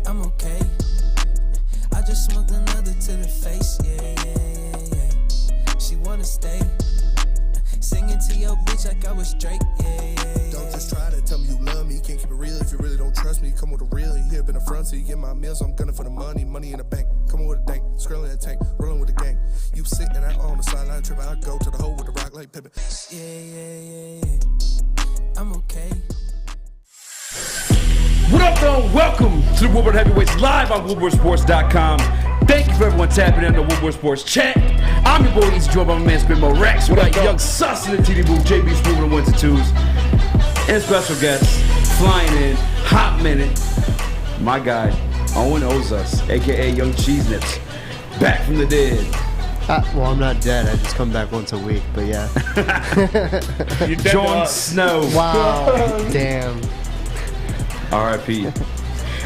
I'm okay. I just smoked another to the face, yeah. She wanna stay. Singing to your bitch like I was Drake, yeah. Don't just try to tell me you love me. Can't keep it real if you really don't trust me. Come with a real, you hip in the front, so you get my meals. I'm gunning for the money in the bank. Coming with a dank, scrolling in a tank, rolling with the gang. You sitting out on the sideline tripping. I go to the hole with the rock like Pippin. Yeah. I'm okay. What up, though? Welcome to the Woodward Heavyweights live on WoodwardSports.com. Thank you for everyone tapping in the Woodward Sports chat. I'm your boy Eazy, joined by my man Spinmo Rex. We got Young Sus in the TD booth, JB Smooth on the ones and twos, and special guests flying in, hot minute. My guy Owen Ozus, aka Young Cheese Nips, back from the dead. Well, I'm not dead. I just come back once a week, but yeah. Jon Snow. Wow. Damn. R.I.P.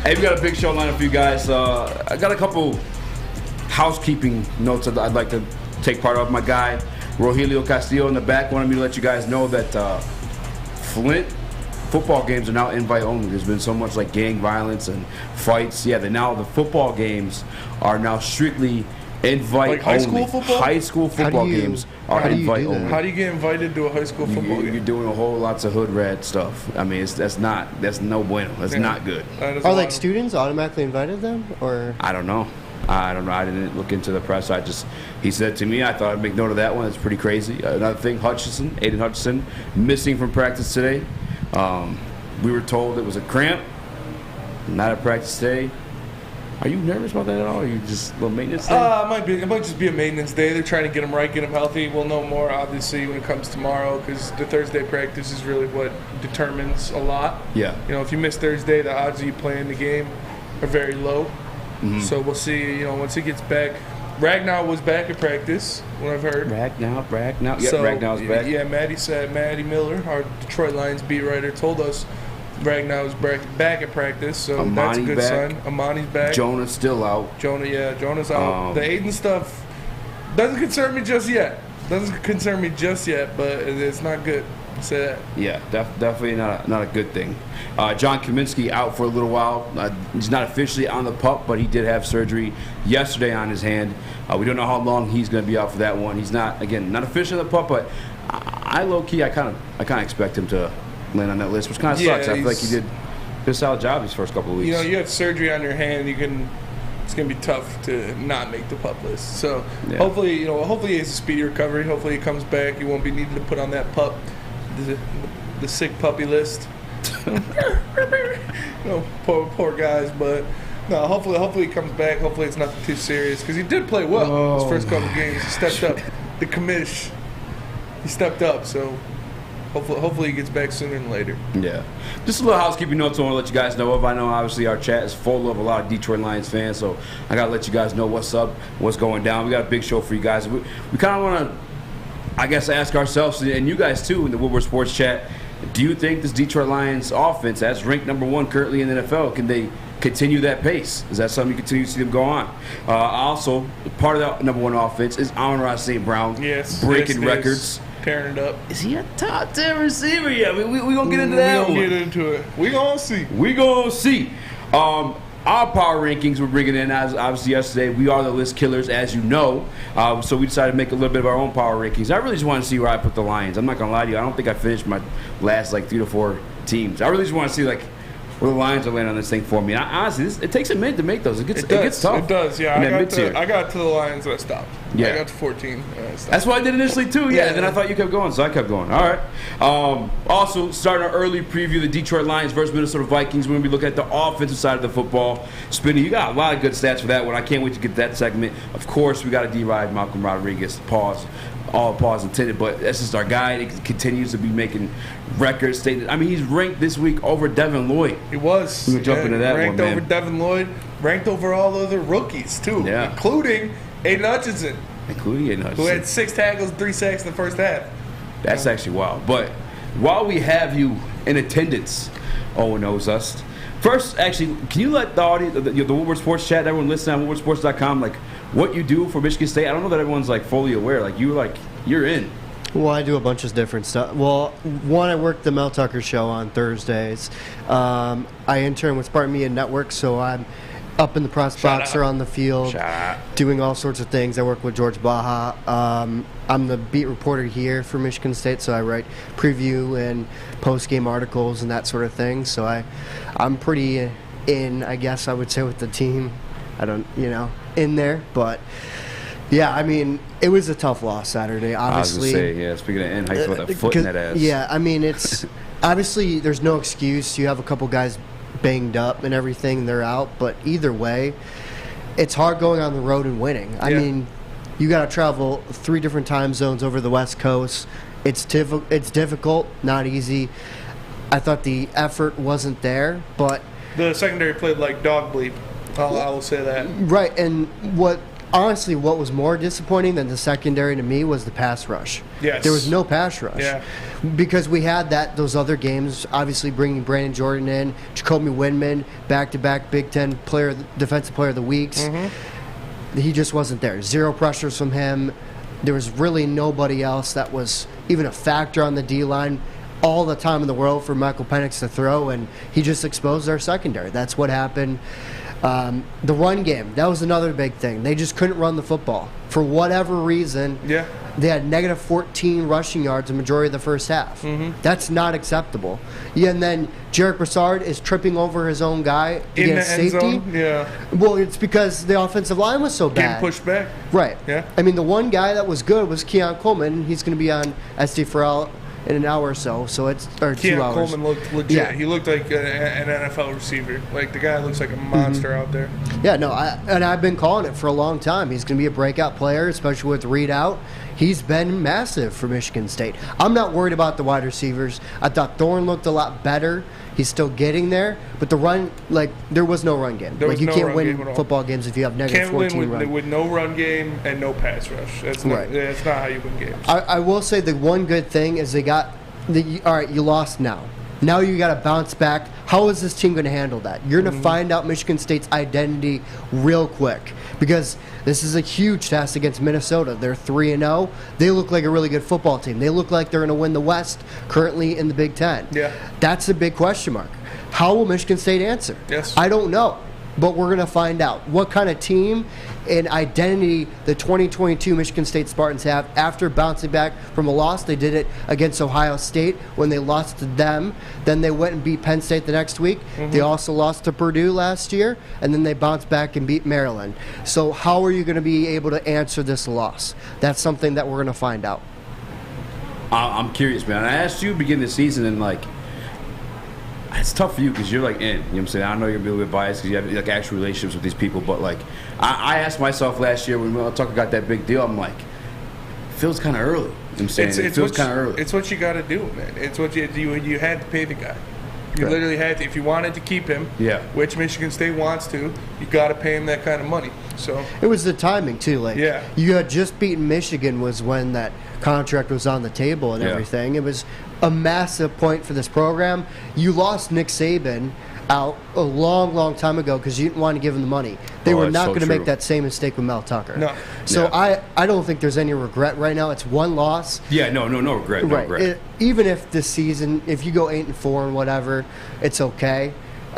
Hey, we got a big show lined up for you guys. I got a couple housekeeping notes that I'd like to take part of. My guy, Rogelio Castillo in the back, wanted me to let you guys know that Flint football games are now invite only. There's been so much like gang violence and fights. Yeah, the football games are now strictly invite like high only. School football? High school football games are invite only. How do you get invited to a high school football game? You're doing a whole lots of hood rat stuff. I mean, that's no bueno. That's not good. Are like students automatically invited then, or? I don't know. I didn't look into the press. He said to me, I thought I'd make note of that one. It's pretty crazy. Another thing, Aidan Hutchinson, missing from practice today. We were told it was a cramp, not at practice today. Are you nervous about that at all? Or are you just a little maintenance day? It might just be a maintenance day. They're trying to get him right, get him healthy. We'll know more, obviously, when it comes tomorrow, because the Thursday practice is really what determines a lot. Yeah. You know, if you miss Thursday, the odds of you playing the game are very low. Mm-hmm. So we'll see, once he gets back. Ragnar was back at practice, what I've heard. Ragnar. Yeah, so, Ragnar's back. Yeah, Maddie Miller, our Detroit Lions beat writer, told us Ragnar was back at practice, so that's a good sign. Amani's back. Jonah's still out. Jonah's out. The Aidan stuff doesn't concern me just yet. But it's not good. Say that. Yeah, definitely not a good thing. John Cominsky out for a little while. He's not officially on the PUP, but he did have surgery yesterday on his hand. We don't know how long he's going to be out for that one. He's not officially on the PUP, but I kind of expect him to land on that list, which kind of sucks. I feel like he did a solid job these first couple of weeks. You have surgery on your hand. It's going to be tough to not make the PUP list. So hopefully, he has a speedy recovery. Hopefully he comes back. He won't be needed to put on that PUP. The sick puppy list. Poor guys, but no. Hopefully he comes back. Hopefully it's nothing too serious, because he did play well his first couple games. He stepped up. The commish, he stepped up. So hopefully he gets back sooner than later. Yeah. Just a little housekeeping notes I want to let you guys know of. I know obviously our chat is full of a lot of Detroit Lions fans, so I got to let you guys know what's up, what's going down. We got a big show for you guys. We kind of want to, I guess, ask ourselves, and you guys too in the Woodward Sports chat, do you think this Detroit Lions offense, that's ranked number 1 currently in the NFL, can they continue that pace? Is that something you continue to see them go on? Also, part of that number 1 offense is Amon-Ra St. Brown, breaking records. Tearing it up. Is he a top 10 receiver yet? We going to get into that one. We're going to get into it. We're going to see. Our power rankings we're bringing in, as obviously yesterday, we are the list killers, as you know. So we decided to make a little bit of our own power rankings. I really just want to see where I put the Lions. I'm not going to lie to you. I don't think I finished my last 3 to 4 teams. I really just want to see where the Lions are landing on this thing for me. And honestly, it takes a minute to make those. It gets tough. It does, yeah. I got to the Lions and I stopped. Yeah. I got to 14 and I stopped. That's what I did initially too, yeah. And then I thought you kept going, so I kept going. All right. Also, starting our early preview of the Detroit Lions versus Minnesota Vikings. We're going to be looking at the offensive side of the football. Spinny, you got a lot of good stats for that one. I can't wait to get that segment. Of course, we got to deride Malcolm Rodriguez. All pause intended, but that's just our guy. He continues to be making records. He's ranked this week over Devin Lloyd. He was. We're going to jump into that ranked one, man. Ranked over Devin Lloyd. Ranked over all other rookies, too. Yeah. Including Aidan Hutchinson. Who had 6 tackles, 3 sacks in the first half. That's actually wild. But while we have you in attendance, Owen knows us. First, actually, can you let the audience, the Woodward Sports chat, everyone listening on WoodwardSports.com, what you do for Michigan State? I don't know that everyone's fully aware. You're in. Well, I do a bunch of different stuff. Well, one, I work the Mel Tucker show on Thursdays. I intern with Spartan Media Network, so I'm up in the press box or on the field, doing all sorts of things. I work with George Baja. I'm the beat reporter here for Michigan State, so I write preview and post-game articles and that sort of thing. So I'm pretty in, I guess I would say, with the team. I don't, in there. But, yeah, I mean, it was a tough loss Saturday, obviously. I was going to say, yeah, speaking of in, how you feel that foot in that ass? Yeah, I mean, it's obviously there's no excuse. You have a couple guys banged up and everything, they're out, but either way it's hard going on the road and winning. I mean, you got to travel 3 different time zones over the West Coast. It's difficult, not easy. I thought the effort wasn't there, but the secondary played like dog bleep. I will say that. Right, and what was more disappointing than the secondary to me was the pass rush. Yes. There was no pass rush. Yeah. Because we had those other games, obviously bringing Brandon Jordan in, Jacoby Windman, back-to-back Big Ten Defensive Player of the Weeks. Mm-hmm. He just wasn't there. 0 pressures from him. There was really nobody else that was even a factor on the D-line. All the time in the world for Michael Penix to throw, and he just exposed our secondary. That's what happened. The run game, that was another big thing. They just couldn't run the football. For whatever reason, they had negative 14 rushing yards the majority of the first half. Mm-hmm. That's not acceptable. Yeah, and then Jarek Broussard is tripping over his own guy to in get the safety. End zone? Yeah. Well, it's because the offensive line was so bad. Getting pushed back. Right. Yeah. I mean, the one guy that was good was Keon Coleman. He's going to be on SD Farrell in an hour or so, it's 2 hours. Keon Coleman looked legit. Yeah. He looked like an NFL receiver. Like, the guy looks like a monster out there. Yeah, no, I've been calling it for a long time. He's going to be a breakout player, especially with Reed out. He's been massive for Michigan State. I'm not worried about the wide receivers. I thought Thorne looked a lot better. He's still getting there, but the run, there was no run game. You can't win football games if you have negative 14 run. Can't win with no run game and no pass rush. That's not how you win games. I will say the one good thing is all right, you lost now. Now you got to bounce back. How is this team going to handle that? You're going to find out Michigan State's identity real quick because this is a huge test against Minnesota. They're 3-0. They look like a really good football team. They look like they're going to win the West currently in the Big Ten. Yeah. That's a big question mark. How will Michigan State answer? Yes. I don't know, but we're going to find out what kind of team and identity the 2022 Michigan State Spartans have after bouncing back from a loss. They did it against Ohio State when they lost to them. Then they went and beat Penn State the next week. Mm-hmm. They also lost to Purdue last year, and then they bounced back and beat Maryland. So how are you going to be able to answer this loss? That's something that we're going to find out. I'm curious, man. I asked you beginning of the season, and it's tough for you because you're in. You know what I'm saying? I know you're going to be a little bit biased because you have actual relationships with these people, but I asked myself last year when Tucker got that big deal, I'm like, it feels kind of early. You know what I'm saying? It feels kind of early. It's what you got to do, man. It's what you had to pay the guy. You literally had to. If you wanted to keep him, which Michigan State wants to, you got to pay him that kind of money. So it was the timing too. You had just beaten Michigan was when that contract was on the table and everything. It was a massive point for this program. You lost Nick Saban out a long, long time ago because you didn't want to give him the money. They were not going to make that same mistake with Mel Tucker. No. So I don't think there's any regret right now. It's one loss. Yeah, no regret. No regret. Even if this season, if you go 8-4 and whatever, it's okay.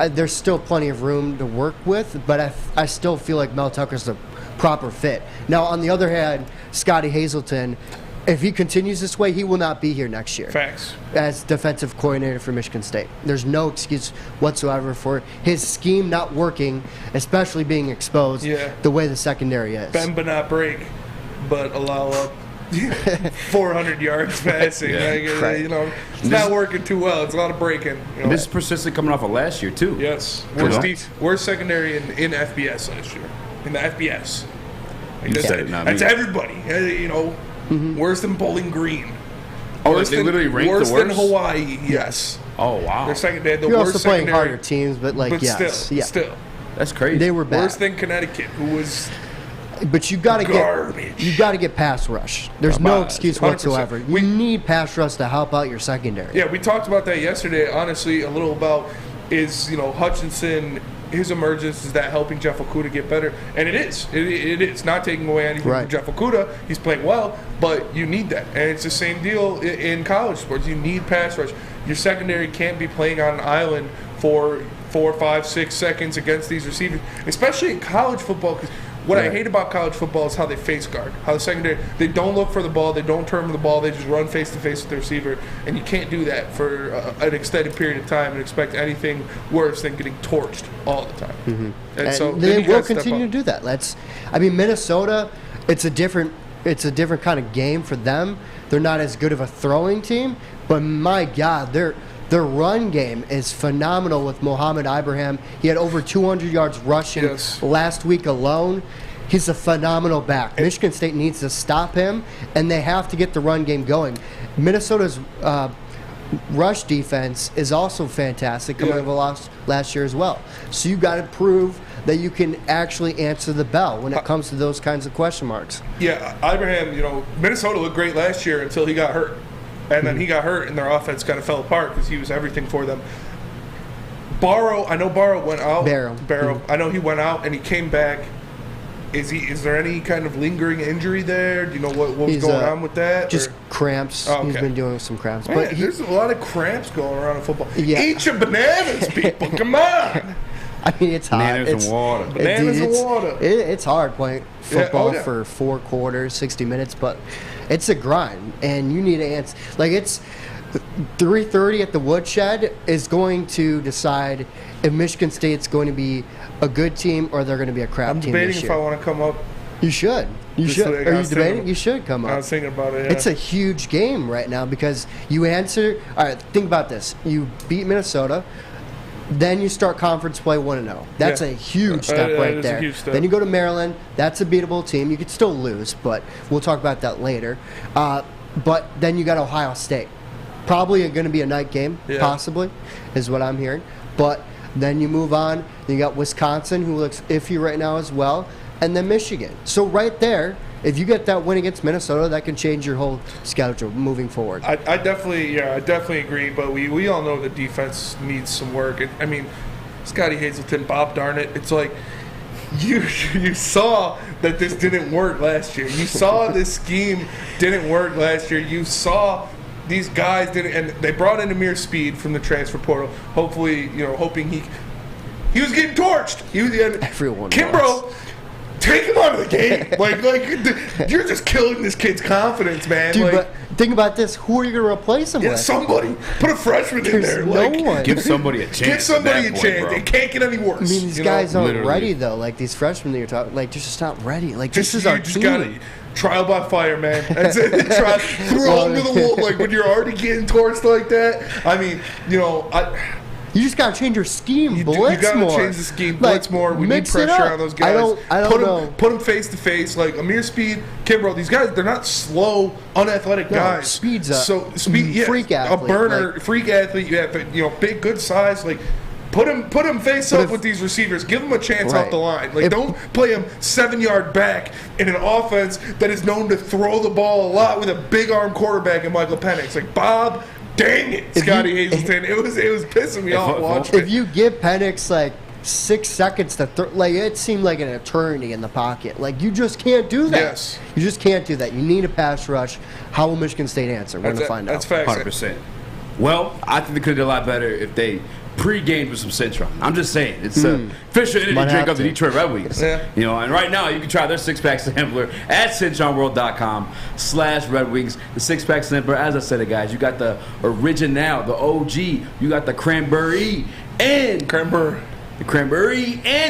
There's still plenty of room to work with, but I still feel like Mel Tucker's the proper fit. Now, on the other hand, Scotty Hazelton, if he continues this way, he will not be here next year. Facts. As defensive coordinator for Michigan State. There's no excuse whatsoever for his scheme not working, especially being exposed the way the secondary is. Bend but not break, but allow up 400 yards passing. It's not working too well. It's a lot of breaking. This is persistent coming off of last year, too. Yes. Worst secondary in FBS last year. In the FBS. That's everybody. Worse than Bowling Green. They literally ranked worse the worst? than Hawaii. Yes. Oh wow. They had the You're worst also playing secondary, harder teams, but still. That's crazy. They were bad. Worse than Connecticut, who was. But you got to garbage. You got to get pass rush. There's no excuse whatsoever. You need pass rush to help out your secondary. Yeah, we talked about that yesterday. Honestly, a little about Hutchinson. His emergence, is that helping Jeff Okudah get better? And it is. It is. Not taking away anything from Jeff Okudah. He's playing well, but you need that. And it's the same deal in college sports. You need pass rush. Your secondary can't be playing on an island for 4, 5, 6 seconds against these receivers, especially in college football. Because what I hate about college football is how they face guard. How the secondary, they don't look for the ball, they don't turn the ball, they just run face to face with the receiver. And you can't do that for an extended period of time and expect anything worse than getting torched all the time. Mm-hmm. And so they will continue to do that. Minnesota, it's a different kind of game for them. They're not as good of a throwing team, but my God, their run game is phenomenal with Mohamed Ibrahim. He had over 200 yards rushing last week alone. He's a phenomenal back. Michigan State needs to stop him, and they have to get the run game going. Minnesota's rush defense is also fantastic, coming over last year as well. So you got to prove that you can actually answer the bell when it comes to those kinds of question marks. Yeah, Ibrahim, Minnesota looked great last year until he got hurt. And then he got hurt, and their offense kind of fell apart because he was everything for them. I know Barrow went out. Barrow. I know he went out, and he came back. Is there any kind of lingering injury there? Do you know what was going on with that? Just cramps. Oh, okay. He's been dealing with some cramps. Man, but there's a lot of cramps going around in football. Yeah. Eat your bananas, people. Come on. It's hard. Bananas and water. Bananas and water. It's hard playing football for 4 quarters, 60 minutes, but it's a grind, and you need to answer. It's 3:30 at the Woodshed is going to decide if Michigan State's going to be a good team or they're going to be a crap team this year. I'm debating if I want to come up. You should. Are you debating? You should come up. I was thinking about it, yeah. It's a huge game right now because you answer. All right, think about this. You beat Minnesota. Then you start conference play 1-0. That's a huge step right there. Then you go to Maryland. That's a beatable team. You could still lose, but we'll talk about that later. But then you got Ohio State. Probably going to be a night game, possibly, is what I'm hearing. But then you move on. You got Wisconsin, who looks iffy right now as well, and then Michigan. So right there, if you get that win against Minnesota, that can change your whole schedule moving forward. I definitely agree. But we all know the defense needs some work. Scotty Hazelton, Bob Darnett. It's like you saw that this didn't work last year. You saw this scheme didn't work last year. You saw these guys didn't, and they brought in Amir Speed from the transfer portal. Hopefully, hoping he was getting torched. Everyone. Kimbrough. Take him out of the game. You're just killing this kid's confidence, man. Dude, but think about this. Who are you going to replace him with? Somebody. Put a freshman in there. No one. Give somebody a chance. Bro. It can't get any worse. These guys aren't ready, though. These freshmen that you're talking, they're just not ready. This is our team. Gotta trial by fire, man. That's it. Throw him to the wall. When you're already getting torched like that. You just got to change your scheme, blitz more. You got to change the scheme, blitz more. We need pressure on those guys. I don't know. Put them face to face. Amir Speed, Kimbrough, these guys, they're not slow, unathletic guys. Speed's freak athlete. A burner, freak athlete. You have, big, good size. Put him face up with these receivers. Give them a chance off the line. Don't play him 7-yard back in an offense that is known to throw the ball a lot with a big arm quarterback in Michael Penix. Bob. Dang it, Scotty Hazelton. It was pissing me off watching. If you give Penix 6 seconds to it seemed like an eternity in the pocket. You just can't do that. Yes. You just can't do that. You need a pass rush. How will Michigan State answer? We're going to find out. That's facts. 100%. Well, I think they could have done a lot better if they pre-gamed with some Citron. I'm just saying. It's a official energy drink of the Detroit Red Wings. Yeah. And right now you can try their 6-pack sampler at CitronWorld.com/Red Wings. The 6-pack sampler, as I said it, guys, you got the original, the OG. You got the cranberry and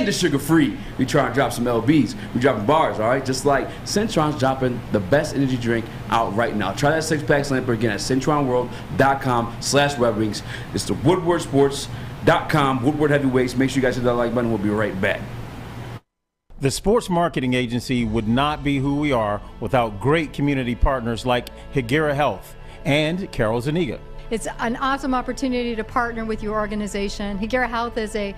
the sugar-free. We try and drop some LBs. We dropping bars, all right? Just like Citron's dropping the best energy drink out right now. Try that 6-pack sampler again at CitronWorld.com/Red Wings. It's the WoodwardSports.com, Woodward Heavyweights. Make sure you guys hit that like button. We'll be right back. The Sports Marketing Agency would not be who we are without great community partners like Higuera Health and Carol Zuniga. It's an awesome opportunity to partner with your organization. Higuera Health is a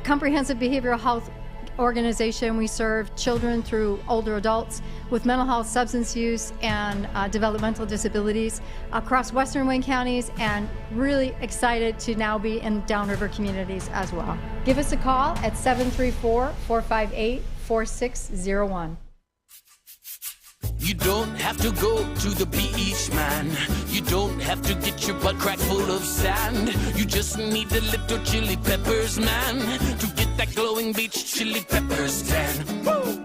comprehensive behavioral health organization. We serve children through older adults with mental health, substance use, and developmental disabilities across Western Wayne counties, and really excited to now be in downriver communities as well. Give us a call at 734-458-4601. You don't have to go to the beach, man. You don't have to get your butt cracked full of sand. You just need a little chili peppers, man, to get that glowing beach chili peppers tan. Woo!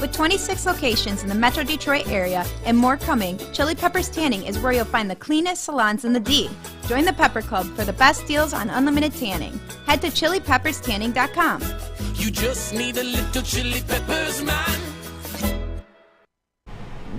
With 26 locations in the Metro Detroit area and more coming, Chili Peppers Tanning is where you'll find the cleanest salons in the D. Join the Pepper Club for the best deals on unlimited tanning. Head to chilipepperstanning.com. You just need a little chili peppers, man.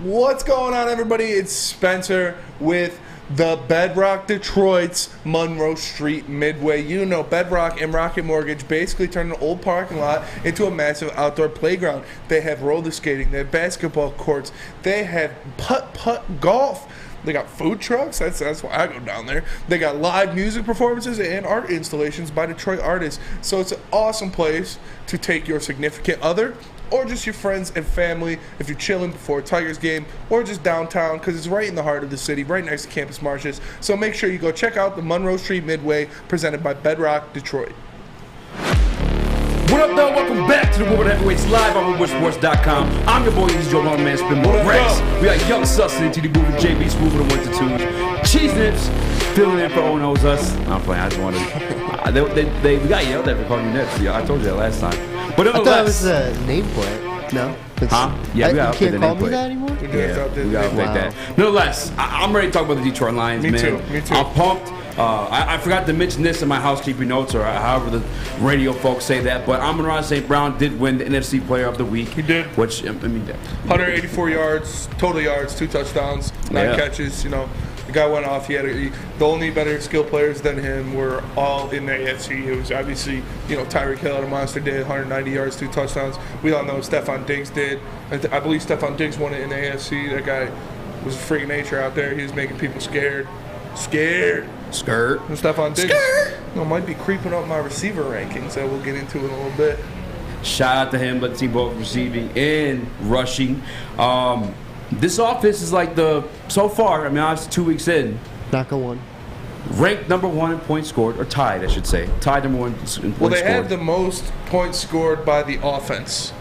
What's going on, everybody? It's Spencer with the Bedrock Detroit's Amon-Ra St Midway. You know, Bedrock and Rocket Mortgage basically turned an old parking lot into a massive outdoor playground. They have roller skating, they have basketball courts, they have putt-putt golf. They got food trucks. That's why I go down there. They got live music performances and art installations by Detroit artists. So it's an awesome place to take your significant other or just your friends and family if you're chilling before a Tigers game, or just downtown because it's right in the heart of the city, right next to Campus Martius. So make sure you go check out the Amon-Ra St Midway presented by Bedrock Detroit. What up, though? Welcome back to the Woodward Heavyweights live on WoodwardSports.com. I'm your boy, Eazy Joe, man, Spin More Rex. We got Young Sussin and TD Booth and JB Swoop with the 1 to 2. Cheese Nips filling in for O-Knows Us. I'm playing. I just wanted we got yelled at for calling you Nips. Yeah, I told you that last time. But I thought it was a nameplate. No? Huh? Yeah, we got to update the nameplate. You can't call me that anymore? Yeah, we got to update that. Nonetheless, I'm ready to talk about the Detroit Lions, man. Me too. I'm pumped. I forgot to mention this in my housekeeping notes, or however the radio folks say that, but Amon-Ra St. Brown did win the NFC Player of the Week. He did. Which, 184 yards, total yards, 2 touchdowns, 9 catches. You know, the guy went off. The only better skill players than him were all in the AFC. It was obviously, Tyreek Hill had a monster day, 190 yards, 2 touchdowns. We all know what Stephon Diggs did. I believe Stephon Diggs won it in the AFC. That guy was a freak of nature out there. He was making people scared. Skirt. And Stephon Diggs might be creeping up my receiver rankings that we'll get into in a little bit. Shout out to him, let's see both receiving and rushing. This offense is like so far, obviously 2 weeks in. Knock on one. Ranked number 1 in points scored, or tied, I should say. Tied number 1 in points scored. Well, they have the most points scored by the offense.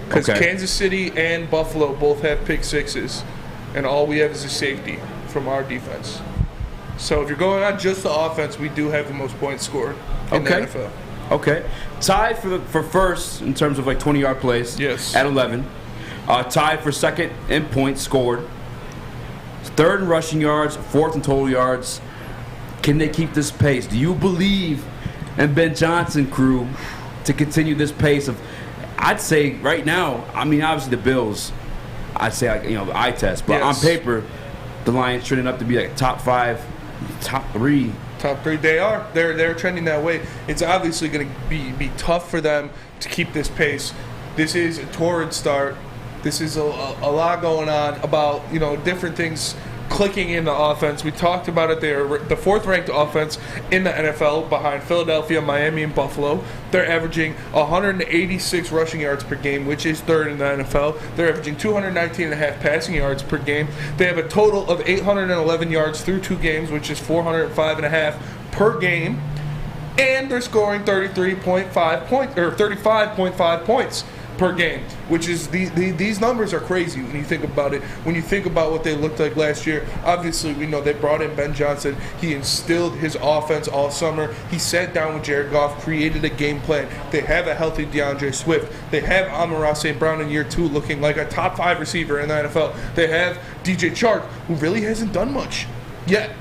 Because Kansas City and Buffalo both have pick sixes, and all we have is a safety from our defense. So if you're going on just the offense, we do have the most points scored in the NFL. Okay. Tied for first in terms of 20-yard plays. Yes. At 11. Tied for second in points scored. Third in rushing yards. Fourth in total yards. Can they keep this pace? Do you believe in Ben Johnson crew to continue this pace of? I'd say right now. Obviously the Bills. I'd say eye test, but on paper, the Lions trending up to be top 5. Top three. They are. They're trending that way. It's obviously going to be tough for them to keep this pace. This is a torrid start. This is a lot going on about different things clicking in the offense. We talked about it. They're the 4th-ranked offense in the NFL behind Philadelphia, Miami, and Buffalo. They're averaging 186 rushing yards per game, which is 3rd in the NFL. They're averaging 219.5 passing yards per game. They have a total of 811 yards through 2 games, which is 405.5 per game. And they're scoring 35.5 points per game, which is these numbers are crazy when you think about it. When you think about what they looked like last year, obviously we know they brought in Ben Johnson. He instilled his offense all summer. He sat down with Jared Goff, created a game plan. They have a healthy DeAndre Swift. They have Amon-Ra St. Brown in year 2 looking like a top 5 receiver in the NFL. They have DJ Chark, who really hasn't done much yet,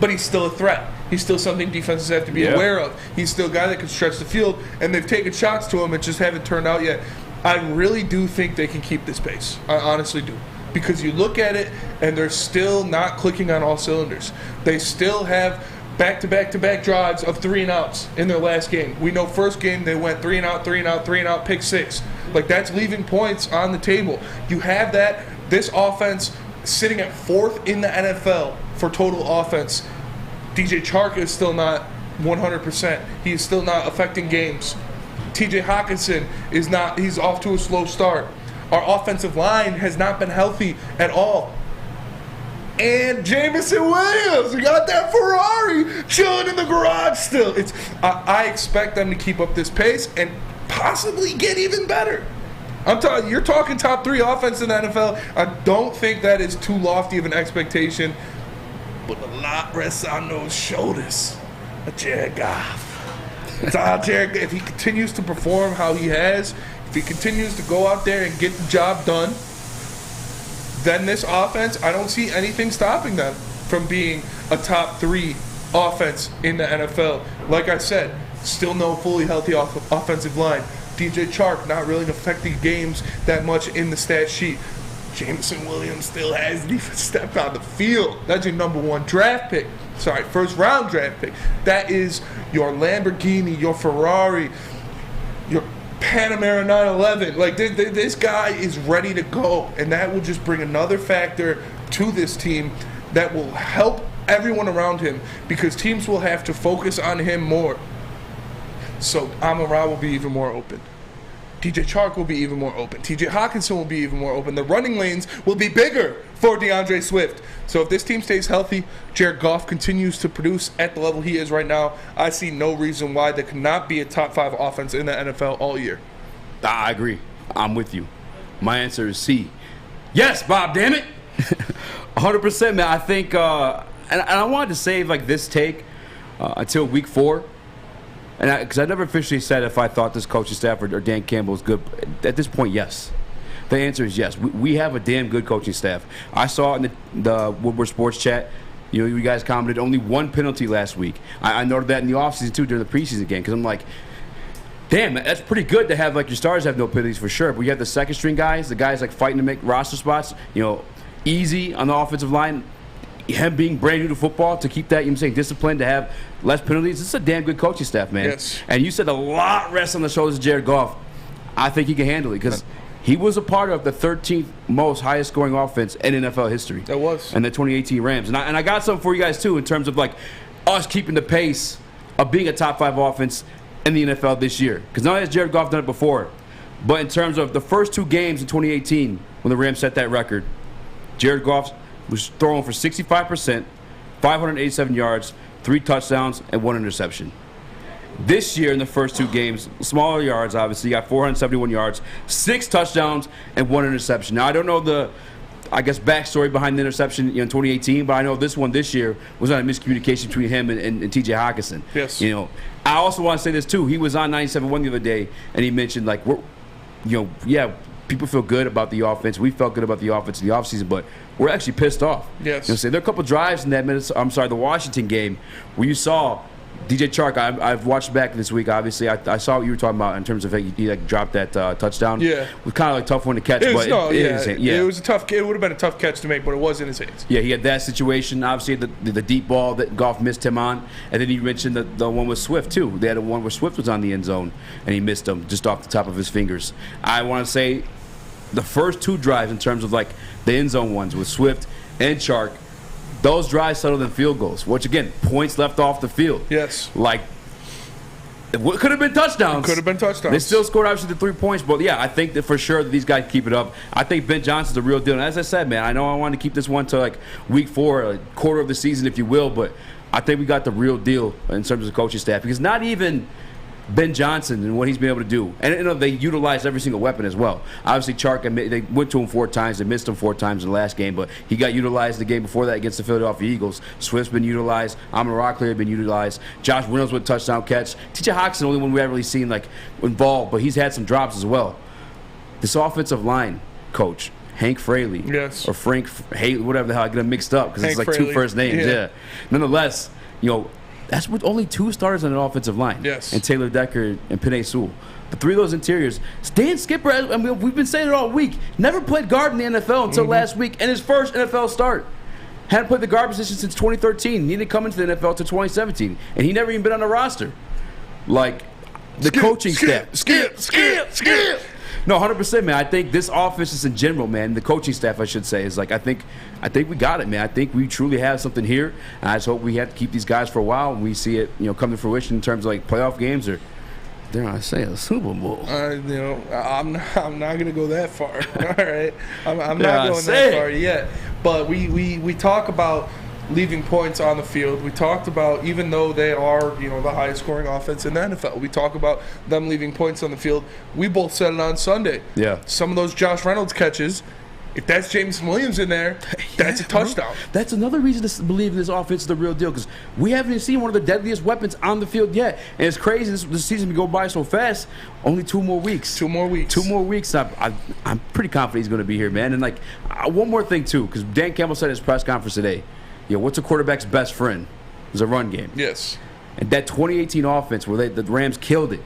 but he's still a threat. He's still something defenses have to be aware of. He's still a guy that can stretch the field, and they've taken shots to him and just haven't turned out yet. I really do think they can keep this pace. I honestly do. Because you look at it, and they're still not clicking on all cylinders. They still have back-to-back-to-back drives of 3-and-outs in their last game. We know first game they went 3-and-out, 3-and-out, 3-and-out, pick 6. That's leaving points on the table. You have this offense sitting at 4th in the NFL for total offense. DJ Chark is still not 100%. He is still not affecting games. TJ Hawkinson is not. He's off to a slow start. Our offensive line has not been healthy at all. And Jameson Williams, we got that Ferrari chilling in the garage still. I expect them to keep up this pace and possibly get even better. You're talking top 3 offense in the NFL. I don't think that is too lofty of an expectation. But a lot rests on those shoulders. Jared Goff. It's all Jared. If he continues to perform how he has, if he continues to go out there and get the job done, then this offense, I don't see anything stopping them from being a top 3 offense in the NFL. Like I said, still no fully healthy offensive line. DJ Chark not really affecting games that much in the stat sheet. Jameson Williams still hasn't even stepped on the field. That's your number 1 draft pick. Sorry, first round draft pick. That is your Lamborghini, your Ferrari, your Panamera 911. Like, this guy is ready to go, and that will just bring another factor to this team that will help everyone around him, because teams will have to focus on him more. So Amon-Ra will be even more open. DJ Chark will be even more open. TJ Hawkinson will be even more open. The running lanes will be bigger for DeAndre Swift. So if this team stays healthy, Jared Goff continues to produce at the level he is right now, I see no reason why there could not be a top 5 offense in the NFL all year. I agree. I'm with you. My answer is C. Yes, Bob, damn it. 100%, man. I think, and I wanted to save like this take until week 4. And because I never officially said if I thought this coaching staff or Dan Campbell was good. At this point, yes. The answer is yes. We have a damn good coaching staff. I saw in the Woodward Sports chat, you guys commented only 1 penalty last week. I noted that in the offseason too during the preseason game, because I'm like, damn, that's pretty good to have like your stars have no penalties for sure. But you have the second string guys, the guys like fighting to make roster spots. Eazy on the offensive line. Him being brand new to football, to keep that, disciplined, to have less penalties. This is a damn good coaching staff, man. Yes. And you said a lot rests on the shoulders of Jared Goff. I think he can handle it, because he was a part of the 13th most highest scoring offense in NFL history. That was. And the 2018 Rams. And I got something for you guys, too, in terms of, like, us keeping the pace of being a top 5 offense in the NFL this year. Because not only has Jared Goff done it before, but in terms of the first 2 games in 2018, when the Rams set that record, Jared Goff was throwing for 65%, 587 yards, 3 touchdowns, and 1 interception. This year, in the first 2 games, smaller yards, obviously, got 471 yards, 6 touchdowns, and 1 interception. Now, I don't know the, backstory behind the interception in 2018, but I know this one this year was on a miscommunication between him and T.J. Hawkinson. Yes. I also want to say this, too. He was on 97.1 the other day, and he mentioned, people feel good about the offense. We felt good about the offense in the offseason, but we're actually pissed off. Yes. There are a couple drives in the Washington game where you saw DJ Chark. I've watched back this week, obviously. I saw what you were talking about in terms of he dropped that touchdown. Yeah. It was kind of like a tough one to catch. It was a tough. It would have been a tough catch to make, but it was in his hands. Yeah, he had that situation. Obviously, the deep ball that Goff missed him on. And then he mentioned the one with Swift, too. They had one where Swift was on the end zone, and he missed him just off the top of his fingers. I want to say the first 2 drives in terms of like the end zone ones with Swift and Chark, those drives settled in field goals, which again, points left off the field. Yes. Like, it could have been touchdowns. Could have been touchdowns. They still scored obviously the 3 points, but yeah, I think that for sure that these guys keep it up. I think Ben Johnson's the real deal. And as I said, man, I know I wanted to keep this one to like week 4, a quarter of the season, if you will, but I think we got the real deal in terms of the coaching staff, because not even Ben Johnson and what he's been able to do. And they utilized every single weapon as well. Obviously, Chark, they went to him 4 times. They missed him 4 times in the last game, but he got utilized the game before that against the Philadelphia Eagles. Swift's been utilized. Amon-Ra St been utilized. Josh Reynolds with a touchdown catch. T.J. Hawkinson, the only one we haven't really seen like involved, but he's had some drops as well. This offensive line coach, Hank Fraley, yes, or Frank, whatever the hell, I get them mixed up because it's like Fraley. 2 first names. Yeah. Nonetheless, that's with only 2 starters on an offensive line. Yes. And Taylor Decker and Penei Sewell. The 3 of those interiors. Dan Skipper, we've been saying it all week, never played guard in the NFL until last week, and his first NFL start. Hadn't played the guard position since 2013. He didn't come into the NFL until 2017. And he never even been on the roster. Like, the coaching staff. Skip. No, 100%, man. I think this offense is in general, man. The coaching staff, I should say, is like, I think we got it, man. I think we truly have something here. And I just hope we have to keep these guys for a while and we see it, come to fruition in terms of like playoff games or, dare I say, a Super Bowl. I'm not gonna go that far. All right, I'm not going that far yet. But we talk about leaving points on the field. We talked about, even though they are, the highest scoring offense in the NFL, we talk about them leaving points on the field. We both said it on Sunday. Yeah. Some of those Josh Reynolds catches If that's Jameson Williams in there, that's a touchdown. That's another reason to believe this offense is the real deal, because we haven't even seen one of the deadliest weapons on the field yet. And it's crazy. This season will go by so fast. Only 2 more weeks. 2 more weeks. 2 more weeks. I'm pretty confident he's going to be here, man. And, like, one more thing, too, because Dan Campbell said in his press conference today, what's a quarterback's best friend? It's a run game. Yes. And that 2018 offense where the Rams killed it,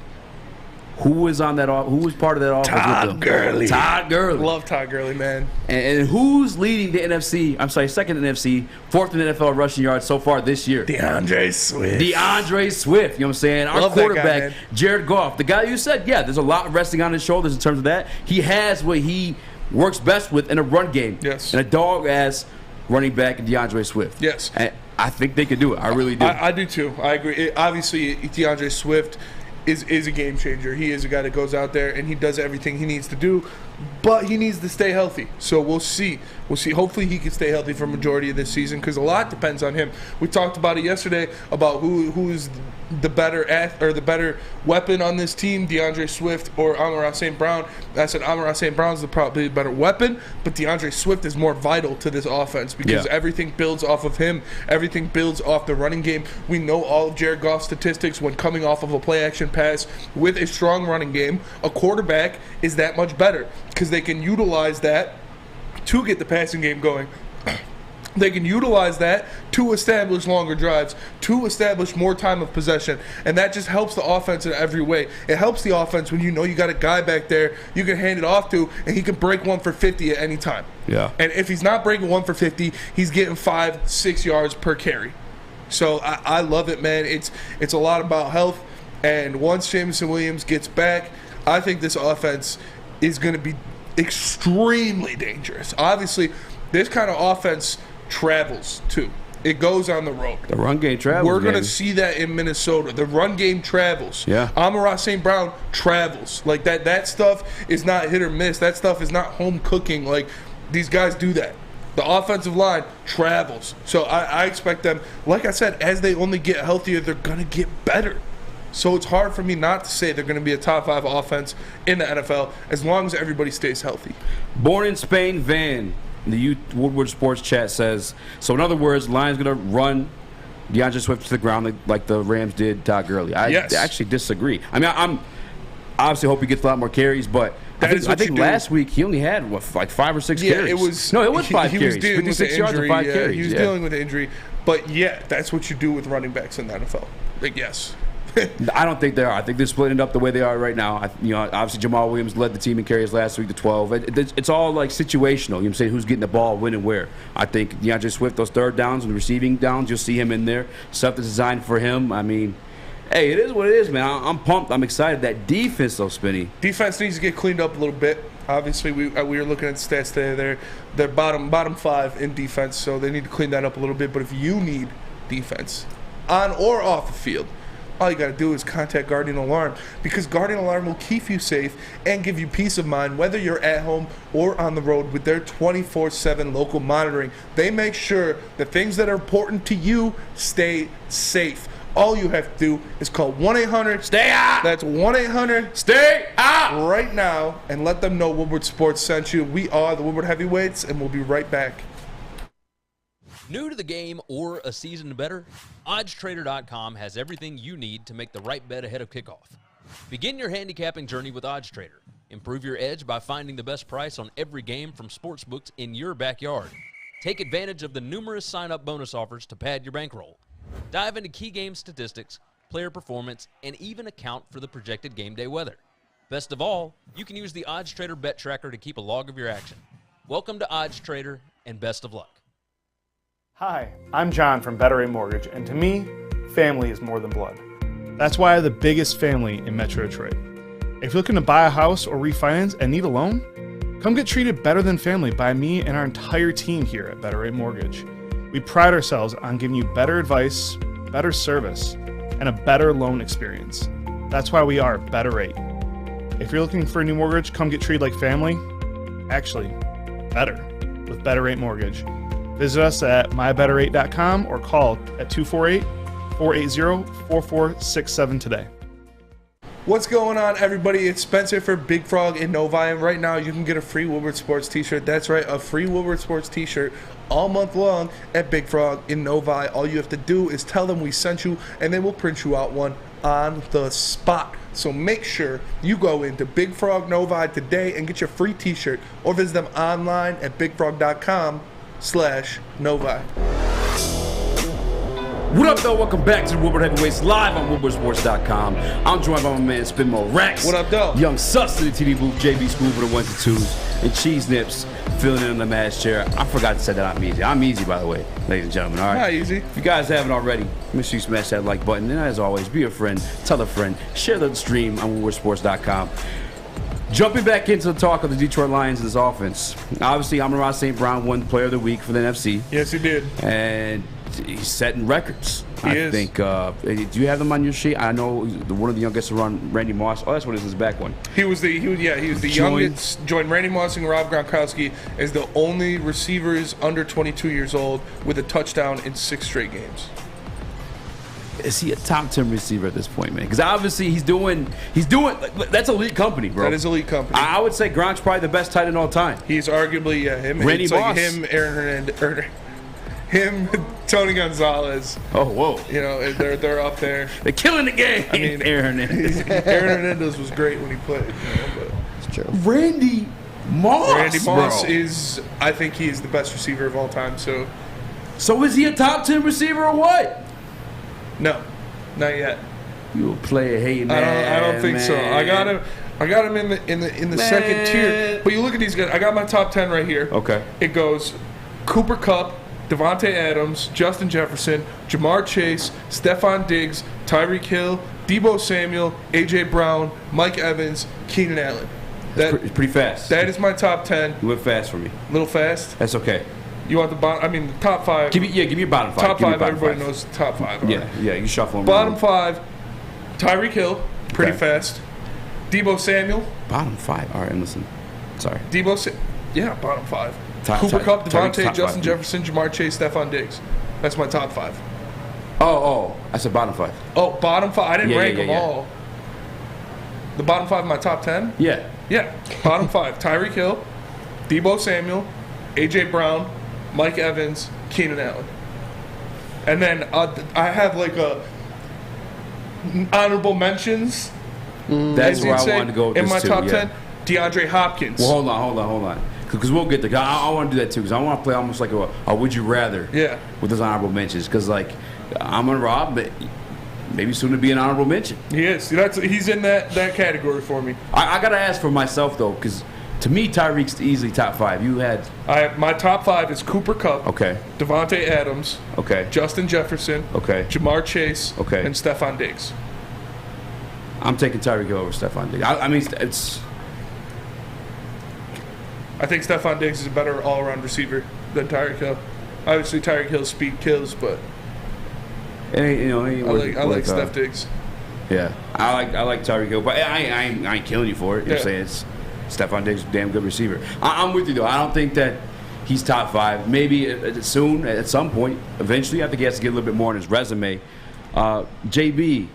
who was on that? Who was part of that offense? Todd Gurley. Todd Gurley. Love Todd Gurley, man. And who's leading the NFC? I'm sorry, second in the NFC, fourth in the NFL rushing yards so far this year? DeAndre Swift. DeAndre Swift. You know what I'm saying? Our Love that quarterback, guy, Jared Goff, the guy you said, there's a lot resting on his shoulders in terms of that. He has what he works best with in a run game. Yes. And a dog-ass running back in DeAndre Swift. Yes. And I think they could do it. I really do. I do too. I agree. Obviously, DeAndre Swift is a game changer. He is a guy that goes out there and he does everything he needs to do, but he needs to stay healthy. So we'll see. Hopefully he can stay healthy for a majority of this season, because a lot depends on him. We talked about it yesterday about who's the better weapon on this team, DeAndre Swift or Amon-Ra St. Brown. I said Amon-Ra St. Brown's probably the better weapon, but DeAndre Swift is more vital to this offense because everything builds off of him. Everything builds off the running game. We know all of Jared Goff's statistics when coming off of a play-action pass with a strong running game. A quarterback is that much better because they can utilize that to get the passing game going. They can utilize that to establish longer drives, to establish more time of possession, and that just helps the offense in every way. It helps the offense when you know you got a guy back there you can hand it off to, and he can break 1 for 50 at any time. Yeah. And if he's not breaking 1 for 50, he's getting 5-6 yards per carry. So I love it, man. It's a lot about health, and once Jameson Williams gets back, I think this offense is going to be extremely dangerous. Obviously, this kind of offense travels too. It goes on the road. The run game travels. We're going to see that in Minnesota. The run game travels. Yeah. Amon-Ra St. Brown travels. Like that stuff is not hit or miss. That stuff is not home cooking. Like, these guys do that. The offensive line travels. So I expect them, like I said, as they only get healthier, they're going to get better. So it's hard for me not to say they're going to be a top 5 offense in the NFL as long as everybody stays healthy. Born in Spain, Van, the Woodward Sports Chat says, so in other words, Lions going to run DeAndre Swift to the ground like the Rams did Todd Gurley. I actually disagree. I mean, I'm obviously hope he gets a lot more carries, but I think last week he only had, like 5 or 6 carries. It was 5 carries. He was dealing 56 with yards and 5 carries. He was dealing with an injury. But, that's what you do with running backs in the NFL. Like, yes. I don't think they are. I think they're splitting up the way they are right now. Obviously Jamal Williams led the team in carries last week to 12. It's all like situational. You know what I'm saying? Who's getting the ball, when and where. I think DeAndre Swift, those third downs and the receiving downs, you'll see him in there. Stuff that's designed for him. I mean, hey, it is what it is, man. I'm pumped. I'm excited. That defense, though, Spinny. Defense needs to get cleaned up a little bit. Obviously, we were looking at the stats today. They're bottom 5 in defense, so they need to clean that up a little bit. But if you need defense on or off the field, all you got to do is contact Guardian Alarm, because Guardian Alarm will keep you safe and give you peace of mind whether you're at home or on the road with their 24/7 local monitoring. They make sure the things that are important to you stay safe. All you have to do is call 1-800 out. That's 1-800 Stay out right now and let them know Woodward Sports sent you. We are the Woodward Heavyweights, and we'll be right back. New to the game or a season better? OddsTrader.com has everything you need to make the right bet ahead of kickoff. Begin your handicapping journey with OddsTrader. Improve your edge by finding the best price on every game from sportsbooks in your backyard. Take advantage of the numerous sign-up bonus offers to pad your bankroll. Dive into key game statistics, player performance, and even account for the projected game day weather. Best of all, you can use the OddsTrader bet tracker to keep a log of your action. Welcome to OddsTrader, and best of luck. Hi, I'm John from Better Rate Mortgage, and to me, family is more than blood. That's why I have the biggest family in Metro Detroit. If you're looking to buy a house or refinance and need a loan, come get treated better than family by me and our entire team here at Better Rate Mortgage. We pride ourselves on giving you better advice, better service, and a better loan experience. That's why we are Better Rate. If you're looking for a new mortgage, come get treated like family. Actually, better with Better Rate Mortgage. Visit us at mybetterrate.com or call at 248-480-4467 today. What's going on, everybody? It's Spencer for Big Frog in Novi, and right now you can get a free Woodward Sports t-shirt. That's right, a free Woodward Sports t-shirt all month long at Big Frog in Novi. All you have to do is tell them we sent you, and they will print you out one on the spot. So make sure you go into Big Frog Novi today and get your free t-shirt, or visit them online at bigfrog.com/Novi. What up, though? Welcome back to the Woodward Heavyweights live on WoodwardSports.com. I'm joined by my man Spinmo Rex. What up, though? Young Sus to the TD booth, JB Spoon for the 1s and 2s, and Cheese Nips filling in the match chair. I forgot to say that I'm Eazy. I'm Eazy, by the way, ladies and gentlemen. All right. Hi, Eazy. If you guys haven't already, make sure you smash that like button. And as always, be a friend, tell a friend, share the stream on WoodwardSports.com. Jumping back into the talk of the Detroit Lions and this offense. Obviously, Amon-Ra St. Brown won Player of the Week for the NFC. Yes, he did. And he's setting records. He is. think. Do you have them on your sheet? I know one of the youngest to run, Randy Moss. Oh, that's what it is, his back one. He was the youngest. Joined Randy Moss and Rob Gronkowski as the only receivers under 22 years old with a touchdown in 6 straight games. Is he a top 10 receiver at this point, man? Because obviously he's doing. That's elite company, bro. That is elite company. I would say Gronk's probably the best tight end all time. He's arguably him. Randy it's Moss. Like him, Aaron Hernandez. Him, Tony Gonzalez. Oh, whoa. You know, they're up there. They're killing the game. I mean, Aaron Hernandez. Aaron Hernandez was great when he played. You know, but It's true. Randy Moss, bro. is, I think he is the best receiver of all time. So is he a top 10 receiver or what? no, not yet. You a player hating man. I don't think so. I got him in the second tier. But you look at these guys. I got my top 10 right here. Okay. It goes Cooper Kupp, Devontae Adams, Justin Jefferson, Jamar Chase, Stephon Diggs, Tyreek Hill, Deebo Samuel, A.J. Brown, Mike Evans, Keenan Allen. It's pretty fast. That is my top 10. You went fast for me. A little fast. That's okay. You want the bottom? I mean, the top 5. Give me your bottom 5. Top Give me 5. bottom Everybody 5. knows the top 5. Yeah, you shuffle them. Bottom around. 5. Tyreek Hill, pretty Okay. fast. Deebo Samuel. Bottom 5. All right, and listen. Sorry. Bottom 5. Top- Cooper Kupp, Tyreek's Devontae, top Justin 5. Jefferson, Jamar Chase, Stephon Diggs. That's my top 5. Oh, I said bottom 5. Oh, bottom 5. I didn't rank them yeah. all. The bottom 5 of my top 10? Yeah. Yeah. Bottom 5. Tyreek Hill, Deebo Samuel, A.J. Brown, Mike Evans, Keenan Allen. And then I have like a honorable mentions. That's where I wanted to go with in this my too, top yeah. 10. DeAndre Hopkins. Well, hold on. Because we'll get there. I want to do that too. Because I want to play almost like a would you rather. Yeah. With those honorable mentions. Because like I'm on Rob, but maybe soon to be an honorable mention. He is. He's in that category for me. I gotta ask for myself though, because to me Tyreek's easily top 5. You had My top 5 is Cooper Kupp. okay, Devontae Adams. okay, Justin Jefferson. okay. Jamar Chase. Okay. And Stephon Diggs. I'm taking Tyreek Hill over Stephon Diggs. I mean it's. I think Stephon Diggs is a better all-around receiver than Tyreek Hill. Obviously, Tyreek Hill's speed kills, but I like Steph Diggs. Yeah, I like Tyreek Hill, but I ain't killing you for it. You're saying it's Stephon Diggs, damn good receiver. I'm with you though. I don't think that he's top 5. Maybe soon, at some point, eventually. I think he has to get a little bit more on his resume. JB,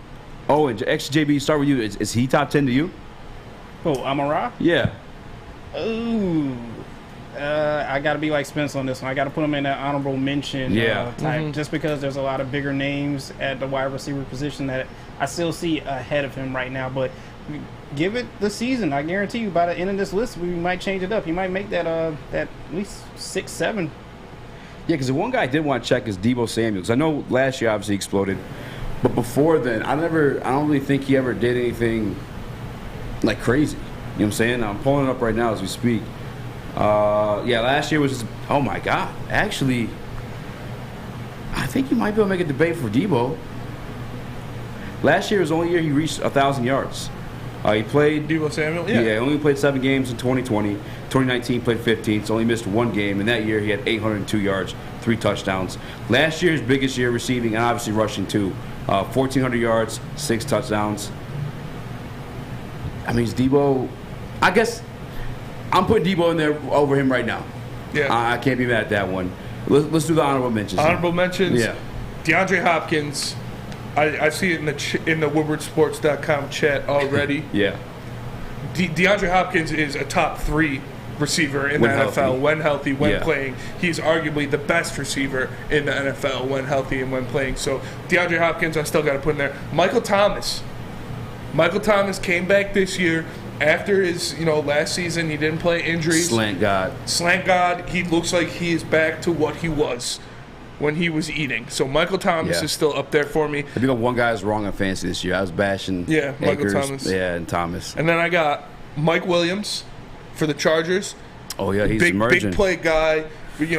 and actually JB, start with you. Is he top 10 to you? Oh, Amon-Ra? Yeah. Ooh. I got to be like Spence on this one. I got to put him in that honorable mention type, just because there's a lot of bigger names at the wide receiver position that I still see ahead of him right now. But give it the season. I guarantee you by the end of this list, we might change it up. He might make that at least 6, 7. Yeah, because the one guy I did want to check is Deebo Samuel. Because I know last year obviously exploded. But before then, I don't really think he ever did anything like crazy. You know what I'm saying? I'm pulling it up right now as we speak. Last year was just, oh my God. Actually, I think he might be able to make a debate for Deebo. Last year was the only year he reached 1,000 yards. He played Deebo Samuel? Yeah, he only played 7 games in 2020. 2019 played 15, so only missed 1 game. And that year he had 802 yards, 3 touchdowns. Last year's biggest year receiving and obviously rushing too. 1,400 yards, 6 touchdowns. I mean, is Deebo... I guess I'm putting Deebo in there over him right now. Yeah. I can't be mad at that one. Let's do the honorable mentions. Honorable mentions. Yeah. DeAndre Hopkins, I see it in the WoodwardSports.com chat already. Yeah. DeAndre Hopkins is a top 3 receiver in the NFL when healthy, when playing. He's arguably the best receiver in the NFL when healthy and when playing. So DeAndre Hopkins, I still got to put in there. Michael Thomas came back this year after his last season. He didn't play injuries. Slant God. He looks like he is back to what he was when he was eating. So Michael Thomas is still up there for me. I think one guy is wrong on fantasy this year. I was bashing Michael Thomas. Yeah, and Thomas. And then I got Mike Williams for the Chargers. Oh, yeah, he's emerging. Big play guy,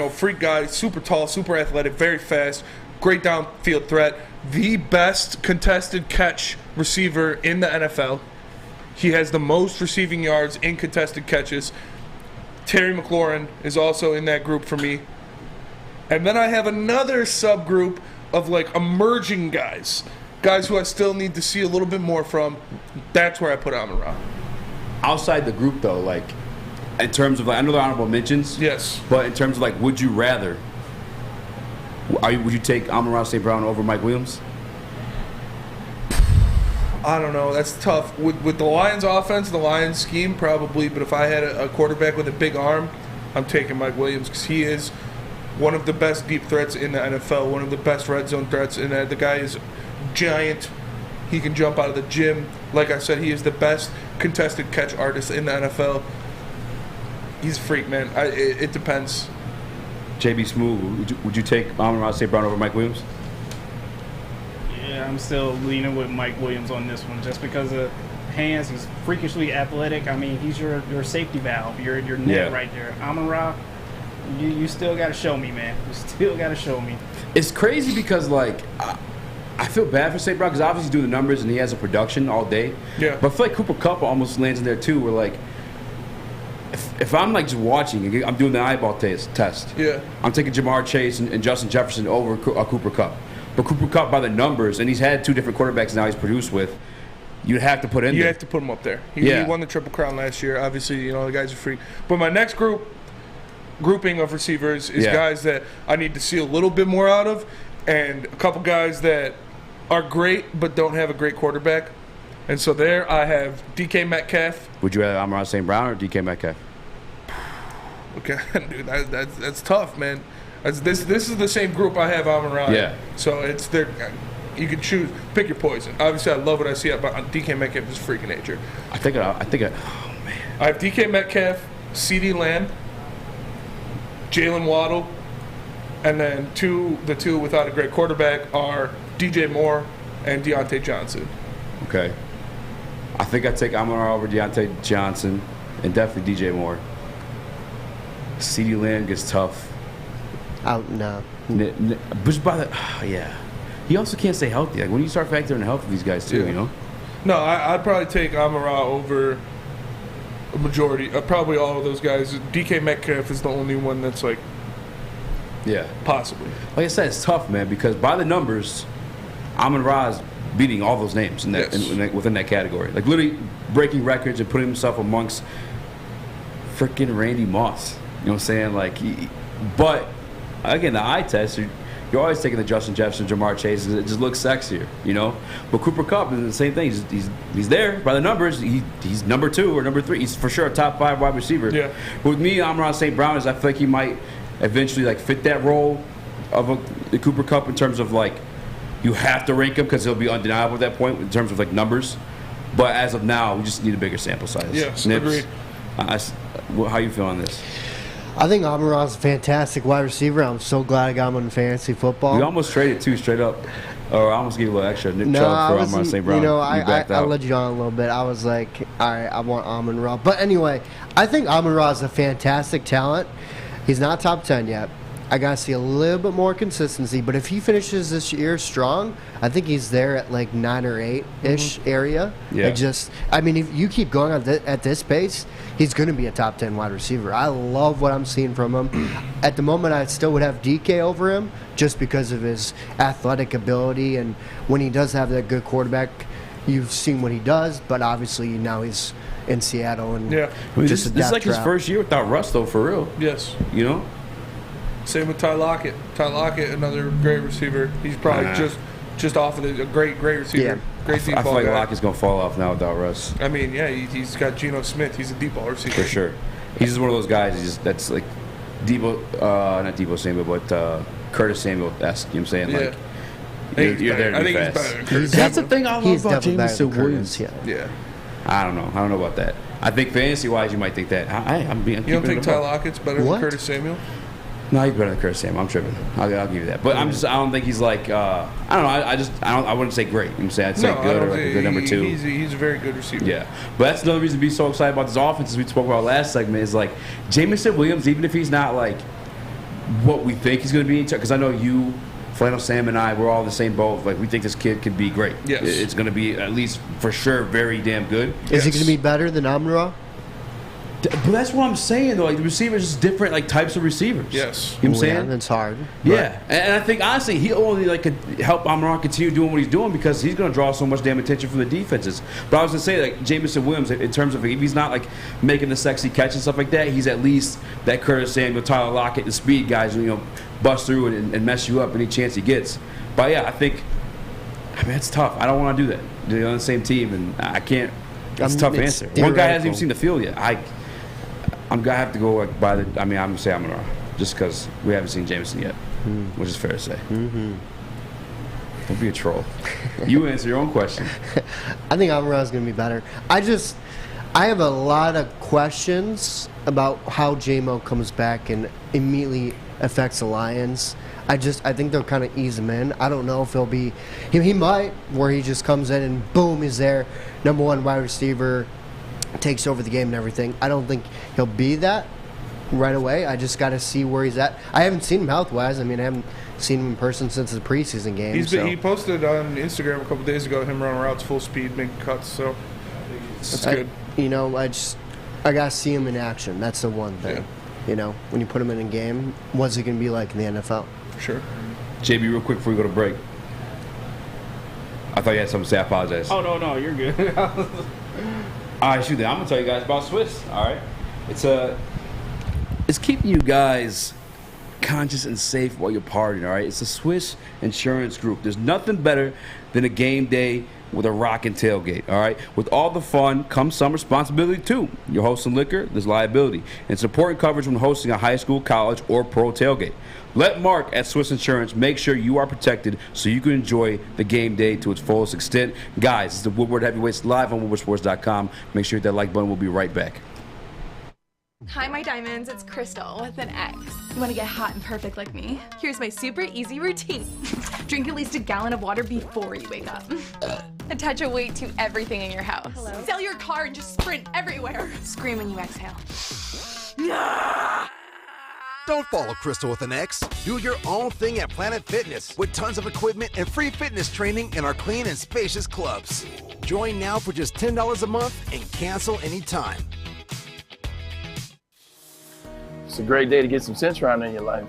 freak guy, super tall, super athletic, very fast, great downfield threat. The best contested catch receiver in the NFL. He has the most receiving yards in contested catches. Terry McLaurin is also in that group for me. And then I have another subgroup of emerging guys who I still need to see a little bit more from. That's where I put Amon-Ra. Outside the group, though, in terms of I know the honorable mentions. Yes. But in terms of would you rather? Would you take Amon-Ra St. Brown over Mike Williams? I don't know. That's tough. With the Lions offense, the Lions scheme, probably. But if I had a quarterback with a big arm, I'm taking Mike Williams because he is one of the best deep threats in the NFL, one of the best red zone threats. And the guy is giant. He can jump out of the gym. Like I said, he is the best contested catch artist in the NFL. He's a freak, man. It depends. JB Smooth, would you take Amon-Ra St. Brown over Mike Williams? Yeah, I'm still leaning with Mike Williams on this one just because of hands. He's freakishly athletic. I mean, he's your safety valve, your net right there. Amon-Ra, you still got to show me, man. You still got to show me. It's crazy because, I feel bad for St. Brown because obviously he's doing the numbers and he has a production all day. Yeah. But I feel like Cooper Kupp almost lands in there too. Where if I'm just watching, I'm doing the eyeball test. Yeah. I'm taking Jamar Chase and Justin Jefferson over Cooper Kupp. But Cooper Kupp by the numbers, and he's had 2 different quarterbacks now he's produced with. You'd have to put in there. You have to put him up there. He won the Triple Crown last year. Obviously, the guy's a freak. But my next grouping of receivers is guys that I need to see a little bit more out of, and a couple guys that are great but don't have a great quarterback. And so there I have DK Metcalf. Would you rather Amon-Ra St. Brown or DK Metcalf? Okay, dude, that's tough, man. This is the same group I have Amon-Ra. Yeah. So it's there. You can choose, pick your poison. Obviously, I love what I see about DK Metcalf is freaking nature. I think oh man. I have DK Metcalf, CeeDee Lamb, Jalen Waddle, and then the two without a great quarterback are DJ Moore and Deontay Johnson. Okay. I think I'd take Amon-Ra over Deontay Johnson and definitely DJ Moore. CeeDee Lamb gets tough. No. But by the he also can't stay healthy. When you start factoring the health of these guys too, No, I'd probably take Amon-Ra over a majority, probably all of those guys. DK Metcalf is the only one that's possibly. Like I said, it's tough, man, because by the numbers, Amon-Ra is beating all those names within that category. Literally breaking records and putting himself amongst freaking Randy Moss. You know what I'm saying? But again, the eye test, you're always taking the Justin Jefferson, Jamar Chase. It just looks sexier, But Cooper Kupp is the same thing. He's there by the numbers. He's number 2 or number 3. He's for sure a top 5 wide receiver. Yeah. But with me, Amon-Ra St. Brown I feel like he might eventually fit that role of the Cooper Kupp in terms of you have to rank him because he'll be undeniable at that point in terms of like numbers. But as of now, we just need a bigger sample size. Yes, Nips, agreed. How you feel on this? I think Amon-Ra is a fantastic wide receiver. I'm so glad I got him in fantasy football. We almost traded too, straight up. Or I almost gave a little extra. Nick No, Chubb I for was, Amon-Ra St. Brown. I led you on a little bit. I was like, all right, I want Amon-Ra. But anyway, I think Amon-Ra is a fantastic talent. He's not top 10 yet. I got to see a little bit more consistency. But if he finishes this year strong, I think he's there at 9 or 8-ish area. Yeah. If you keep going at this pace, he's going to be a top 10 wide receiver. I love what I'm seeing from him. At the moment, I still would have DK over him just because of his athletic ability. And when he does have that good quarterback, you've seen what he does. But obviously, now he's in Seattle. And this is like his first year without Russ, though, for real. Yes. You know? Same with Ty Lockett. Ty Lockett, another great receiver. He's probably just off of a great receiver. Yeah. Great deep I ball feel like guy. Locket's gonna fall off now without Russ. I mean, yeah, he's got Geno Smith. He's a deep ball receiver. For sure. He's just one of those guys. That's like not Debo Samuel, but Curtis Samuel-esque. You know what I'm saying? Yeah. Like, you're there to I be think fast. he's better than Curtis. That's the thing I love about Jameson Williams. Yeah. I don't know about that. I think fantasy-wise, you might think that. I'm You don't think Ty Lockett's better than Curtis Samuel? No, he's better than Curtis Samuel. I'm tripping. I'll give you that. But I don't think he's like. I don't know. I wouldn't say great. You know what I'm saying? I'd say good or like a good number 2. He's a very good receiver. Yeah, but that's another reason to be so excited about this offense. As we spoke about last segment, is like Jameson Williams. Even if he's not like what we think he's going to be, because I know you, Flannel Sam, and I, we're all in the same boat. Like we think this kid could be great. Yes, it's going to be at least for sure very damn good. Is he going to be better than Amon-Ra? But that's what I'm saying, though. Like the receivers, is different like types of receivers. Yes, you know what I'm saying? Yeah, that's hard. Yeah, and I think honestly, he only like could help Amon-Ra continue doing what he's doing because he's going to draw so much damn attention from the defenses. But I was going to say, like Jameson Williams, in terms of if he's not like making the sexy catch and stuff like that, he's at least that Curtis Samuel, Tyler Lockett, the speed guys who bust through and mess you up any chance he gets. But yeah, I mean it's tough. I don't want to do that. They're on the same team, and I can't. It's a tough answer. One guy hasn't even seen the field yet. I'm gonna have to go like by the. I'm gonna say Amon-Ra, just because we haven't seen Jameson yet, which is fair to say. Mm-hmm. Don't be a troll. You answer your own question. I think Amon-Ra is gonna be better. I have a lot of questions about how J-Mo comes back and immediately affects the Lions. I think they'll kind of ease him in. I don't know if he'll be. He might, where he just comes in and boom, he's there, number 1 wide receiver. Takes over the game and everything. I don't think he'll be that right away. I just got to see where he's at. I haven't seen him health-wise. I mean, I haven't seen him in person since the preseason game. He posted on Instagram a couple days ago him running routes full speed, making cuts. So that's good. I got to see him in action. That's the one thing. Yeah. When you put him in a game, what's it going to be like in the NFL? Sure. JB, real quick before we go to break. I thought you had something to say. I apologize. Oh, no, you're good. All right, shoot. I'm gonna tell you guys about Swiss. All right, it's keeping you guys conscious and safe while you're partying. All right, it's a Swiss Insurance Group. There's nothing better than a game day with a rockin' tailgate. All right, with all the fun comes some responsibility too. You're hosting liquor, there's liability, and it's important coverage when hosting a high school, college, or pro tailgate. Let Mark at Swiss Insurance make sure you are protected so you can enjoy the game day to its fullest extent. Guys, it's the Woodward Heavyweights live on woodwardsports.com. Make sure you hit that like button. We'll be right back. Hi, my diamonds. It's Crystal with an X. You want to get hot and perfect like me? Here's my super easy routine. Drink at least a gallon of water before you wake up. Attach a weight to everything in your house. Hello? Sell your car and just sprint everywhere. Scream when you exhale. Don't follow Crystal with an X. Do your own thing at Planet Fitness with tons of equipment and free fitness training in our clean and spacious clubs. Join now for just $10 a month and cancel anytime. It's a great day to get some Centron in your life.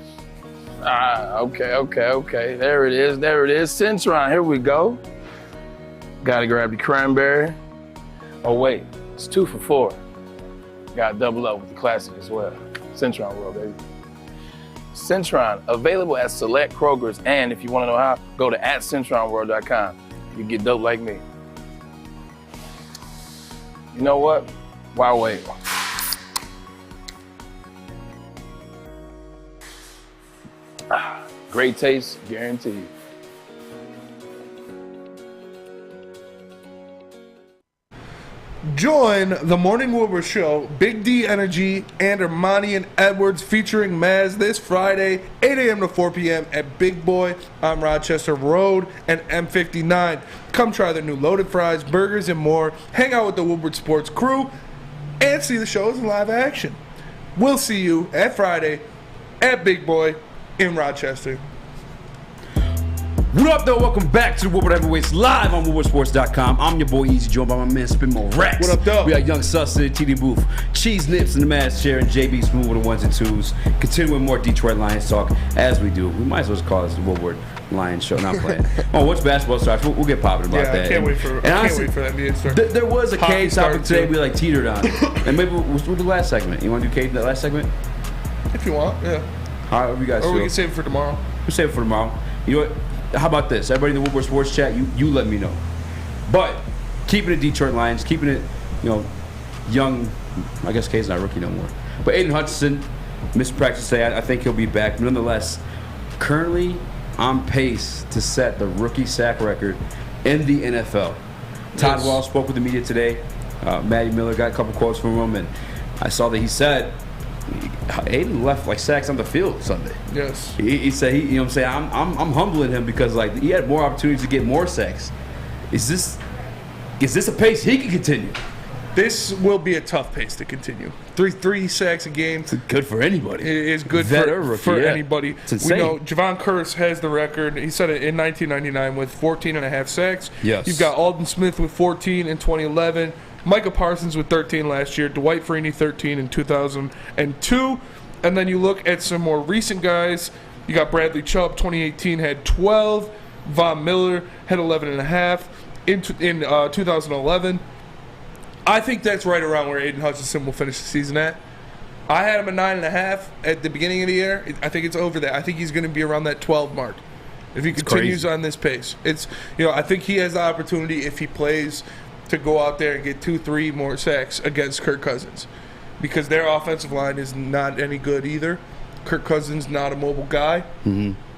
Okay. There it is. Centron, here we go. Gotta grab the cranberry. Oh wait, it's 2 for $4. Gotta double up with the classic as well. Centron World, baby. Centron, available at select Krogers, and if you want to know how, go to @CentronWorld.com. You get dope like me. You know what? Why wait? Great taste, guaranteed. Join the Morning Woodward Show, Big D Energy, and Armani and Edwards featuring Maz this Friday, 8 a.m. to 4 p.m. at Big Boy on Rochester Road and M59. Come try their new loaded fries, burgers, and more. Hang out with the Woodward Sports crew and see the shows in live action. We'll see you at Friday at Big Boy in Rochester. What up, though? Welcome back to the Woodward Heavyweights live on woodwardsports.com. I'm your boy Easy, joined by my man Spin More Rex. What up, though? We got Young Sus in the TD booth, Cheese Nips in the Mass Chair, and JB Smooth with the ones and twos. Continuing more Detroit Lions talk as we do. We might as well just call this the Woodward Lions show. Not playing. Once basketball starts, we'll get popping about that. I can't wait for that NBA to start. There was a K topic today we teetered on, and maybe we'll do the last segment. You want to do K that last segment? If you want, yeah. All right, what you guys Or feel? we can save it for tomorrow. We'll save it for tomorrow. You know what? how about this? Everybody in the Woodward Sports Chat, you let me know. But keeping it Detroit Lions, keeping it, young. I guess K's not a rookie no more. But Aidan Hutchinson missed practice today. I think he'll be back. But nonetheless, currently on pace to set the rookie sack record in the NFL. Todd Walsh spoke with the media today. Matty Miller got a couple quotes from him, and I saw that he said Aidan left like sacks on the field Sunday. Yes. He said I'm humbling him because like he had more opportunities to get more sacks. Is this a pace he can continue? This will be a tough pace to continue. Three sacks a game. It's good for anybody. It is good for anybody. It's insane. We know Javon Curse has the record. He set it in 1999 with 14.5 sacks. Yes. You've got Alden Smith with 14 in 2011. Micah Parsons with 13 last year. Dwight Freeney 13 in 2002. And then you look at some more recent guys. You got Bradley Chubb, 2018, had 12. Von Miller had 11.5 in 2011. I think that's right around where Aidan Hutchinson will finish the season at. I had him at 9.5 at the beginning of the year. I think it's over that. I think he's going to be around that 12 mark if he continues on this pace. I think he has the opportunity if he plays to go out there and get 2-3 more sacks against Kirk Cousins, because their offensive line is not any good either. Kirk Cousins not a mobile guy,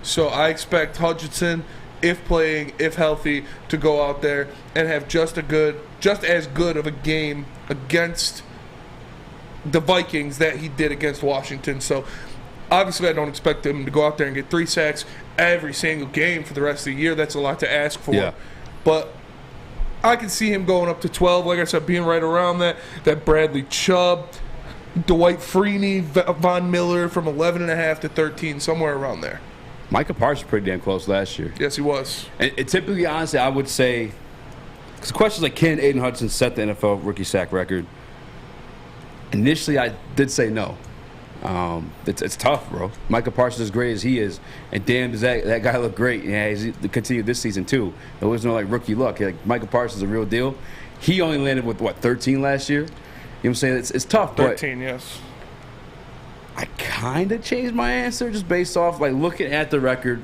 so I expect Hutchinson, if playing, if healthy, to go out there and have just as good of a game against the Vikings that he did against Washington. So obviously I don't expect him to go out there and get 3 sacks every single game for the rest of the year. That's a lot to ask for. Yeah. But I can see him going up to 12, like I said, being right around that Bradley Chubb, Dwight Freeney, Von Miller from 11.5 to 13, somewhere around there. Micah Parsons was pretty damn close last year. Yes, he was. And typically, honestly, I would say, because the question is like, can Aidan Hutchinson set the NFL rookie sack record? Initially, I did say no. It's tough, bro. Micah Parsons, as great as he is, and damn, does that guy look great? Yeah, he's continued this season too. There was no like rookie luck. Like Micah Parsons is a real deal. He only landed with 13 last year. You know what I'm saying? It's tough. 13, yes. I kind of changed my answer just based off like looking at the record.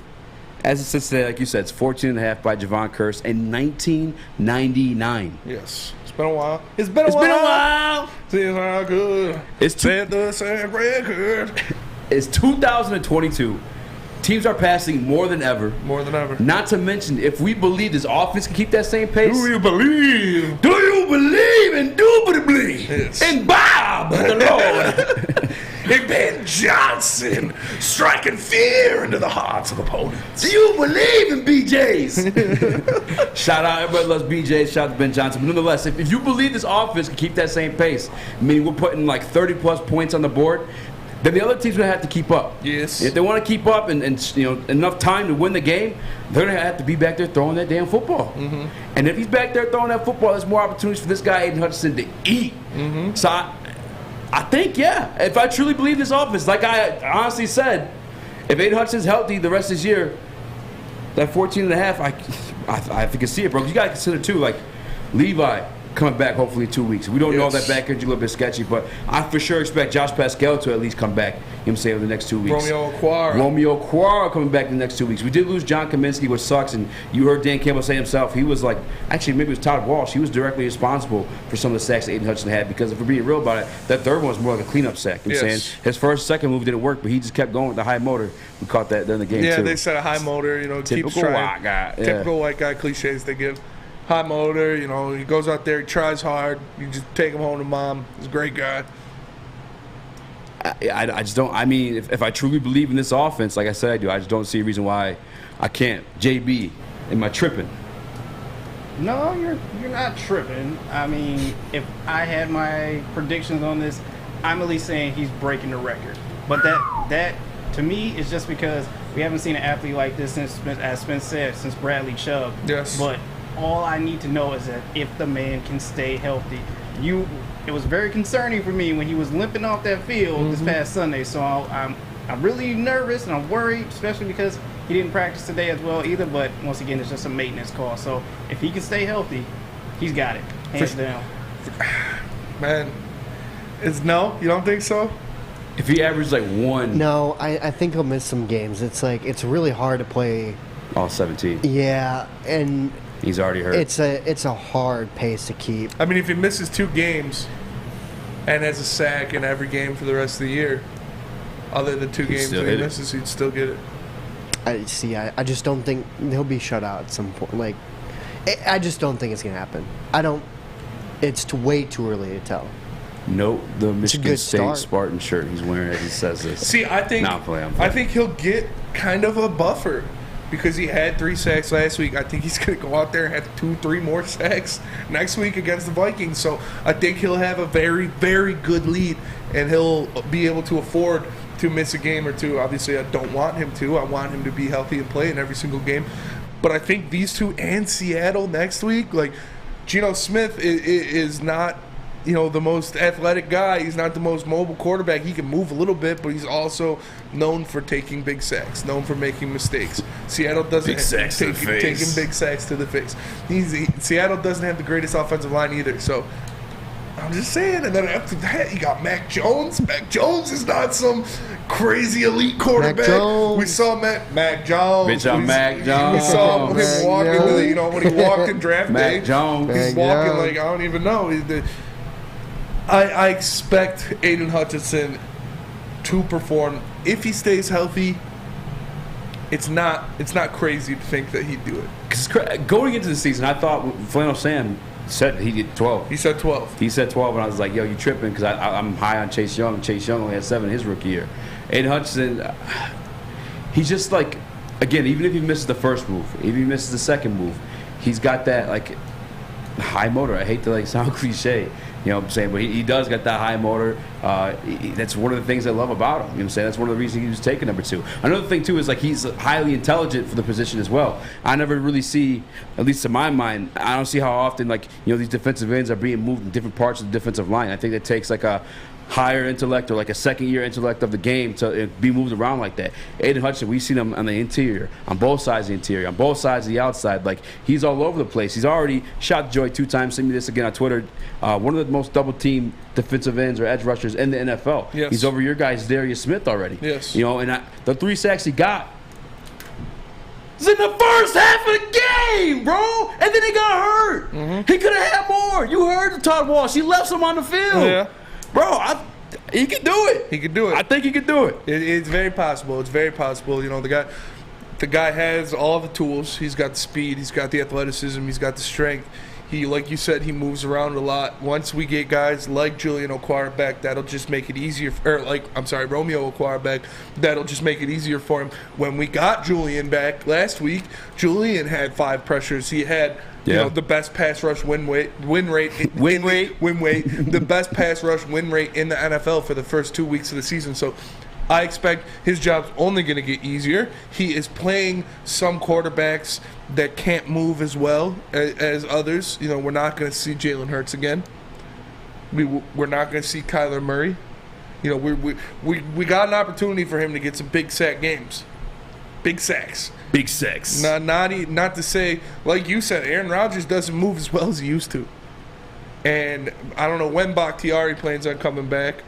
As it sits today, like you said, it's 14.5 by Javon Curse in 1999. Yes. It's been a while. It's been a while. See how good. Set the same record. It's 2022. Teams are passing more than ever. More than ever. Not to mention, if we believe this offense can keep that same pace. Do you believe? Do you believe indubitably in Bob the Lord? And Ben Johnson striking fear into the hearts of opponents. Do you believe in BJs? Shout out, everybody loves BJs. Shout out to Ben Johnson. But nonetheless, if you believe this offense can keep that same pace, meaning we're putting like 30-plus points on the board, then the other team's going to have to keep up. Yes. If they want to keep up and enough time to win the game, they're going to have to be back there throwing that damn football. Mm-hmm. And if he's back there throwing that football, there's more opportunities for this guy, Aidan Hutchinson, to eat. Mm-hmm. So I think, yeah, if I truly believe this offense, like I honestly said, if Aidan Hutchinson's healthy the rest of this year, that 14.5, I think I see it, bro. You got to consider, too, like Levi coming back hopefully in 2 weeks. We don't know that back injury a little bit sketchy, but I for sure expect Josh Pascal to at least come back, I'm saying, over the next 2 weeks. Romeo Okwara coming back in the next 2 weeks. We did lose John Cominsky, which sucks, and you heard Dan Campbell say himself, he was like, actually maybe it was Todd Walsh, he was directly responsible for some of the sacks that Aidan Hutchinson had, because if we're being real about it, that third one was more like a cleanup sack. I'm saying his second move didn't work, but he just kept going with the high motor. We caught that during the game, too. Yeah, they said a high motor, keeps trying. White guy. Typical white guy cliches they give. High motor, he goes out there, he tries hard. You just take him home to mom. He's a great guy. I just don't. I mean, if I truly believe in this offense, like I said I do, I just don't see a reason why I can't. JB, am I tripping? No, you're not tripping. I mean, if I had my predictions on this, I'm at least saying he's breaking the record. But that to me is just because we haven't seen an athlete like this since, as Spence said, since Bradley Chubb. Yes. But all I need to know is that if the man can stay healthy. It was very concerning for me when he was limping off that field this past Sunday. So I'm really nervous and I'm worried, especially because he didn't practice today as well either. But once again, it's just a maintenance call. So if he can stay healthy, he's got it, hands down. Man, no? You don't think so? If he averages like one. No, I think he'll miss some games. It's like it's really hard to play All 17. Yeah, and he's already hurt. It's a hard pace to keep. I mean, if he misses 2 games and has a sack in every game for the rest of the year, other than 2 games that he misses, he'd still get it. I just don't think he'll be shut out at some point. Like, I just don't think it's gonna happen. It's way too early to tell. Note the Michigan State start. Spartan shirt he's wearing as he says this. See, I think I think he'll get kind of a buffer because he had 3 sacks last week. I think he's going to go out there and have 2-3 more sacks next week against the Vikings. So I think he'll have a very, very good lead, and he'll be able to afford to miss a game or 2. Obviously, I don't want him to. I want him to be healthy and play in every single game. But I think these 2 and Seattle next week, like Geno Smith is not, the most athletic guy. He's not the most mobile quarterback. He can move a little bit, but he's also known for taking big sacks, known for making mistakes. Seattle doesn't taking big sacks to the face. Seattle doesn't have the greatest offensive line either. So I'm just saying. And then after that, you got Mac Jones. Mac Jones is not some crazy elite quarterback. We saw Mac Jones. Bitch, I'm Mac Jones. We saw him walking. When he walked in draft day, Mac Jones. He's walking like I don't even know. I expect Aidan Hutchinson to perform if he stays healthy. It's not crazy to think that he'd do it. Because going into the season, I thought Flannel Sam said he did 12. He said 12. He said 12, and I was like, yo, you tripping? Because I'm high on Chase Young. Chase Young only had 7 his rookie year. Aidan Hutchinson, he's just like, again, even if he misses the first move, even if he misses the second move, he's got that like high motor. I hate to sound cliche. You know what I'm saying? But he does got that high motor. That's one of the things I love about him. You know what I'm saying? That's one of the reasons he was taken number 2. Another thing, too, is he's highly intelligent for the position as well. I never really see, at least to my mind, I don't see how often, these defensive ends are being moved in different parts of the defensive line. I think that takes, a higher intellect or a second-year intellect of the game to be moved around like that. Aidan Hutchinson, we've seen him on the interior, on both sides of the interior, on both sides of the outside. He's all over the place. He's already shot Joy 2 times. Send me this again on Twitter. One of the most double-team defensive ends or edge rushers in the NFL. Yes. He's over your guy's Darius Smith already. Yes. And the 3 sacks he got was in the first half of the game, bro. And then he got hurt. Mm-hmm. He could have had more. You heard Todd Walsh. He left some on the field. Yeah. Bro, he can do it. He can do it. I think he can do it. It's very possible. It's very possible. The guy has all the tools. He's got the speed. He's got the athleticism. He's got the strength. He, like you said, he moves around a lot. Once we get guys like Julian Okwara back, that'll just make it easier. Romeo Okwara back, that'll just make it easier for him. When we got Julian back last week, Julian had 5 pressures. He had the best pass rush win rate, the best pass rush win rate in the NFL for the first 2 weeks of the season. So I expect his job's only going to get easier. He is playing some quarterbacks that can't move as well as others. We're not going to see Jalen Hurts again. We're not going to see Kyler Murray. We got an opportunity for him to get some big sack games. Big sacks. Big sacks. Not to say, like you said, Aaron Rodgers doesn't move as well as he used to. And I don't know when Bakhtiari plans on coming back,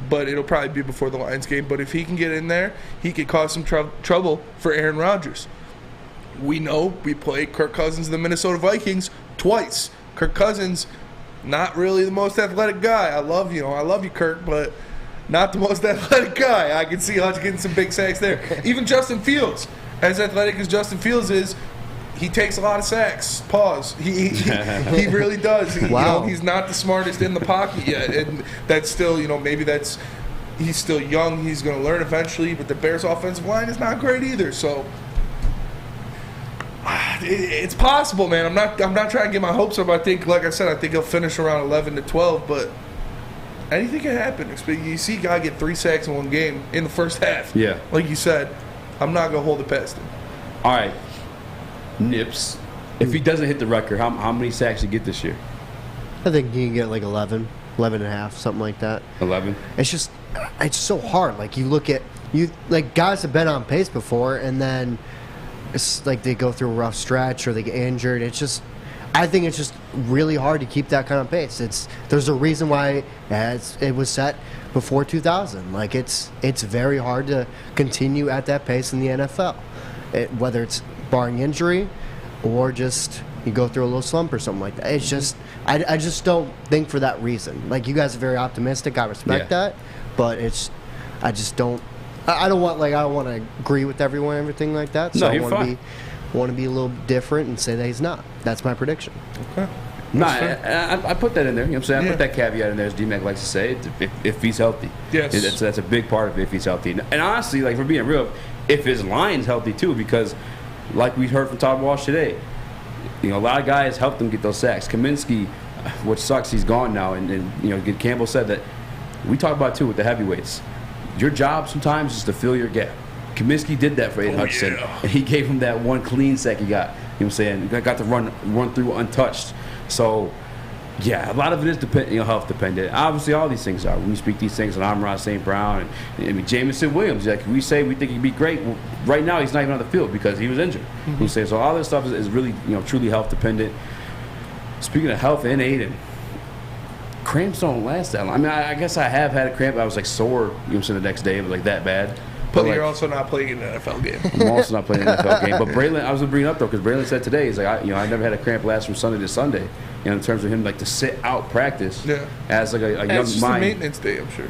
but it'll probably be before the Lions game. But if he can get in there, he could cause some trouble for Aaron Rodgers. We know we played Kirk Cousins and the Minnesota Vikings twice. Kirk Cousins, not really the most athletic guy. I love you, Kirk, but not the most athletic guy. I can see Hutch getting some big sacks there. Even Justin Fields, as athletic as Justin Fields is, he takes a lot of sacks. Pause. He really does. Wow. He's not the smartest in the pocket yet, and that's still, he's still young. He's going to learn eventually. But the Bears' offensive line is not great either. So it's possible, man. I'm not trying to get my hopes up. I think he'll finish around 11-12, but anything can happen. You see a guy get 3 sacks in one game in the first half. Yeah. Like you said, I'm not going to hold it past him. All right. Nips. If he doesn't hit the record, how many sacks did he get this year? I think he can get 11 and a half, something like that. 11? It's so hard. You look at, guys have been on pace before, and then it's they go through a rough stretch or they get injured. I think it's just really hard to keep that kind of pace. There's a reason why it was set before 2000. It's very hard to continue at that pace in the NFL. Whether it's barring injury, or just you go through a little slump or something like that. It's just I just don't think for that reason. Like, you guys are very optimistic. I respect that, but I just don't. I don't want to agree with everyone, everything like that. So I want to be a little different and say that he's not. That's my prediction. Okay. No, I put that in there. You know what I'm saying? I put that caveat in there, as D-Mac likes to say, if he's healthy. Yes. That's a big part of it, if he's healthy. And honestly, like, for being real, if his line's healthy too, because like we heard from Todd Walsh today, you know, a lot of guys helped him get those sacks. Cominsky, which sucks, he's gone now. And you know, Campbell said that, we talked about too with the heavyweights. Your job sometimes is to fill your gap. Cominsky did that for Aidan Hutchinson. And he gave him that one clean sack he got. You know what I'm saying? Got to run through untouched. So, yeah, a lot of it is health dependent. Obviously, all these things are. When we speak these things on Amon-Ra St. Brown and Jamison Williams, like we say, we think he'd be great. Well, right now, he's not even on the field because he was injured. Mm-hmm. You say so. All this stuff is really, truly health dependent. Speaking of health and Aidan, cramps don't last that long. I mean, I guess I have had a cramp. I was like sore, the next day. It was like that bad. But you're also not playing in an NFL game. I'm also not playing an NFL game. But Braylon, I was going to bring it up, though, because Braylon said today, he's like, I never had a cramp last from Sunday to Sunday. In terms of him, like, to sit out practice as, like, a young mind. It's just a maintenance day, I'm sure.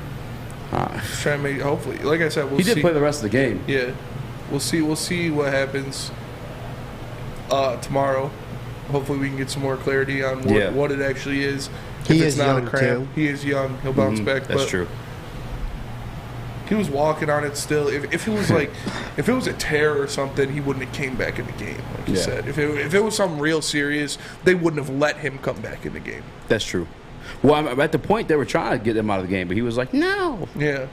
Just trying to make, hopefully. Like I said, we'll see. He did play the rest of the game. Yeah. We'll see what happens tomorrow. Hopefully we can get some more clarity on what it actually is. He is young, too. He is young. He'll bounce back. That's true. He was walking on it still. If it was like, if it was a tear or something, he wouldn't have came back in the game. Like you said, if it was something real serious, they wouldn't have let him come back in the game. That's true. Well, I'm at the point they were trying to get him out of the game, but he was like, no. Yeah.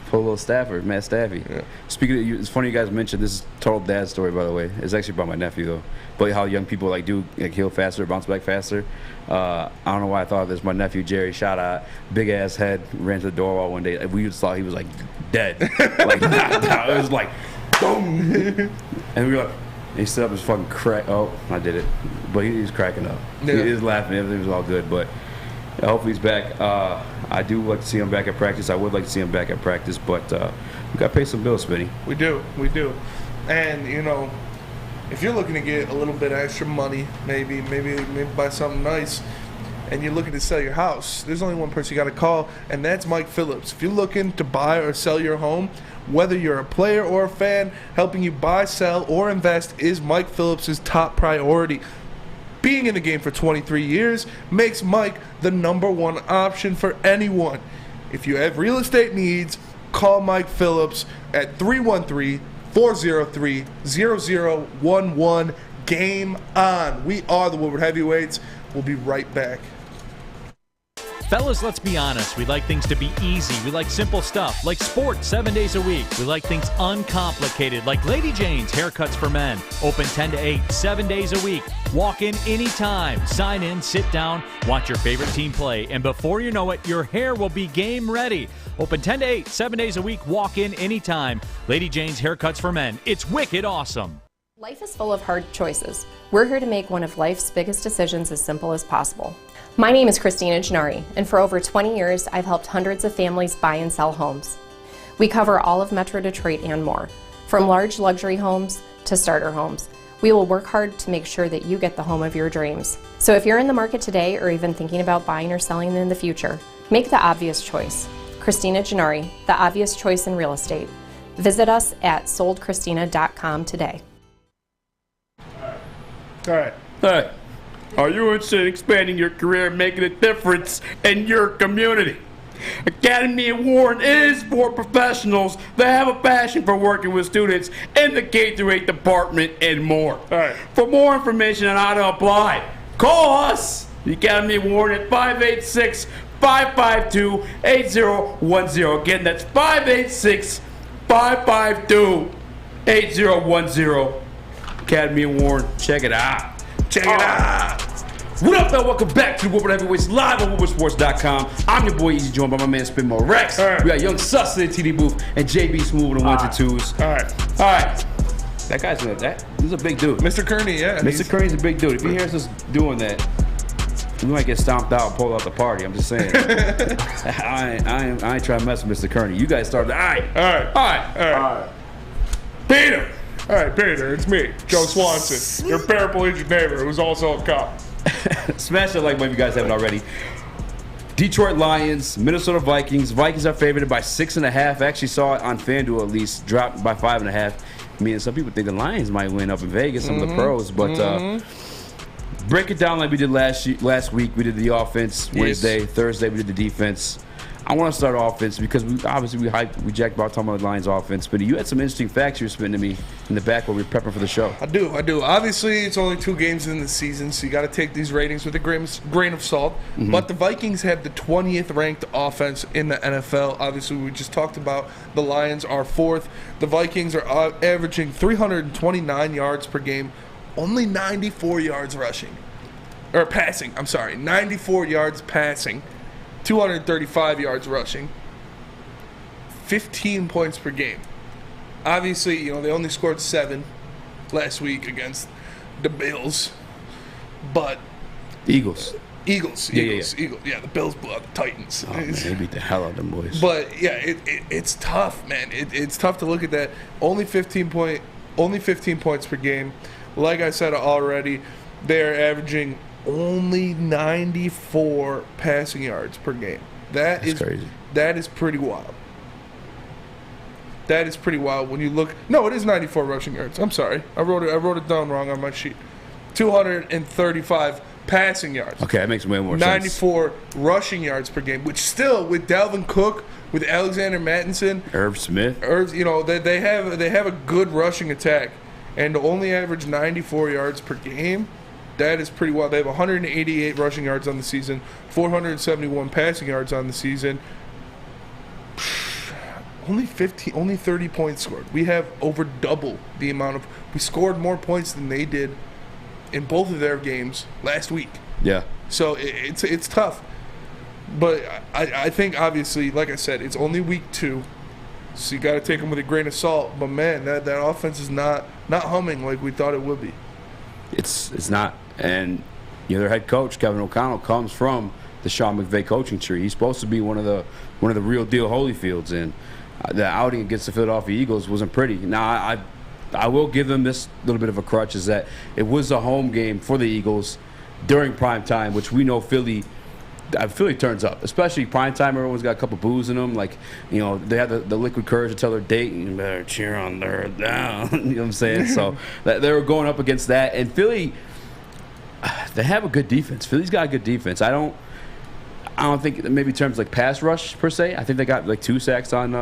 Poor little Stafford, Matt Staffy. Yeah. Speaking of, it's funny you guys mentioned this is total dad story, by the way. It's actually about my nephew though. But how young people heal faster, bounce back faster. I don't know why I thought of this. My nephew Jerry, shout out, big ass head, ran to the door wall one day. We just thought he was like dead, like knocked out. It was like boom, and we were like, he stood up his fucking crack. Oh, I did it, but he was cracking up. Yeah. He was laughing. Everything was all good, but. Hopefully he's back. I do like to see him back at practice. I would like to see him back at practice, but we got to pay some bills, Spinny. We do. And, if you're looking to get a little bit of extra money, maybe buy something nice, and you're looking to sell your house, there's only one person you got to call, and that's Mike Phillips. If you're looking to buy or sell your home, whether you're a player or a fan, helping you buy, sell, or invest is Mike Phillips' top priority. Being in the game for 23 years makes Mike the #1 option for anyone. If you have real estate needs, call Mike Phillips at 313-403-0011. Game on. We are the Woodward Heavyweights. We'll be right back. Fellas, let's be honest. We like things to be easy. We like simple stuff, like sports 7 days a week. We like things uncomplicated, like Lady Jane's Haircuts for Men. Open 10 to 8, 7 days a week. Walk in anytime. Sign in, sit down, watch your favorite team play, and before you know it, your hair will be game ready. Open 10 to 8, 7 days a week. Walk in anytime. Lady Jane's Haircuts for Men. It's wicked awesome. Life is full of hard choices. We're here to make one of life's biggest decisions as simple as possible. My name is Christina Gennari, and for over 20 years, I've helped hundreds of families buy and sell homes. We cover all of Metro Detroit and more, from large luxury homes to starter homes. We will work hard to make sure that you get the home of your dreams. So if you're in the market today or even thinking about buying or selling in the future, make the obvious choice. Christina Gennari, the obvious choice in real estate. Visit us at soldchristina.com today. All right. Are you interested in expanding your career and making a difference in your community? Academy Award is for professionals that have a passion for working with students in the K-8 department and more. All right. For more information on how to apply, call us, the Academy Award, at 586-552-8010. Again, that's 586-552-8010. Academy Award, check it out. What up, though? Welcome back to the Woodward Heavyweights live on WoodwardSports.com. I'm your boy Eazy, joined by my man Spinmo Rex. Right. We got Young Sus in the TD booth and JB Smooth with the ones and twos. All right. That guy's he's a big dude. Mr. Kearney, yeah. Mr. Kearney's a big dude. If he hears us doing that, we might get stomped out and pulled out the party. I'm just saying. I ain't trying to mess with Mr. Kearney. You guys started. All right. Peter. All right, Peter, it's me, Joe Swanson, your paraplegic neighbor who's also a cop. Smash that like button if you guys haven't already. Detroit Lions, Minnesota Vikings. Vikings are favored by 6.5. I actually saw it on FanDuel at least, dropped by 5.5. I mean, some people think the Lions might win up in Vegas, some of the pros, but break it down like we did last week. We did the offense Wednesday, Thursday we did the defense. I want to start offense because we jacked about talking about the Lions offense, but you had some interesting facts you were spitting to me in the back while we were prepping for the show. I do. Obviously, it's only 2 games in the season, so you got to take these ratings with a grain of salt. Mm-hmm. But the Vikings have the 20th ranked offense in the NFL. Obviously, we just talked about the Lions are 4th. The Vikings are averaging 329 yards per game, only 94 yards rushing. Or passing, I'm sorry. 94 yards passing. 235 yards rushing, 15 points per game. Obviously, they only scored 7 last week against the Bills, but Eagles. Yeah, the Bills blew out the Titans. Oh, man, they beat the hell out of them boys. But yeah, it's tough, man. It's tough to look at that. Only 15 points per game. Like I said already, they're averaging only 94 passing yards per game. That's crazy. That is pretty wild. That is pretty wild when you look. No, it is 94 rushing yards. I'm sorry. I wrote it down wrong on my sheet. 235 passing yards. Okay, that makes way more 94 rushing yards per game, which still with Dalvin Cook, with Alexander Mattinson, Irv Smith, they have a good rushing attack, and to only average 94 yards per game. That is pretty wild. They have 188 rushing yards on the season, 471 passing yards on the season. Only 30 points scored. We have over double the amount of. We scored more points than they did in both of their games last week. Yeah. So it's tough. But I think, obviously, like I said, it's only week 2. So you got to take them with a grain of salt. But, man, that offense is not humming like we thought it would be. It's not. And their head coach, Kevin O'Connell, comes from the Sean McVay coaching tree. He's supposed to be one of the real deal Holyfields, and the outing against the Philadelphia Eagles wasn't pretty. Now I will give them this little bit of a crutch, is that it was a home game for the Eagles during prime time, which we know Philly turns up, especially prime time. Everyone's got a couple boos in them. Like, they have the liquid courage to tell their date, you better cheer on their down. You know what I'm saying? So they were going up against that, and Philly. They have a good defense. Philly's got a good defense. I don't think maybe terms like pass rush per se. I think they got like 2 sacks on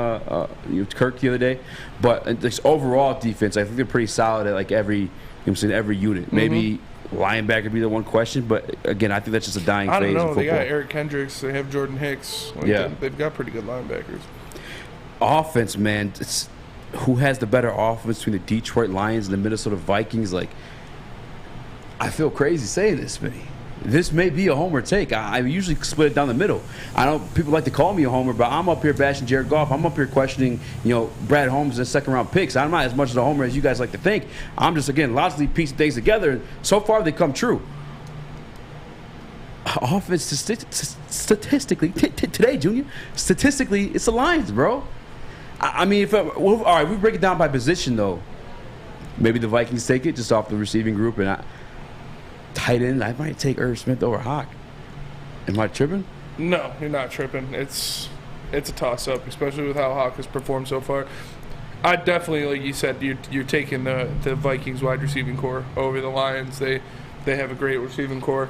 Kirk the other day. But this overall defense, I think they're pretty solid at like every unit. Maybe linebacker would be the one question, but again, I think that's just a dying phase. I don't know. In football. They got Eric Kendricks. They have Jordan Hicks. They've got pretty good linebackers. Offense, man. Who has the better offense between the Detroit Lions and the Minnesota Vikings? Like, I feel crazy saying this, Vinny. This may be a homer take. I usually split it down the middle. I know people like to call me a homer, but I'm up here bashing Jared Goff. I'm up here questioning, Brad Holmes and second-round picks. I'm not as much of a homer as you guys like to think. I'm just, again, logically piecing things together, and so far they come true. Offense, statistically, today, Junior, statistically, it's the Lions, bro. I mean, all right, we break it down by position, though. Maybe the Vikings take it just off the receiving group, and tight end, I might take Irv Smith over Hawk. Am I tripping? No, you're not tripping. It's a toss-up, especially with how Hawk has performed so far. I definitely, like you said, you're taking the Vikings wide receiving core over the Lions. They have a great receiving core.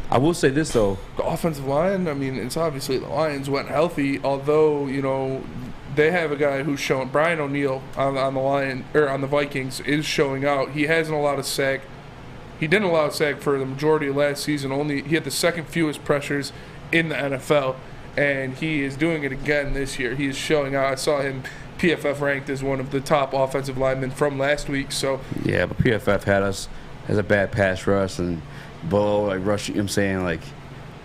I will say this, though. The offensive line, I mean, it's obviously the Lions went healthy, although, they have a guy who's shown, Brian O'Neill on the Vikings is showing out. He hasn't allowed a sack. He didn't allow a sack for the majority of last season. He had the second fewest pressures in the NFL, and he is doing it again this year. He is showing out. I saw him PFF ranked as one of the top offensive linemen from last week. So yeah, but PFF had us as a bad pass rush and below like rushing. I'm saying like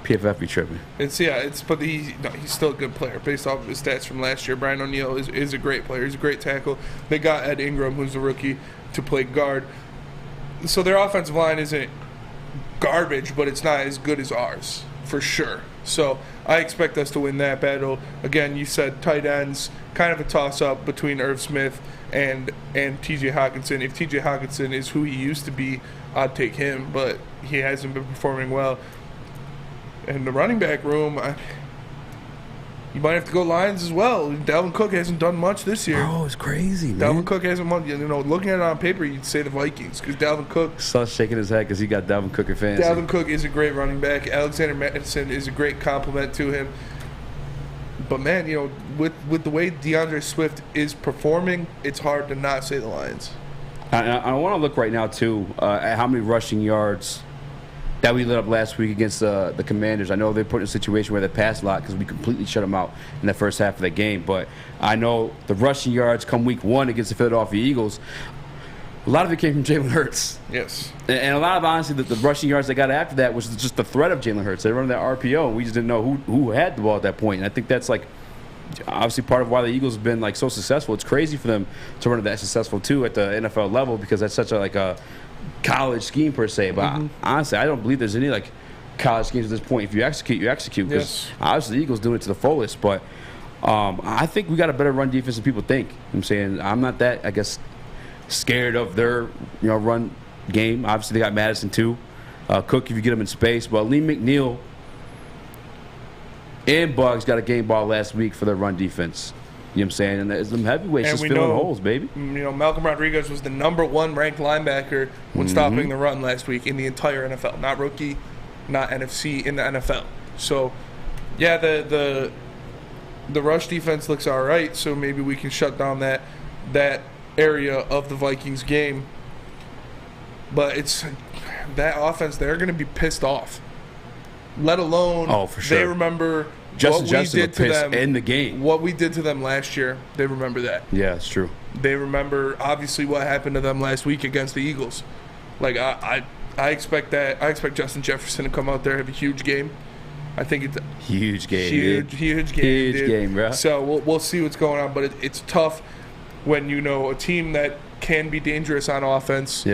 PFF be tripping. But he's still a good player based off of his stats from last year. Brian O'Neill is a great player. He's a great tackle. They got Ed Ingram, who's a rookie, to play guard. So their offensive line isn't garbage, but it's not as good as ours, for sure. So I expect us to win that battle. Again, you said tight ends, kind of a toss-up between Irv Smith and T.J. Hutchinson. If T.J. Hutchinson is who he used to be, I'd take him, but he hasn't been performing well. And the running back room, you might have to go Lions as well. Dalvin Cook hasn't done much this year. Oh, it's crazy, man. Dalvin Cook hasn't won. Looking at it on paper, you'd say the Vikings because Dalvin Cook. Sus shaking his head because he got Dalvin Cook and fantasy. Dalvin Cook is a great running back. Alexander Mattison is a great compliment to him. But man, with the way DeAndre Swift is performing, it's hard to not say the Lions. I want to look right now too at how many rushing yards that we lit up last week against the Commanders. I know they're put in a situation where they passed a lot because we completely shut them out in the first half of the game. But I know the rushing yards come week 1 against the Philadelphia Eagles. A lot of it came from Jalen Hurts. Yes. And a lot of, honestly, the rushing yards they got after that was just the threat of Jalen Hurts. They run that RPO, and we just didn't know who had the ball at that point. And I think that's, obviously part of why the Eagles have been, so successful. It's crazy for them to run that successful, too, at the NFL level because that's such a college scheme, per se. But honestly, I don't believe there's any, college schemes at this point. If you execute, you execute. Because obviously the Eagles doing it to the fullest. But I think we got a better run defense than people think. I'm saying I'm not that, scared of their run game. Obviously they got Madison too. Cook if you get him in space. But Lee McNeil and Buggs got a game ball last week for their run defense. You know what I'm saying? And there's them heavyweights just filling holes, baby. Malcolm Rodriguez was the #1 ranked linebacker when stopping the run last week in the entire NFL. Not rookie, not NFC, in the NFL. So, yeah, the rush defense looks all right, so maybe we can shut down that area of the Vikings game. But it's that offense, they're going to be pissed off. Let alone for sure. They remember Justin what Jefferson we did to them in the game. What we did to them last year, they remember that. Yeah, it's true. They remember obviously what happened to them last week against the Eagles. I expect that. I expect Justin Jefferson to come out there and have a huge game. I think it's a huge game, huge game, bro. So we'll see what's going on, but it's tough when a team that can be dangerous on offense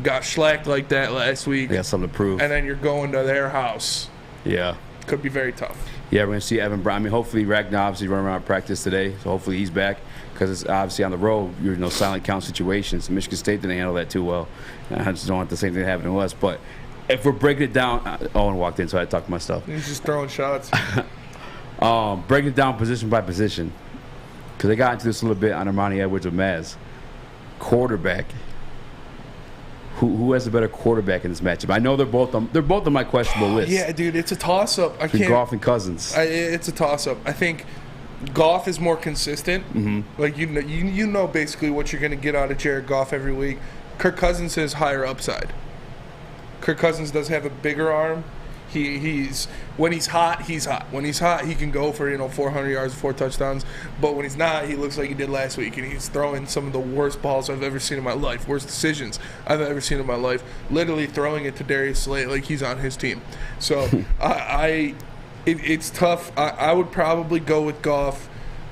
got shellacked like that last week. They got something to prove. And then you're going to their house. Yeah. Could be very tough. Yeah, we're going to see Evan Brown. Hopefully Ragnar obviously running around practice today, so hopefully he's back because it's obviously on the road. You're silent count situations. Michigan State didn't handle that too well. I just don't want the same thing to happen to us. But if we're breaking it down, Owen walked in, so I talked to myself. He's just throwing shots. Breaking it down position by position because they got into this a little bit on Armani Edwards with Maz. Quarterback. Who has a better quarterback in this matchup? I know they're both on my questionable list. Yeah, dude, it's a toss-up. Goff and Cousins. It's a toss-up. I think Goff is more consistent. You know basically what you're going to get out of Jared Goff every week. Kirk Cousins has higher upside. Kirk Cousins does have a bigger arm. He's when he's hot, he's hot. When he's hot, he can go for 400 yards, 4 touchdowns. But when he's not, he looks like he did last week, and he's throwing some of the worst balls I've ever seen in my life, worst decisions I've ever seen in my life. Literally throwing it to Darius Slay like he's on his team. So it's tough. I would probably go with Goff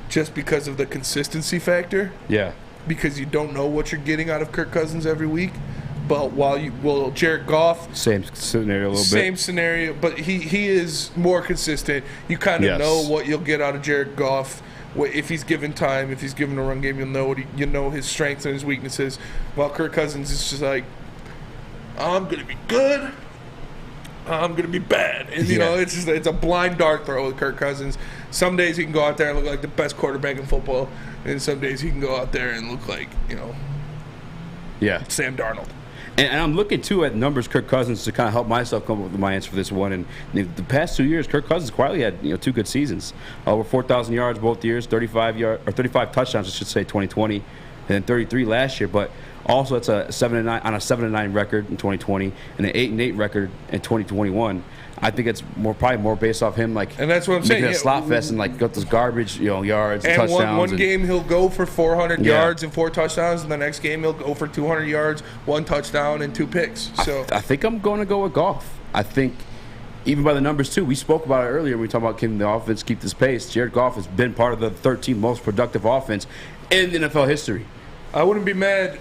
just because of the consistency factor. Yeah. Because you don't know what you're getting out of Kirk Cousins every week. But Jared Goff, same scenario a little bit. Same scenario, but he is more consistent. You kind of know what you'll get out of Jared Goff if he's given time, if he's given a run game. You'll know his strengths and his weaknesses. While Kirk Cousins is just like, I'm gonna be good, I'm gonna be bad, and it's a blind dart throw with Kirk Cousins. Some days he can go out there and look like the best quarterback in football, and some days he can go out there and look like Sam Darnold. And I'm looking, too, at numbers Kirk Cousins to kind of help myself come up with my answer for this one. And the past 2 years, Kirk Cousins quietly had 2 good seasons. Over 4,000 yards both years, 35 touchdowns, I should say, 2020, and then 33 last year. But also, it's a 7-9 record in 2020 and an 8-8 record in 2021. I think it's probably more based off him and that's what I'm saying. A slot fest and got those garbage yards and touchdowns. One game he'll go for 400 yards and 4 touchdowns, and the next game he'll go for 200 yards, 1 touchdown, and 2 picks. So I think I'm going to go with Goff. I think even by the numbers too, we spoke about it earlier when we talked about can the offense keep this pace. Jared Goff has been part of the 13th most productive offense in NFL history. I wouldn't be mad.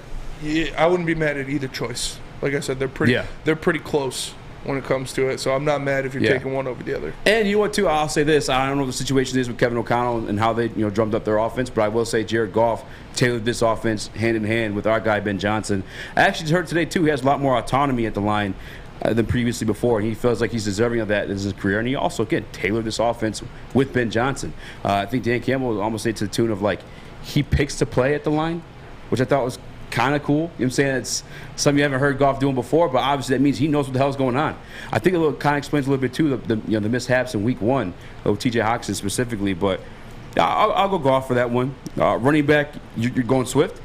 I wouldn't be mad at either choice. Like I said, they're pretty close. when it comes to it. So I'm not mad if you're taking one over the other. And you know what, too? I'll say this. I don't know what the situation is with Kevin O'Connell and how they drummed up their offense, but I will say Jared Goff tailored this offense hand in hand with our guy, Ben Johnson. I actually heard today, too, he has a lot more autonomy at the line than previously before. He feels like he's deserving of that in his career. And he also, again, tailored this offense with Ben Johnson. I think Dan Campbell was almost say to the tune of, like, he picks to play at the line, which I thought was kind of cool. You know what I'm saying? It's something you haven't heard Goff doing before, but obviously that means he knows what the hell's going on. I think it kind of explains a little bit, too, the mishaps in week 1 of T.J. Hockenson specifically. But I'll go Goff for that one. Running back, you're going Swift?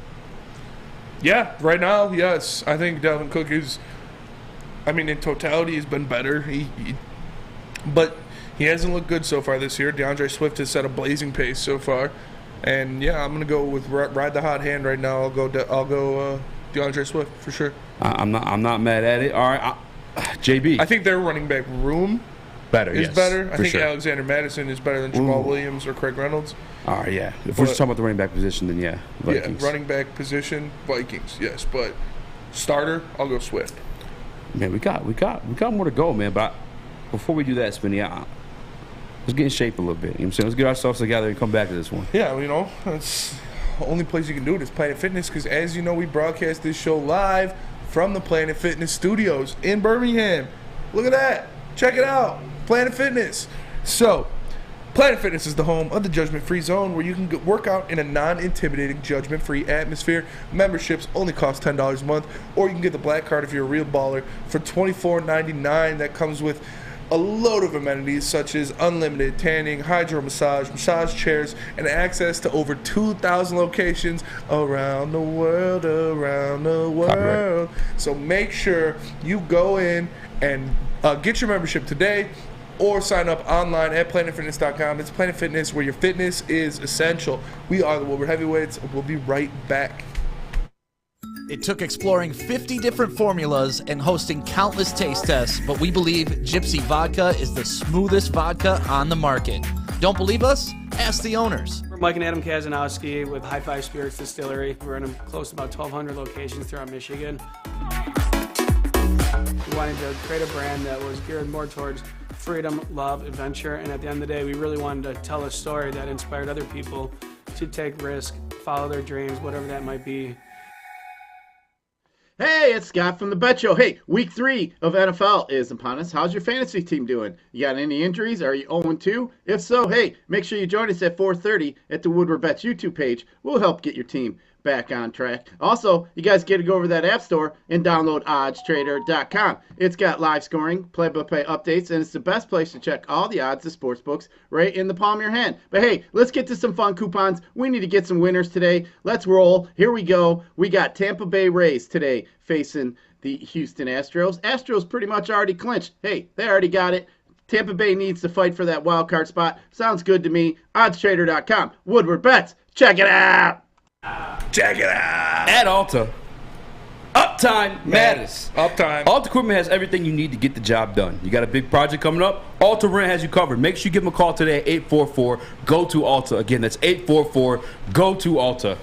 Yeah, right now, yes. I think Dalvin Cook is, in totality, he's been better. But he hasn't looked good so far this year. DeAndre Swift has set a blazing pace so far. And, yeah, I'm going to go with ride the hot hand right now. I'll go DeAndre Swift for sure. I'm not mad at it. All right, JB. I think their running back room is better. I think sure. Alexander Madison is better than Jamal Williams or Craig Reynolds. All right, yeah. If we're just talking about the running back position, then yeah, Vikings. Yeah, running back position, Vikings, yes. But starter, I'll go Swift. Man, we got more to go, man. But before we do that, Spinny, let's get in shape a little bit. You know what I'm saying? Let's get ourselves together and come back to this one. Yeah, that's the only place you can do it is Planet Fitness, because as you know, we broadcast this show live from the Planet Fitness studios in Birmingham. Look at that. Check it out. Planet Fitness. So, Planet Fitness is the home of the Judgment-Free Zone, where you can work out in a non-intimidating, judgment-free atmosphere. Memberships only cost $10 a month, or you can get the Black Card if you're a real baller for $24.99. That comes with a load of amenities such as unlimited tanning, hydro massage chairs, and access to over 2,000 locations around the world. Right. So make sure you go in and get your membership today, or sign up online at planetfitness.com. It's Planet Fitness, where your fitness is essential. We are the Woodward Heavyweights. We'll be right back. It took exploring 50 different formulas and hosting countless taste tests, but we believe Gypsy Vodka is the smoothest vodka on the market. Don't believe us? Ask the owners. We're Mike and Adam Kazanowski with High Five Spirits Distillery. We're in close to about 1,200 locations throughout Michigan. We wanted to create a brand that was geared more towards freedom, love, adventure, and at the end of the day, we really wanted to tell a story that inspired other people to take risk, follow their dreams, whatever that might be. Hey, it's Scott from the Bet Show. Hey, week 3 of NFL is upon us. How's your fantasy team doing? You got any injuries? Are you 0-2? If so, hey, make sure you join us at 4:30 at the Woodward Bets YouTube page. We'll help get your team back on track. Also, you guys get to go over to that app store and download oddstrader.com. It's got live scoring, play-by-play updates, and it's the best place to check all the odds of sports books right in the palm of your hand. But hey, let's get to some fun coupons. We need to get some winners today. Let's roll. Here we go. We got Tampa Bay Rays today facing the Houston Astros. Astros pretty much already clinched. Hey, they already got it. Tampa Bay needs to fight for that wild card spot. Sounds good to me. oddstrader.com. Woodward Bets. Check it out. Check it out. At Alta, uptime matters. Uptime. Alta Equipment has everything you need to get the job done. You got a big project coming up? Alta Rent has you covered. Make sure you give them a call today at 844-GO-TO-ALTA. Again, that's 844-GO-TO-ALTA.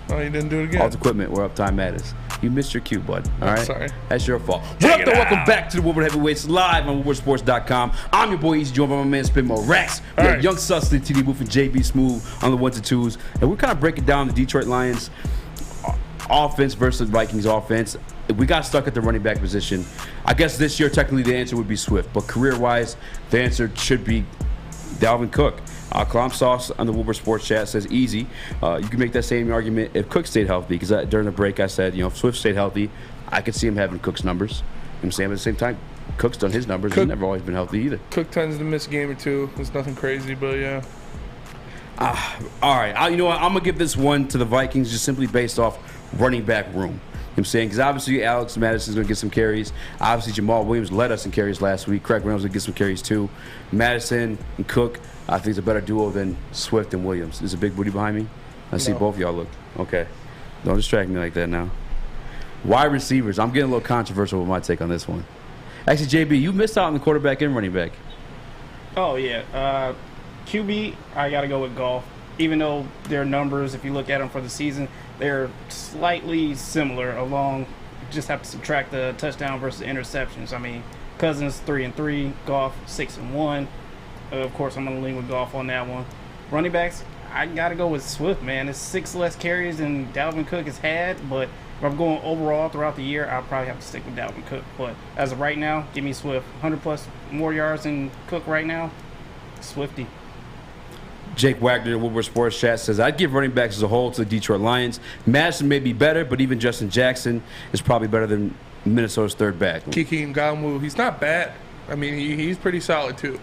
Oh, you didn't do it again. Alta Equipment, where uptime matters. You missed your cue, bud. All right? Sorry. That's your fault. What up, though? Welcome back to the Woodward Heavyweights live on WoodwardSports.com. I'm your boy Eazy, joined by my man Spin Mo Rex. We got Young Sustin, TD Wolf, and JB Smooth on the 1s and 2s. And we're kind of breaking down the Detroit Lions offense versus Vikings offense. We got stuck at the running back position. I guess this year, technically, the answer would be Swift. But career-wise, the answer should be Dalvin Cook. Clam Sauce on the Woodward Sports chat says easy. You can make that same argument if Cook stayed healthy, because during the break I said, if Swift stayed healthy, I could see him having Cook's numbers. I'm saying, but at the same time, Cook's done his numbers. He's never always been healthy either. Cook tends to miss a game or two. It's nothing crazy, but yeah. All right. You know what? I'm going to give this one to the Vikings just simply based off running back room. You know what I'm saying? Because obviously Alex Madison's going to get some carries. Obviously Jamal Williams led us in carries last week. Craig Reynolds will get some carries too. Madison and Cook, I think, it's a better duo than Swift and Williams. There's a big booty behind me. I see both of y'all look. Okay. Don't distract me like that now. Wide receivers. I'm getting a little controversial with my take on this one. Actually, JB, you missed out on the quarterback and running back. Oh, yeah. QB, I got to go with Goff. Even though their numbers, if you look at them for the season, they're slightly similar along just have to subtract the touchdown versus interceptions. I mean, Cousins 3-3, Goff 6-1. Of course, I'm going to lean with Goff on that one. Running backs, I got to go with Swift, man. It's 6 less carries than Dalvin Cook has had, but if I'm going overall throughout the year, I'll probably have to stick with Dalvin Cook. But as of right now, give me Swift. 100-plus more yards than Cook right now, Swifty. Jake Wagner, Woodward Sports Chat, says, I'd give running backs as a whole to the Detroit Lions. Madison may be better, but even Justin Jackson is probably better than Minnesota's third back. Kiki Ngamu, he's not bad. I mean, he's pretty solid, too.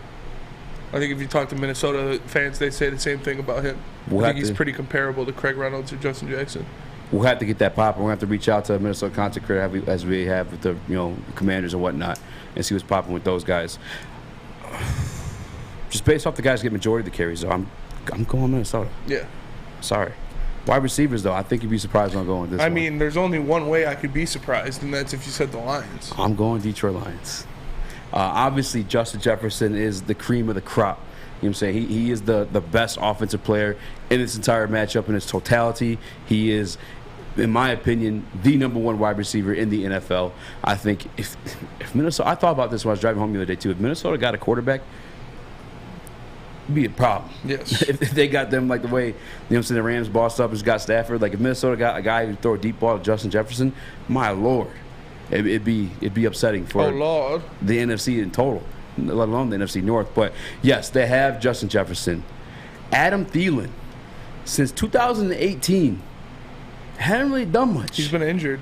I think if you talk to Minnesota fans, they say the same thing about him. I think he's pretty comparable to Craig Reynolds or Justin Jackson. We'll have to get that popping. We'll have to reach out to Minnesota content creator as we have with the Commanders and whatnot and see what's popping with those guys. Just based off the guys who get majority of the carries, though, I'm going Minnesota. Yeah. Sorry. Wide receivers, though, I think you'd be surprised when I'm going with this one. I mean, there's only one way I could be surprised, and that's if you said the Lions. I'm going Detroit Lions. Obviously, Justin Jefferson is the cream of the crop. You know what I'm saying? He is the best offensive player in this entire matchup in its totality. He is, in my opinion, the number one wide receiver in the NFL. I think if Minnesota, I thought about this when I was driving home the other day, too. If Minnesota got a quarterback, be a problem. Yes. if they got them like the way, the Rams bossed up and got Stafford, like if Minnesota got a guy who throw a deep ball to Justin Jefferson, my Lord, it'd be upsetting for the NFC in total, let alone the NFC North. But yes, they have Justin Jefferson. Adam Thielen, since 2018, hadn't really done much. He's been injured.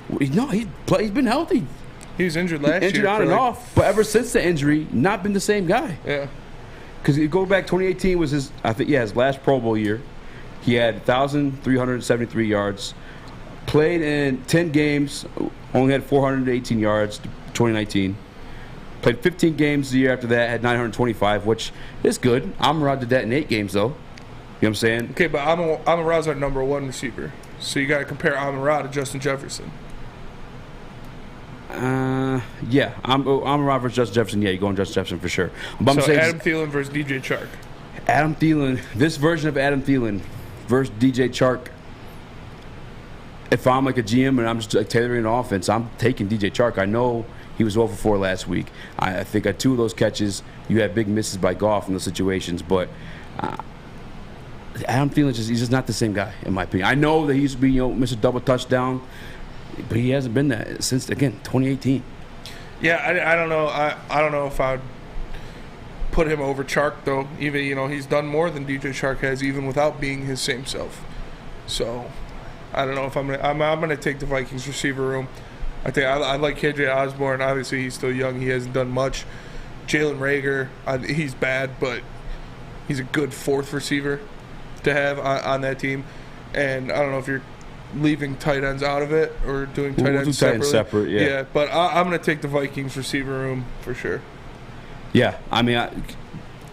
No, he's been healthy. He was injured last year. Injured on and off, but ever since the injury, not been the same guy. Yeah. Because you go back, 2018 was his last Pro Bowl year. He had 1,373 yards. Played in 10 games, only had 418 yards. 2019. Played 15 games the year after that, had 925, which is good. Amon-Ra did that in 8 games, though. You know what I'm saying? Okay, but Amon-Ra's our number one receiver. So you got to compare Amon-Ra to Justin Jefferson. Yeah, Amon-Ra versus Justin Jefferson. Yeah, you're going Justin Jefferson for sure. But so Adam Thielen versus DJ Chark. Adam Thielen, this version of Adam Thielen versus DJ Chark. If I'm like a GM and I'm just like tailoring an offense, I'm taking DJ Chark. I know he was 0 for 4 last week. I think at 2 of those catches, you had big misses by Goff in those situations. But Adam Thielen, he's just not the same guy, in my opinion. I know that he used to be, Mr. Double Touchdown. But he hasn't been that since, again, 2018. Yeah, I don't know. I don't know if I'd put him over Chark, though. Even, he's done more than DJ Chark has, even without being his same self. So, I don't know if I'm gonna take the Vikings receiver room. I think I like KJ Osborne. Obviously, he's still young. He hasn't done much. Jalen Reagor, he's bad, but he's a good 4th receiver to have on that team. And I don't know if you're leaving tight ends out of it or doing tight ends separate, yeah. But I'm going to take the Vikings receiver room for sure. Yeah, I mean,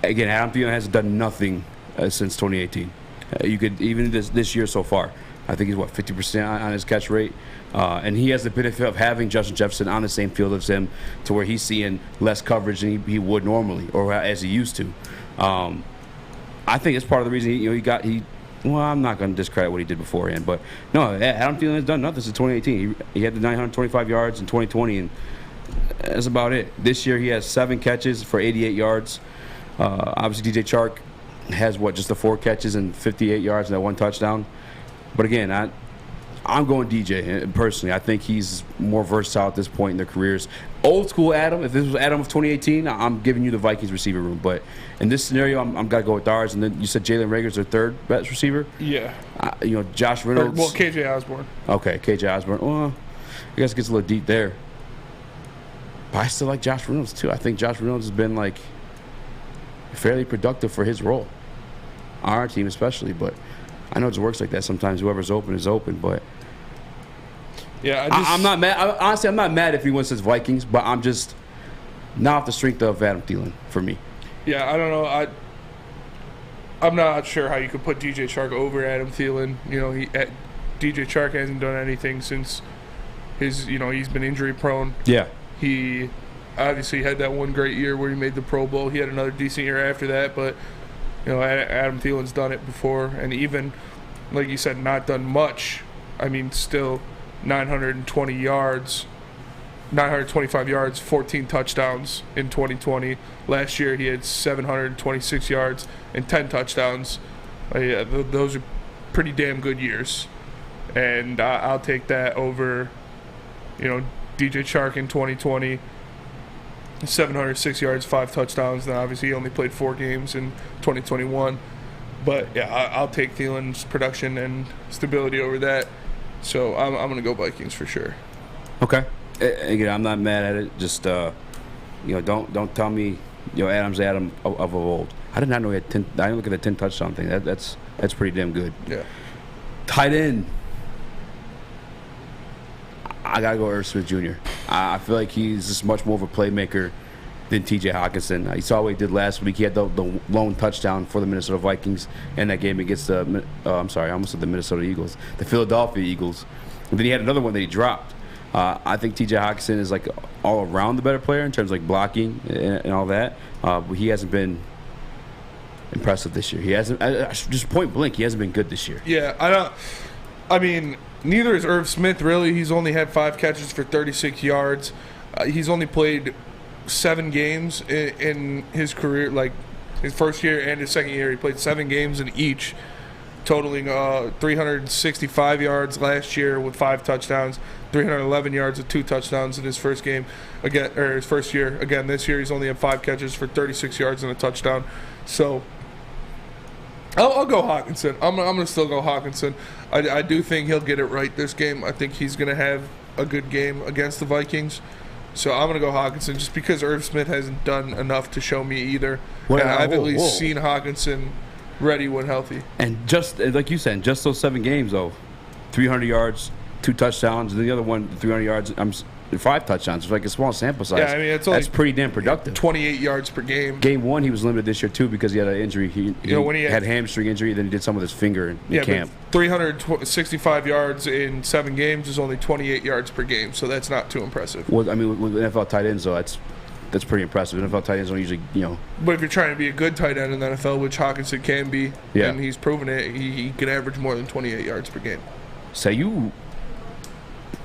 again, Adam Thielen hasn't done nothing since 2018. You could even this year so far. I think he's 50% on his catch rate, and he has the benefit of having Justin Jefferson on the same field as him, to where he's seeing less coverage than he would normally, or as he used to. I think it's part of the reason he. Well, I'm not going to discredit what he did beforehand, but no, Adam Thielen has done nothing since 2018. He had the 925 yards in 2020, and that's about it. This year he has 7 catches for 88 yards. Obviously, DJ Chark has just the 4 catches and 58 yards and that 1 touchdown. But again, I'm going DJ personally. I think he's more versatile at this point in their careers. Old school Adam, if this was Adam of 2018, I'm giving you the Vikings receiver room. But in this scenario, I'm got to go with ours. And then you said Jalen Reagor's their 3rd best receiver? Yeah. Josh Reynolds. KJ Osborne. Okay, KJ Osborne. Well, I guess it gets a little deep there. But I still like Josh Reynolds, too. I think Josh Reynolds has been, fairly productive for his role. On our team especially, but I know it just works like that sometimes. Whoever's open is open, but yeah, I'm not mad. Honestly, I'm not mad if he wins his Vikings, but I'm just not off the strength of Adam Thielen for me. Yeah, I don't know. I'm not sure how you could put DJ Chark over Adam Thielen. DJ Chark hasn't done anything since he's been injury prone. Yeah. He obviously had that one great year where he made the Pro Bowl. He had another decent year after that, but Adam Thielen's done it before, and even like you said, not done much. I mean, still 920 yards, 925 yards, 14 touchdowns in 2020. Last year he had 726 yards and 10 touchdowns. Those are pretty damn good years. And I'll take that over, DJ Chark in 2020, 706 yards, 5 touchdowns. Then obviously he only played 4 games in 2021. But yeah, I'll take Thielen's production and stability over that. So I'm going to go Vikings for sure. Okay. Again, I'm not mad at it. Just don't tell me Adam's Adam of old. I did not know he had 10. I didn't look at the 10 touchdown thing. That's pretty damn good. Yeah. Tight end. I gotta go Irv Smith Jr. I feel like he's just much more of a playmaker than T.J. Hawkinson. You saw what he did last week. He had the lone touchdown for the Minnesota Vikings in that game against the I almost said the Minnesota Eagles, the Philadelphia Eagles. And then he had another one that he dropped. I think T.J. Hawkinson is like all around the better player in terms of like blocking and all that. But he hasn't been impressive this year. He hasn't. Just point blank, he hasn't been good this year. Yeah, neither is Irv Smith really. He's only had 5 catches for 36 yards. He's only played 7 games in his career, like his first year and his second year. He played 7 games in each, totaling 365 yards last year with 5 touchdowns, 311 yards with 2 touchdowns in his first game again, or his first year. Again, this year he's only had 5 catches for 36 yards and a touchdown. So I'll go Hawkinson. I'm gonna still go Hawkinson. I do think he'll get it right this game. I think he's gonna have a good game against the Vikings. So I'm gonna go Hawkinson just because Irv Smith hasn't done enough to show me either. And I've at least seen Hawkinson ready when healthy. And just like you said, just those 7 games though, 300 yards, 2 touchdowns, and the other one 300 yards. 5 touchdowns. It's like a small sample size. Yeah, I mean that's pretty damn productive. 28 yards per game. Game 1 he was limited this year too because he had an injury. He had hamstring injury. Then he did some with his finger in camp. 365 yards in 7 games is only 28 yards per game, so that's not too impressive. Well, I mean, with NFL tight ends though, that's pretty impressive. NFL tight ends don't usually, But if you're trying to be a good tight end in the NFL, which Hawkinson can be, and he's proven it, he can average more than 28 yards per game. So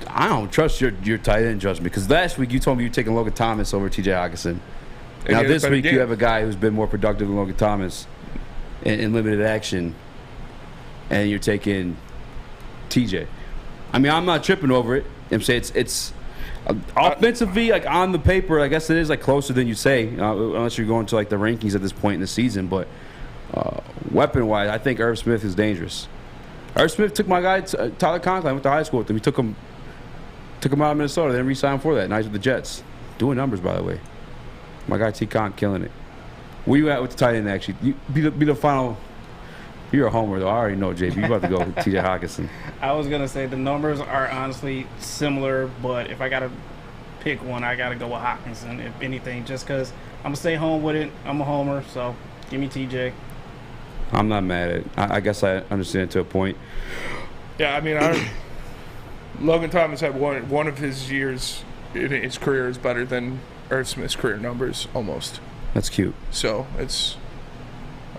I don't trust your tight end judgment because last week you told me you're taking Logan Thomas over T.J. Hawkinson. Now this week you have a guy who's been more productive than Logan Thomas in limited action, and you're taking T.J. I mean, I'm not tripping over it. I'm saying it's offensively, like on the paper, I guess it is like closer than you say, unless you're going to like the rankings at this point in the season. But weapon-wise, I think Irv Smith is dangerous. Irv Smith took my guy Tyler Conklin. I went to high school with him. He took him out of Minnesota. Then re-signed for that. Now he's with the Jets. Doing numbers, by the way. My guy T-Con killing it. Where you at with the tight end, actually? You be the final. You're a homer, though. I already know, JB. You about to go with T.J. Hawkinson. I was going to say the numbers are honestly similar, but if I got to pick one, I got to go with Hawkinson, if anything, just because I'm going to stay home with it. I'm a homer, so give me T.J. I'm not mad at it. I guess I understand to a point. Yeah, I mean, Logan Thomas had one of his years in his career is better than Irv Smith's career numbers, almost. That's cute. So I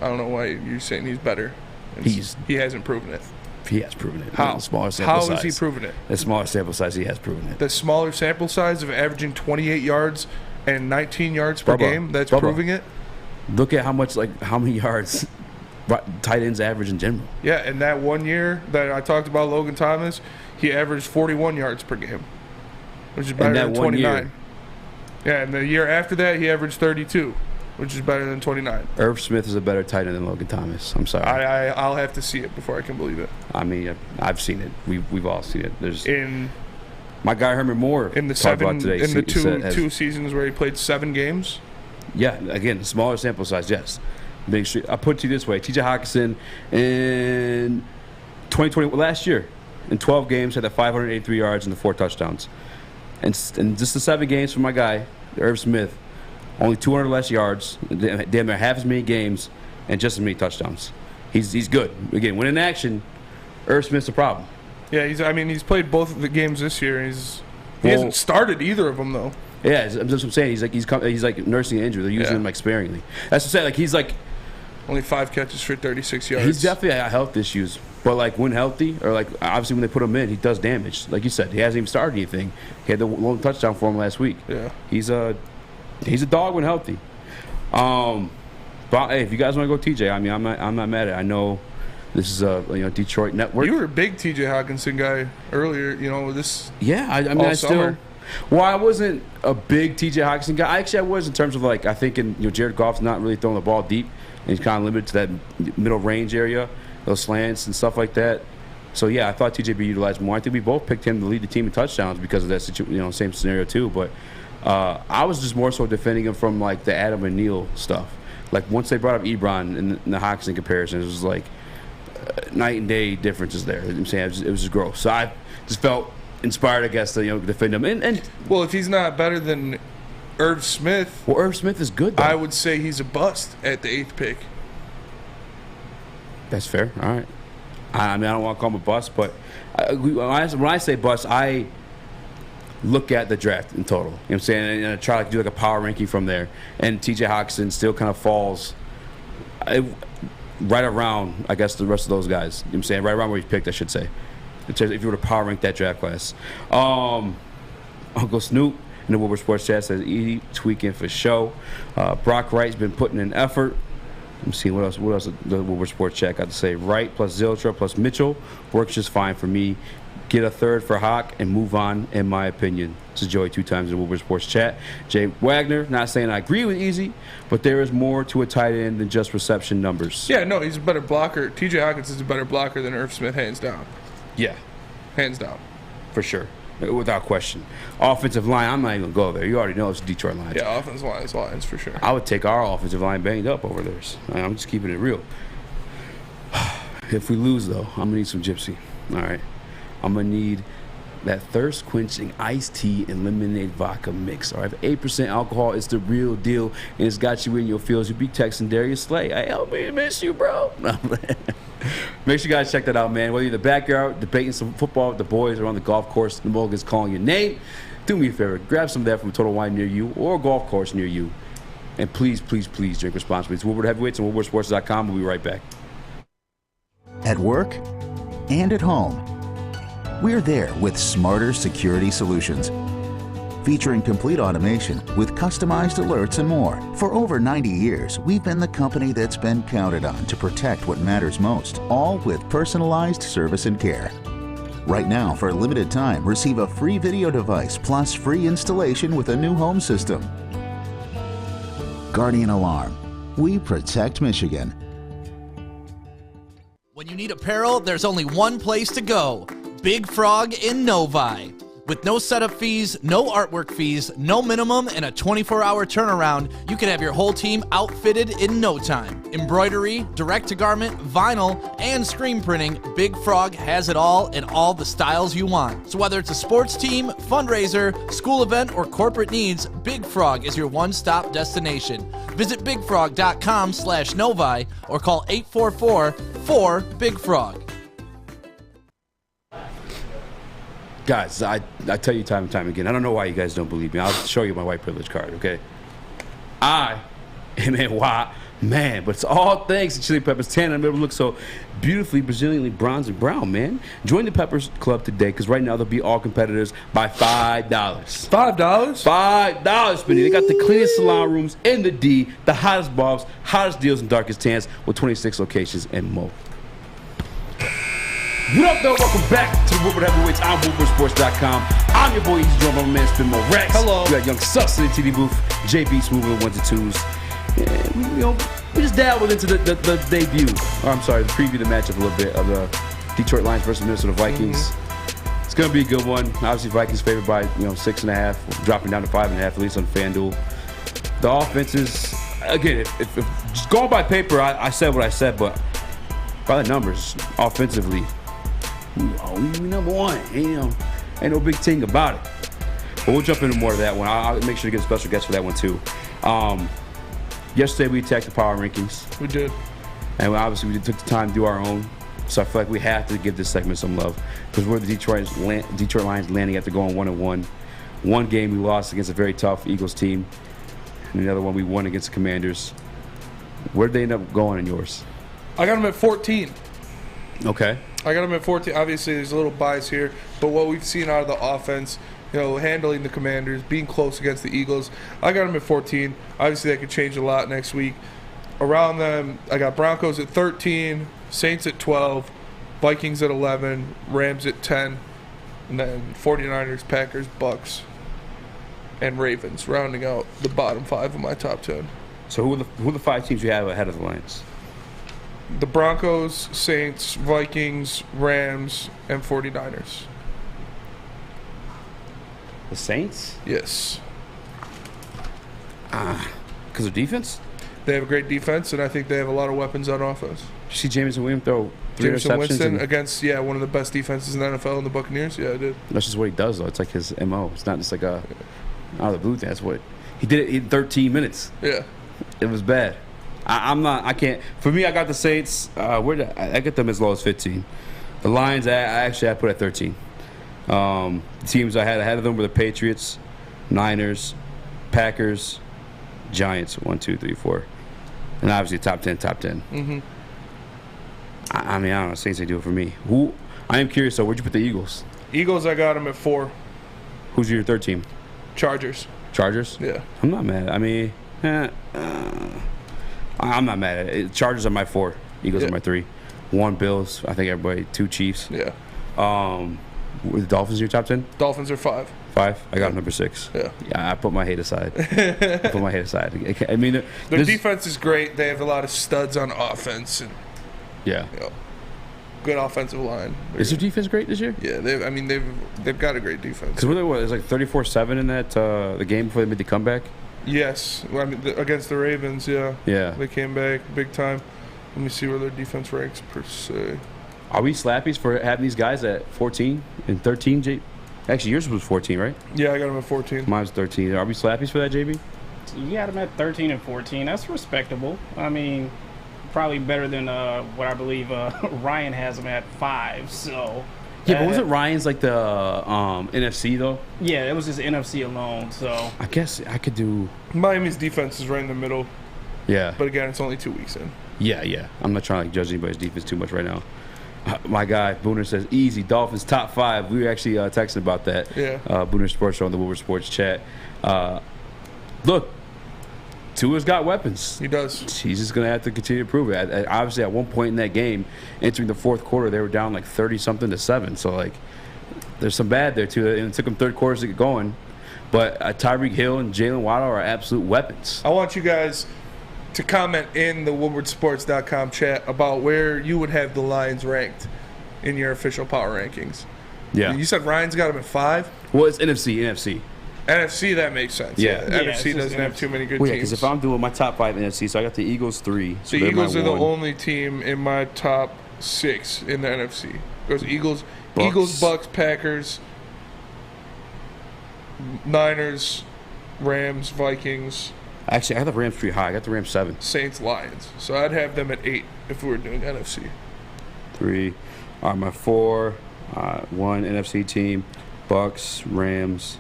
don't know why you're saying he's better. He hasn't proven it. He has proven it. How? Smaller sample size. How has he proven it? The smaller sample size, he has proven it. The smaller sample size of averaging 28 yards and 19 yards per game, that's proving it? Look at how many yards tight ends average in general. Yeah, and that 1 year that I talked about Logan Thomas, he averaged 41 yards per game, which is better than 29. Yeah, and the year after that, he averaged 32, which is better than 29. Irv Smith is a better tight end than Logan Thomas. I'm sorry. I'll have to see it before I can believe it. I mean, I've seen it. We've all seen it. My guy Herman Moore in the two seasons where he played 7 games. Yeah, again, smaller sample size. Yes. I'll put it to you this way. T.J. Hawkinson in 2020, last year, in 12 games, had 583 yards and 4 touchdowns. And just the 7 games for my guy, Irv Smith, only 200 less yards, damn near half as many games, and just as many touchdowns. He's good. Again, when in action, Irv Smith's a problem. Yeah, he's played both of the games this year. He hasn't started either of them, though. Yeah, that's what I'm saying. He's like nursing an injury. They're using him like sparingly. That's what I'm saying. Like he's like Only 5 catches for 36 yards. He's definitely got health issues. But, like, when healthy, or, like, obviously when they put him in, he does damage. Like you said, he hasn't even started anything. He had the lone touchdown for him last week. Yeah. He's a dog when healthy. But, hey, if you guys want to go TJ, I mean, I'm not mad at it. I know this is a Detroit network. You were a big TJ Hawkinson guy earlier, this. Yeah, I mean, I summer. Well, I wasn't a big TJ Hawkinson guy. I was in terms of, like, I think Jared Goff's not really throwing the ball deep, and he's kind of limited to that middle range area, those slants and stuff like that. So, yeah, I thought TJ would be utilized more. I think we both picked him to lead the team in touchdowns because of that same scenario too. But I was just more so defending him from, like, the Adam and Neal stuff. Like, once they brought up Ebron in the Hawkinson comparison, it was like night and day differences there. You know what I'm saying? It was just gross. So I just felt inspired, I guess, to defend him. And well, if he's not better than Irv Smith, well, Irv Smith is good, though. I would say he's a bust at the 8th pick. That's fair. All right. I mean, I don't want to call him a bust, but when I say bust, I look at the draft in total. You know what I'm saying? And I try to do like a power ranking from there. And TJ Hawkinson still kind of falls right around, I guess, the rest of those guys. You know what I'm saying? Right around where he's picked, I should say. If you were to power rank that draft class. Uncle Snoop in the Woodward Sports Chat says, Eazy tweaking for show. Brock Wright's been putting in effort. Let me see what else the Woodward Sports Chat got to say. Wright plus Ziltra plus Mitchell works just fine for me. Get a third for Hawk and move on, in my opinion. This is Joey 2 times in the Woodward Sports Chat. Jay Wagner, not saying I agree with Eazy, but there is more to a tight end than just reception numbers. Yeah, no, he's a better blocker. TJ Hawkins is a better blocker than Irv Smith, hands down. Yeah. Hands down. For sure. Without question. Offensive line, I'm not even going to go there. You already know it's Detroit Lions. Yeah, offensive lines for sure. I would take our offensive line banged up over theirs. I'm just keeping it real. If we lose, though, I'm going to need some gypsy. All right. I'm going to need that thirst-quenching iced tea and lemonade vodka mix. All right, 8% alcohol. It's the real deal, and it's got you in your feels. You be texting Darius Slay. Hey, help me miss you, bro. Make sure you guys check that out, man. Whether you're in the backyard debating some football with the boys or on the golf course, the Mulligan's calling your name, do me a favor. Grab some of that from a Total Wine near you or a golf course near you. And please, please, please drink responsibly. It's Woodward Heavyweights and WoodwardSports.com. We'll be right back. At work and at home, we're there with smarter security solutions. Featuring complete automation with customized alerts and more. For over 90 years, we've been the company that's been counted on to protect what matters most, all with personalized service and care. Right now, for a limited time, receive a free video device plus free installation with a new home system. Guardian Alarm. We protect Michigan. When you need apparel, there's only one place to go. Big Frog in Novi. With no setup fees, no artwork fees, no minimum, and a 24-hour turnaround, you can have your whole team outfitted in no time. Embroidery, direct-to-garment, vinyl, and screen printing, Big Frog has it all in all the styles you want. So whether it's a sports team, fundraiser, school event, or corporate needs, Big Frog is your one-stop destination. Visit bigfrog.com/Novi or call 844-4-BIG-FROG. Guys, I tell you time and time again, I don't know why you guys don't believe me. I'll show you my white privilege card, okay? I am a white man, but it's all thanks to Chili Peppers Tan. I'm able to look so beautifully Brazilianly bronze and brown, man. Join the Peppers Club today, because right now they'll be all competitors by $5. $5? $5, Spinny. They got the cleanest salon rooms in the D, the hottest barbs, hottest deals, and darkest tans with 26 locations and more. What up, though? Welcome back to the Woodward Heavyweights. I'm WoodwardSports.com. I'm your boy, Eazy, joined by my man, Spin Mo Rex. Hello. We got Young Sus in the TD booth. JB Smooth with the 1s and 2s. And we just dabbled into the debut. Or I'm sorry, the preview, the matchup a little bit of the Detroit Lions versus Minnesota Vikings. Mm-hmm. It's gonna be a good one. Obviously, Vikings favored by 6.5, dropping down to 5.5 at least on FanDuel. The offenses, again, if just going by paper, I said what I said, but by the numbers, offensively. We number one. Ain't no big thing about it. But we'll jump into more of that one. I'll make sure to get a special guest for that one too. Yesterday we attacked the power rankings. We did. And obviously we took the time to do our own. So I feel like we have to give this segment some love, because we're the Detroit Lions landing after going 1-1. One game we lost against a very tough Eagles team, and the other one we won against the Commanders. Where'd they end up going in yours? I got them at 14. Okay. I got them at 14. Obviously, there's a little bias here, but what we've seen out of the offense, handling the Commanders, being close against the Eagles, I got them at 14. Obviously, that could change a lot next week. Around them, I got Broncos at 13, Saints at 12, Vikings at 11, Rams at 10, and then 49ers, Packers, Bucks, and Ravens, rounding out the bottom 5 of my top 10. So who are the 5 teams you have ahead of the Lions? The Broncos, Saints, Vikings, Rams, and 49ers. The Saints? Yes. Because of defense? They have a great defense, and I think they have a lot of weapons on offense. Did you see Jameson Williams throw 3 Jameson interceptions? Winston against, one of the best defenses in the NFL in the Buccaneers? Yeah, I did. That's just what he does, though. It's like his MO. It's not just like out of the blue thing. That's what he did it in 13 minutes. Yeah. It was bad. I can't. For me, I got the Saints. I get them as low as 15. The Lions, I put at 13. The teams I had ahead of them were the Patriots, Niners, Packers, Giants. 1, 2, 3, 4. And obviously top 10. Mm-hmm. I don't know. Saints, they do it for me. I am curious, though. Where'd you put the Eagles? Eagles, I got them at 4. Who's your third team? Chargers. Chargers? Yeah. I'm not mad. I mean, I'm not mad at it. Chargers are my 4. Eagles are my 3. 1 Bills. I think everybody. 2 Chiefs. Yeah. Were the Dolphins in your top 10? Dolphins are 5. 5? I got number 6. Yeah. I put my hate aside. I mean, their defense is great. They have a lot of studs on offense. And, good offensive line. Is their defense great this year? Yeah. They've got a great defense. Because it was like 34-7 in that the game before they made the comeback. Yes. Against the Ravens, yeah. Yeah. They came back big time. Let me see where their defense ranks per se. Are we slappies for having these guys at 14 and 13, Actually, yours was 14, right? Yeah, I got them at 14. Mine's 13. Are we slappies for that, JB? You got them at 13 and 14. That's respectable. I mean, probably better than what I believe Ryan has them at 5. So. Yeah, but wasn't Ryan's like the NFC, though? Yeah, it was just NFC alone, so. I guess I could do. Miami's defense is right in the middle. Yeah. But again, it's only 2 weeks in. Yeah. I'm not trying to judge anybody's defense too much right now. My guy, Booner, says, easy, Dolphins top 5. We were actually texting about that. Yeah. Booner Sports Show on the Woodward Sports chat. Look, Tua's got weapons. He does. He's just going to have to continue to prove it. Obviously, at one point in that game, entering the fourth quarter, they were down like 30-something to 7. So, like, there's some bad there, too. And it took them third quarters to get going. But Tyreek Hill and Jalen Waddle are absolute weapons. I want you guys to comment in the WoodwardSports.com chat about where you would have the Lions ranked in your official power rankings. Yeah. You said Ryan's got them at 5? Well, it's NFC. NFC, that makes sense. Yeah. NFC doesn't have too many good teams. teams. Because if I'm doing my top 5 NFC, so I got the Eagles 3. So the Eagles are the only team in my top 6 in the NFC. It goes Eagles, Bucks, Packers, Niners, Rams, Vikings. Actually, I got the Rams pretty high. I got the Rams 7. Saints, Lions. So I'd have them at 8 if we were doing NFC. 3. All right, my 4. 1 NFC team. Bucks, Rams,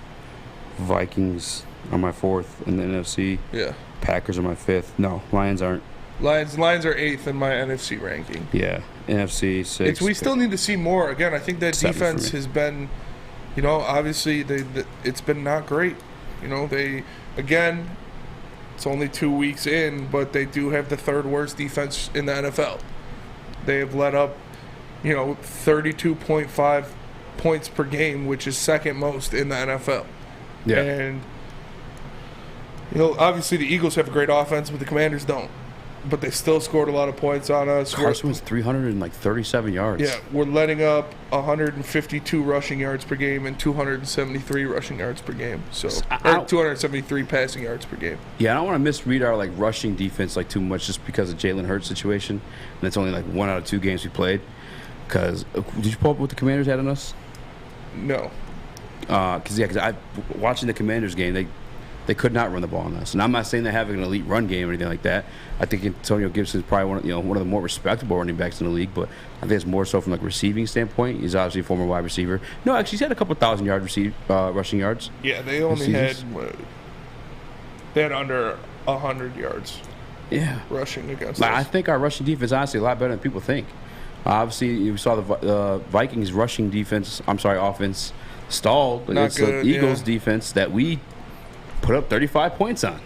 Vikings are my 4th in the NFC. Yeah. Packers are my 5th. No, Lions aren't. Lions are 8th in my NFC ranking. Yeah. NFC 6. We still need to see more. Again, I think that defense has been, obviously it's been not great. It's only 2 weeks in, but they do have the 3rd worst defense in the NFL. They have let up, 32.5 points per game, which is 2nd most in the NFL. Yeah. And, obviously the Eagles have a great offense, but the Commanders don't. But they still scored a lot of points on us. Carson was 337 yards. Yeah, we're letting up 152 rushing yards per game and 273 rushing yards per game. So, 273 passing yards per game. Yeah, I don't want to misread our rushing defense too much just because of Jalen Hurts' situation, and it's only 1 out of 2 games we played. Because did you pull up what the Commanders had on us? No. Because watching the Commanders game, they could not run the ball on us. And I'm not saying they're having an elite run game or anything like that. I think Antonio Gibson is probably one of the more respectable running backs in the league, but I think it's more so from receiving standpoint. He's obviously a former wide receiver. No, actually, he's had a couple 1,000-yard rushing yards. Yeah, they only had under 100 yards. rushing against I us. think our rushing defense is honestly a lot better than people think. Obviously, you saw the Vikings rushing offense stalled against the Eagles defense that we put up 35 points on.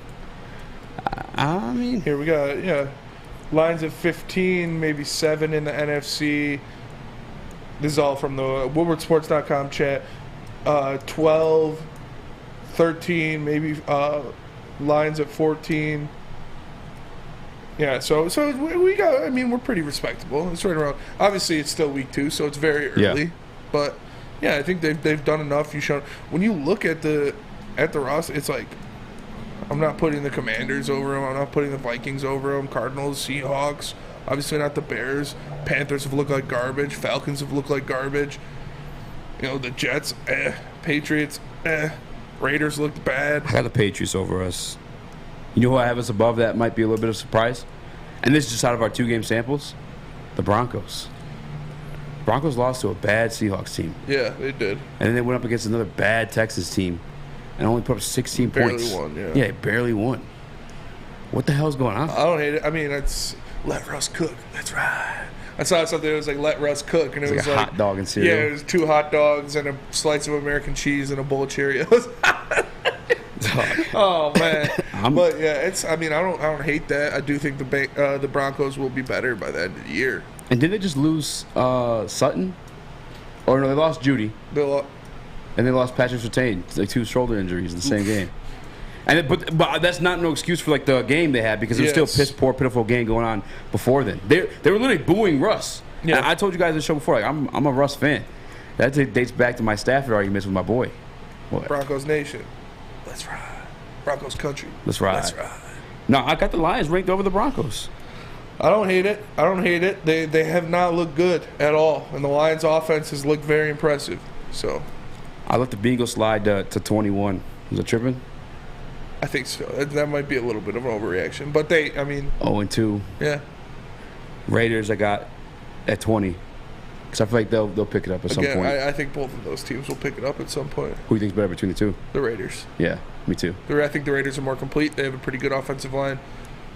I mean, here we got lines of 15, maybe 7 in the NFC. This is all from the WoodwardSports.com chat. 12, 13, maybe lines at 14. Yeah, so we got. I mean, we're pretty respectable. It's right around. Obviously, it's still week 2, so it's very early. Yeah. But yeah, I think they've done enough. You shown when you look at the roster, it's like I'm not putting the Commanders over them. I'm not putting the Vikings over them. Cardinals, Seahawks, obviously not the Bears. Panthers have looked like garbage. Falcons have looked like garbage. You know, the Jets, Patriots, Raiders looked bad. I got the Patriots over us. You know who I have us above that might be a little bit of a surprise? And this is just out of our 2-game samples. The Broncos. Broncos lost to a bad Seahawks team. Yeah, they did. And then they went up against another bad Texas team and only put up 16 points. Barely won, yeah. Yeah, they barely won. What the hell's going on? I don't hate it. I mean, it's let Russ cook. That's right. I saw something that was like let Russ cook, and it was like a hot dog and cereal. Yeah, it was 2 hot dogs and a slice of American cheese and a bowl of Cheerios. Oh man, but yeah, it's. I mean, I don't hate that. I do think the Broncos will be better by the end of the year. And did they just lose Sutton? Or no, they lost Judy. And they lost Patrick Surtain, like 2 shoulder injuries in the same game. And but that's not no excuse for like the game they had, because it was still a piss poor, pitiful game going on before then. They were literally booing Russ. Yeah. And I told you guys in the show before, like I'm a Russ fan. That dates back to my Stafford arguments with my boy. What? Broncos Nation. Let's ride. Broncos country. Let's ride. Let's ride. No, I got the Lions ranked over the Broncos. I don't hate it. They have not looked good at all, and the Lions' offense has looked very impressive. So, I let the Bengals slide to 21. Was it tripping? I think so. That might be a little bit of an overreaction, but 0-2. Yeah. Raiders I got at 20. Because I feel like they'll pick it up at some point. I think both of those teams will pick it up at some point. Who do you think's better between the two? The Raiders. Yeah, me too. I think the Raiders are more complete. They have a pretty good offensive line.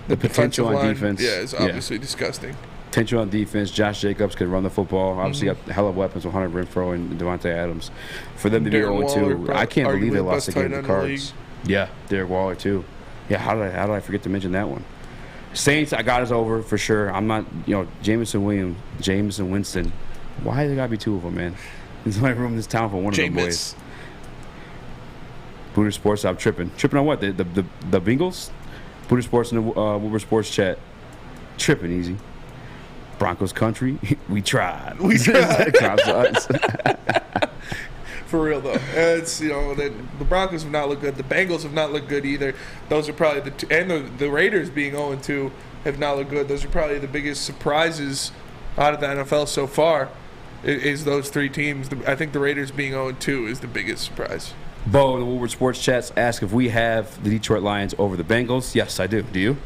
The potential on defense. Yeah, is obviously disgusting. Potential on defense. Josh Jacobs could run the football. Obviously, got a hell of weapons with Hunter Renfrow and Devontae Adams. For them to be 0-2, I can't believe they lost the game to the Cards. Yeah, Derek Waller too. Yeah, how did I forget to mention that one? Saints, I got us over for sure. I'm not, Jameson Winston. Why there gotta be 2 of them, man? There's only room in this town for one of them boys. Booter Sports, I'm tripping. Tripping on what? The Bengals? Booter Sports in the Woodward Sports chat. Tripping easy. Broncos country, we tried. We tried. For real though, it's the Broncos have not looked good. The Bengals have not looked good either. Those are probably the two, and the Raiders being 0-2 have not looked good. Those are probably the biggest surprises out of the NFL so far. Is those 3 teams? I think the Raiders being 0-2 is the biggest surprise. Bo in the Woodward Sports chats ask if we have the Detroit Lions over the Bengals. Yes, I do. Do you?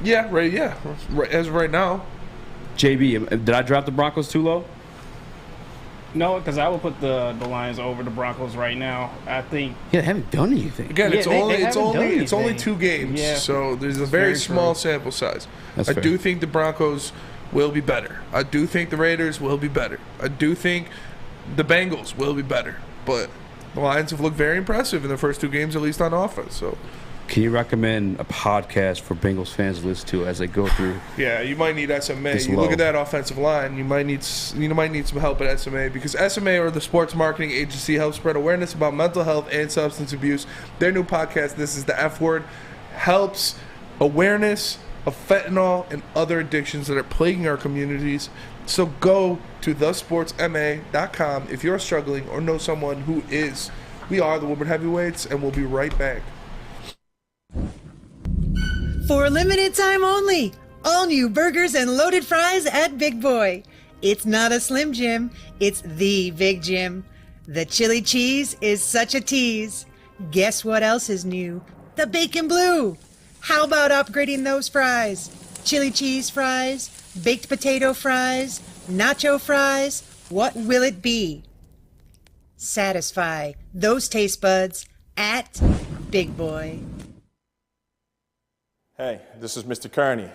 Yeah, right. Yeah, as of right now. JB, did I drop the Broncos too low? No, because I would put the Lions over the Broncos right now. I think. Yeah, they haven't done anything. Again, it's only 2 games, so there's a very small sample size. That's I fair. do think the Broncos will be better. I do think the Raiders will be better. I do think the Bengals will be better. But the Lions have looked very impressive in the first 2 games, at least on offense. So, can you recommend a podcast for Bengals fans to listen to as they go through? Yeah, you might need SMA. Look at that offensive line. You might need some help at SMA, because SMA, or the sports marketing agency, helps spread awareness about mental health and substance abuse. Their new podcast, This is the F Word, helps awareness of fentanyl and other addictions that are plaguing our communities. So go to thesportsma.com if you're struggling or know someone who is. We are the Woodward Heavyweights, and we'll be right back. For a limited time only, all new burgers and loaded fries at Big Boy. It's not a Slim Jim, it's the Big Jim. The chili cheese is such a tease. Guess what else is new? The bacon blue. How about upgrading those fries? Chili cheese fries, baked potato fries, nacho fries, what will it be? Satisfy those taste buds at Big Boy. Hey, this is Mr. Kearney,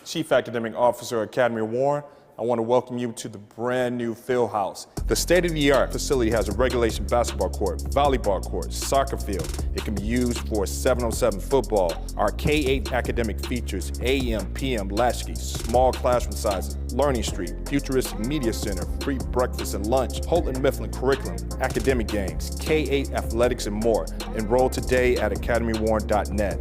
Chief Academic Officer at Academy of Warren. I want to welcome you to the brand new field house. The state-of-the-art facility has a regulation basketball court, volleyball court, soccer field. It can be used for 7-on-7 football. Our K-8 academic features AM, PM, latchkey, small classroom sizes, Learning Street, futuristic media center, free breakfast and lunch, Houghton Mifflin curriculum, academic games, K-8 athletics, and more. Enroll today at academywarren.net.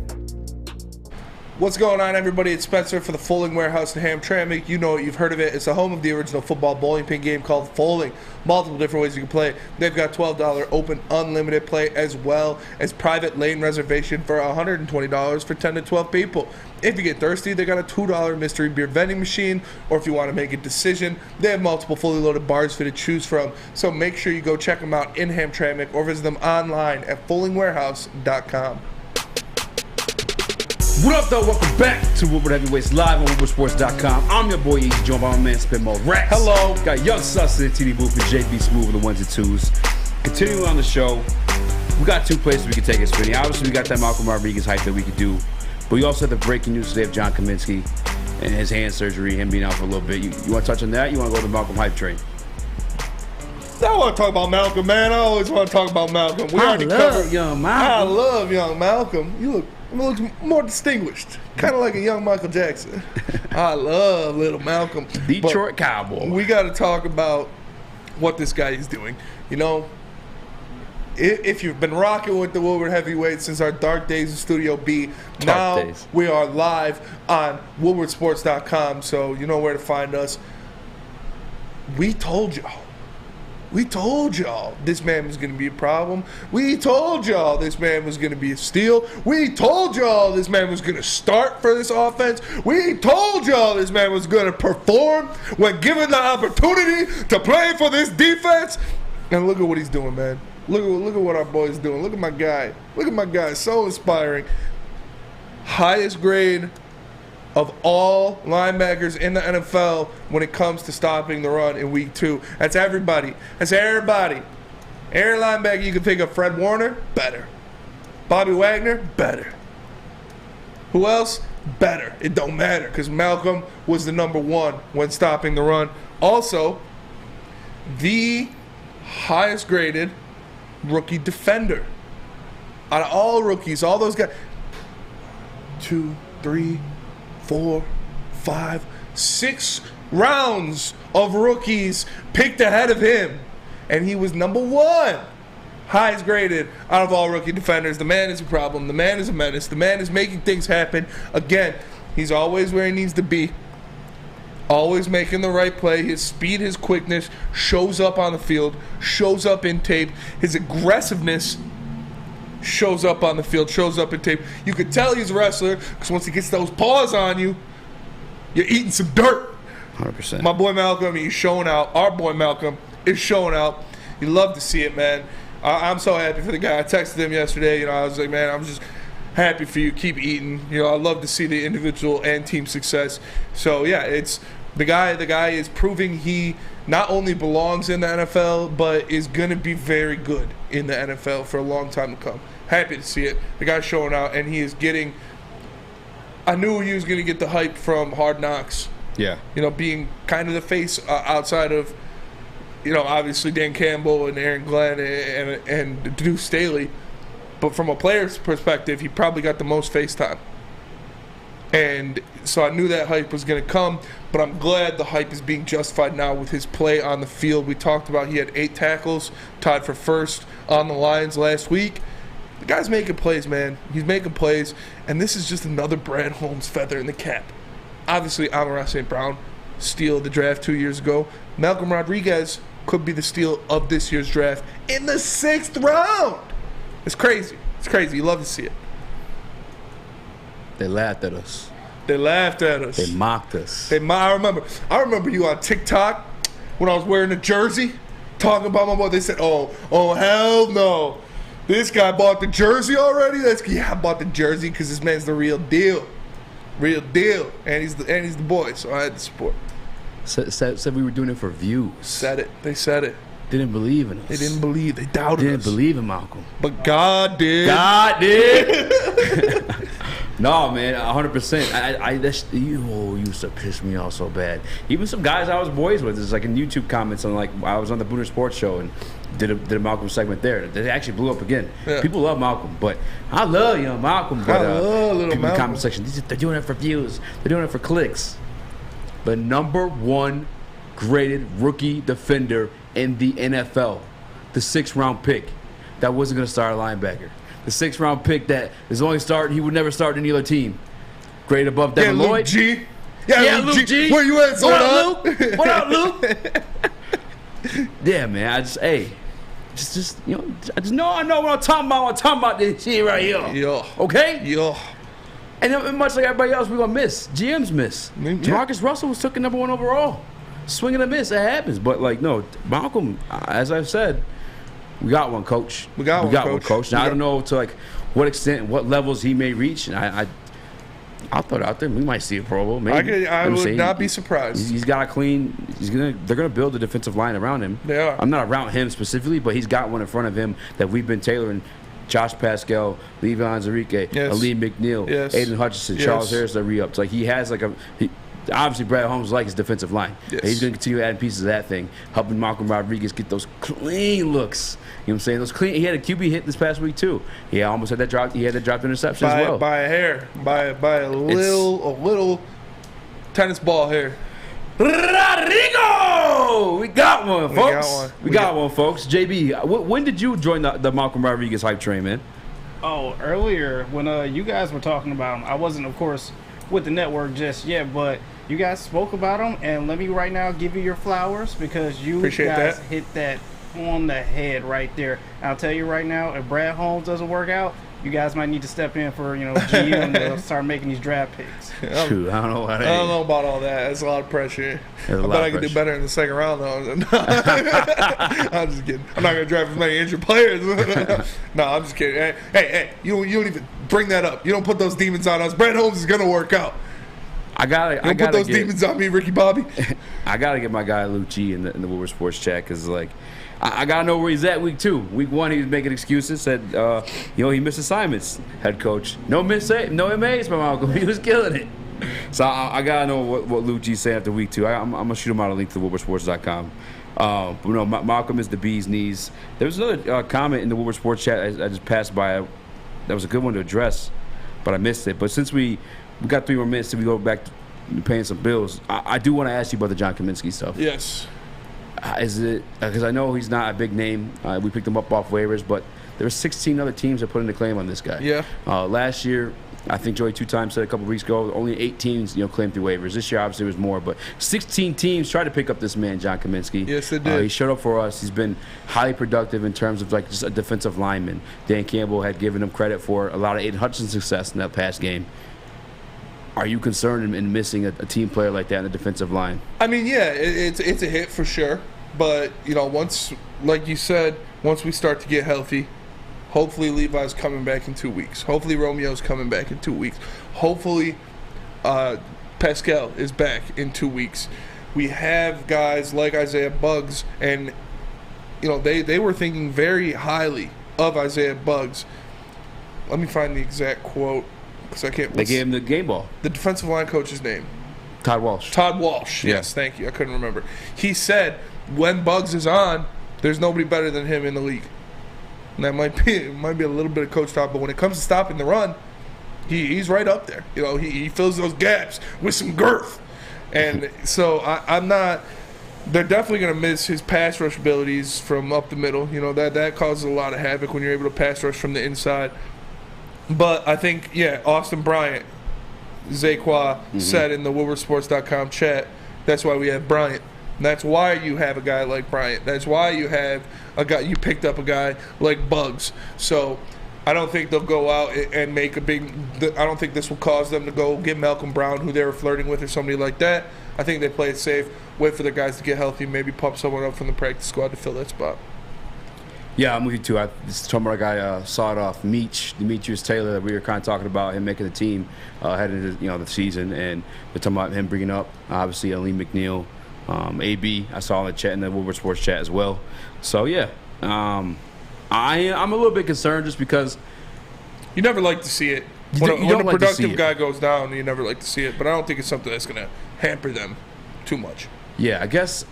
What's going on, everybody? It's Spencer for the Folding Warehouse in Hamtramck. You know it, you've heard of it. It's the home of the original football bowling pin game called Folding. Multiple different ways you can play. They've got $12 open unlimited play, as well as private lane reservation for $120 for 10 to 12 people. If you get thirsty, they got a $2 mystery beer vending machine, or if you want to make a decision, they have multiple fully loaded bars for you to choose from. So make sure you go check them out in Hamtramck or visit them online at foldingwarehouse.com. What up, though? Welcome back to Woodward Heavyweights live on woodwardsports.com. I'm your boy Eazy, joined by my man Spitmo Rex. Hello. Got Young Sus in the TD booth and JB Smooth with the ones and twos. Continuing on the show, we got two places we can take it, Spinny. Obviously, we got that Malcolm Rodriguez hype that we could do, but we also have the breaking news today of John Cominsky and his hand surgery, him being out for a little bit. You want to touch on that? You want to go to the Malcolm hype train? I want to talk about Malcolm, man. I always want to talk about Malcolm. I love young Malcolm. I love young Malcolm. You look more distinguished, kind of like a young Michael Jackson. I love little Malcolm. Detroit Cowboy. We got to talk about what this guy is doing. You know, if you've been rocking with the Woodward Heavyweights since our dark days in Studio B, now we are live on woodwardsports.com, so you know where to find us. We told y'all. We told y'all this man was going to be a problem. We told y'all this man was going to be a steal. We told y'all this man was going to start for this offense. We told y'all this man was going to perform when given the opportunity to play for this defense. And look at what he's doing, man. Look at what our boy's doing. Look at my guy. Look at my guy. So inspiring. Highest grade of all linebackers in the NFL when it comes to stopping the run in week 2. That's everybody. That's everybody. Every linebacker you can think of. Fred Warner, better. Bobby Wagner, better. Who else? Better. It don't matter because Malcolm was the number 1 when stopping the run. Also, the highest graded rookie defender. Out of all rookies, all those guys. 2, 3, 4, 5, 6 rounds of rookies picked ahead of him, and he was number 1 highest graded out of all rookie defenders. The man is a problem. The man is a menace. The man is making things happen. Again, he's always where he needs to be, always making the right play. His speed, his quickness shows up on the field, shows up in tape. His aggressiveness shows up on the field, shows up in tape. You could tell he's a wrestler because once he gets those paws on you, you're eating some dirt. 100%. My boy Malcolm, he's showing out. Our boy Malcolm is showing out. You love to see it, man. I'm so happy for the guy. I texted him yesterday. You know, I was like, man, I'm just happy for you. Keep eating. You know, I love to see the individual and team success. So yeah, it's the guy. The guy is proving he not only belongs in the NFL, but is gonna be very good in the NFL for a long time to come. Happy to see it. The guy's showing out, and he is getting. I knew he was gonna get the hype from Hard Knocks. Yeah. You know, being kind of the face outside of, you know, obviously Dan Campbell and Aaron Glenn and Deuce Staley. But from a player's perspective, he probably got the most face time. And so I knew that hype was going to come, but I'm glad the hype is being justified now with his play on the field. We talked about he had 8 tackles, tied for first on the Lions last week. The guy's making plays, man. He's making plays, and this is just another Brad Holmes feather in the cap. Obviously, Amon-Ra St. Brown, steal of the draft 2 years ago. Malcolm Rodriguez could be the steal of this year's draft in the 6th round. It's crazy. It's crazy. You love to see it. They laughed at us. They laughed at us. They mocked us. I remember you on TikTok when I was wearing a jersey, talking about my boy. They said, "Oh, hell no! This guy bought the jersey already." I bought the jersey because this man's the real deal, and he's the boy. So I had to support. Said we were doing it for views. Said it. They said it. They didn't believe in us. They didn't believe. They doubted us. Didn't believe in Malcolm. But God did. God did. No, man, 100%. You used to piss me off so bad. Even some guys I was boys with, it's like in YouTube comments on, like, I was on the Booner Sports Show and did a Malcolm segment there. They actually blew up again. Yeah. People love Malcolm, but I love Malcolm. But I love little people in Malcolm. the comment section, they're doing it for views. They're doing it for clicks. The #1 graded rookie defender in the NFL, the 6th-round pick that wasn't going to start a linebacker. The 6th-round pick that is only starting, he would never start any other team. Graded above Devin Lloyd. Luke G. Yeah, Luke G. Where you at, What up, Luke? What up, Luke? Yeah, man. I just know I know what I'm talking about. I'm talking about this shit right here. Yeah. Okay? Yeah. And then, much like everybody else, we're going to miss. GMs miss. Jamarcus Russell was taken #1 overall. Swing and a miss. It happens. But, no, Malcolm, as I've said, we got one, coach. We got one, coach. Now, I don't know to, what extent, what levels he may reach. And I'll throw it out there. We might see a Pro Bowl. Maybe. I would not be surprised. He's got a clean. They're gonna build a defensive line around him. They are. I'm not around him specifically, but he's got one in front of him that we've been tailoring. Josh Pascal, Levi Onwuzurike, Ali McNeil, Aidan Hutchinson, Charles Harris, the re-ups. He has obviously Brad Holmes his defensive line. Yes. He's going to continue adding pieces of that thing, helping Malcolm Rodriguez get those clean looks. You know what I'm saying? Those clean. He had a QB hit this past week too. He almost had that drop. He had that dropped interception as well. By a hair, by a little tennis ball hair. Rodrigo! We got one, folks. We got one, folks. JB, when did you join the Malcolm Rodriguez hype train, man? Oh, earlier when you guys were talking about him. I wasn't, of course, with the network just yet, but you guys spoke about him, and let me right now give you your flowers because you guys hit that on the head right there. I'll tell you right now, if Brad Holmes doesn't work out, you guys might need to step in for GM to start making these draft picks. Shoot, I don't know I don't know about all that. That's a lot of pressure. I bet I could do better in the second round though. I'm just kidding. I'm not gonna draft as many injured players. No, I'm just kidding. Hey, you don't even bring that up. You don't put those demons on us. Brad Holmes is gonna work out. I gotta put those demons on me, Ricky Bobby. I gotta get my guy Luke G in the Woodward Sports chat because I gotta know where he's at week 2. Week 1, he was making excuses. Said he missed assignments. Head coach, no MAs by Malcolm. He was killing it. So I gotta know what Luke G's saying after week 2. I'm gonna shoot him out a link to woodwardsports.com. But Malcolm is the bee's knees. There was another comment in the Woodward Sports chat I just passed by. That was a good one to address, but I missed it. But since we got 3 more minutes till we go back to paying some bills, I do want to ask you about the John Cominsky stuff. Yes. Is it because I know he's not a big name? We picked him up off waivers, but there were 16 other teams that put in a claim on this guy. Yeah. Last year, I think Joey 2 times said a couple weeks ago, only 8 teams claimed through waivers. This year, obviously, it was more, but 16 teams tried to pick up this man, John Cominsky. Yes, they did. He showed up for us. He's been highly productive in terms of just a defensive lineman. Dan Campbell had given him credit for a lot of Aidan Hutchinson's success in that past game. Are you concerned in missing a team player like that in the defensive line? I mean, yeah, it's a hit for sure. But, once, like you said, once we start to get healthy, hopefully Levi's coming back in 2 weeks. Hopefully Romeo's coming back in 2 weeks. Hopefully Pascal is back in 2 weeks. We have guys like Isaiah Buggs, and, they were thinking very highly of Isaiah Buggs. Let me find the exact quote. I can't. They gave him the game ball. The defensive line coach's name. Todd Walsh. Todd Walsh. Yeah. Yes, thank you. I couldn't remember. He said when Buggs is on, there's nobody better than him in the league. And that might be a little bit of coach talk, but when it comes to stopping the run, he's right up there. He fills those gaps with some girth. And so I'm not. They're definitely going to miss his pass rush abilities from up the middle. That causes a lot of havoc when you're able to pass rush from the inside. But I think, Austin Bryant, Zaquan said in the WoodwardSports.com chat, that's why we have Bryant. And that's why you have a guy like Bryant. That's why you picked up a guy like Buggs. So I don't think they'll go out and make I don't think this will cause them to go get Malcolm Brown, who they were flirting with, or somebody like that. I think they play it safe, wait for the guys to get healthy, maybe pump someone up from the practice squad to fill that spot. Yeah, I'm with you too. This is talking about a guy sawed off Demetrius Taylor that we were kind of talking about him making the team heading into the season, and we're talking about him bringing up obviously Ali McNeil, AB. I saw in the chat in the Woodward Sports chat as well. So yeah, I'm a little bit concerned just because you never like to see it. When a productive guy goes down, you never like to see it. But I don't think it's something that's going to hamper them too much. Yeah, I guess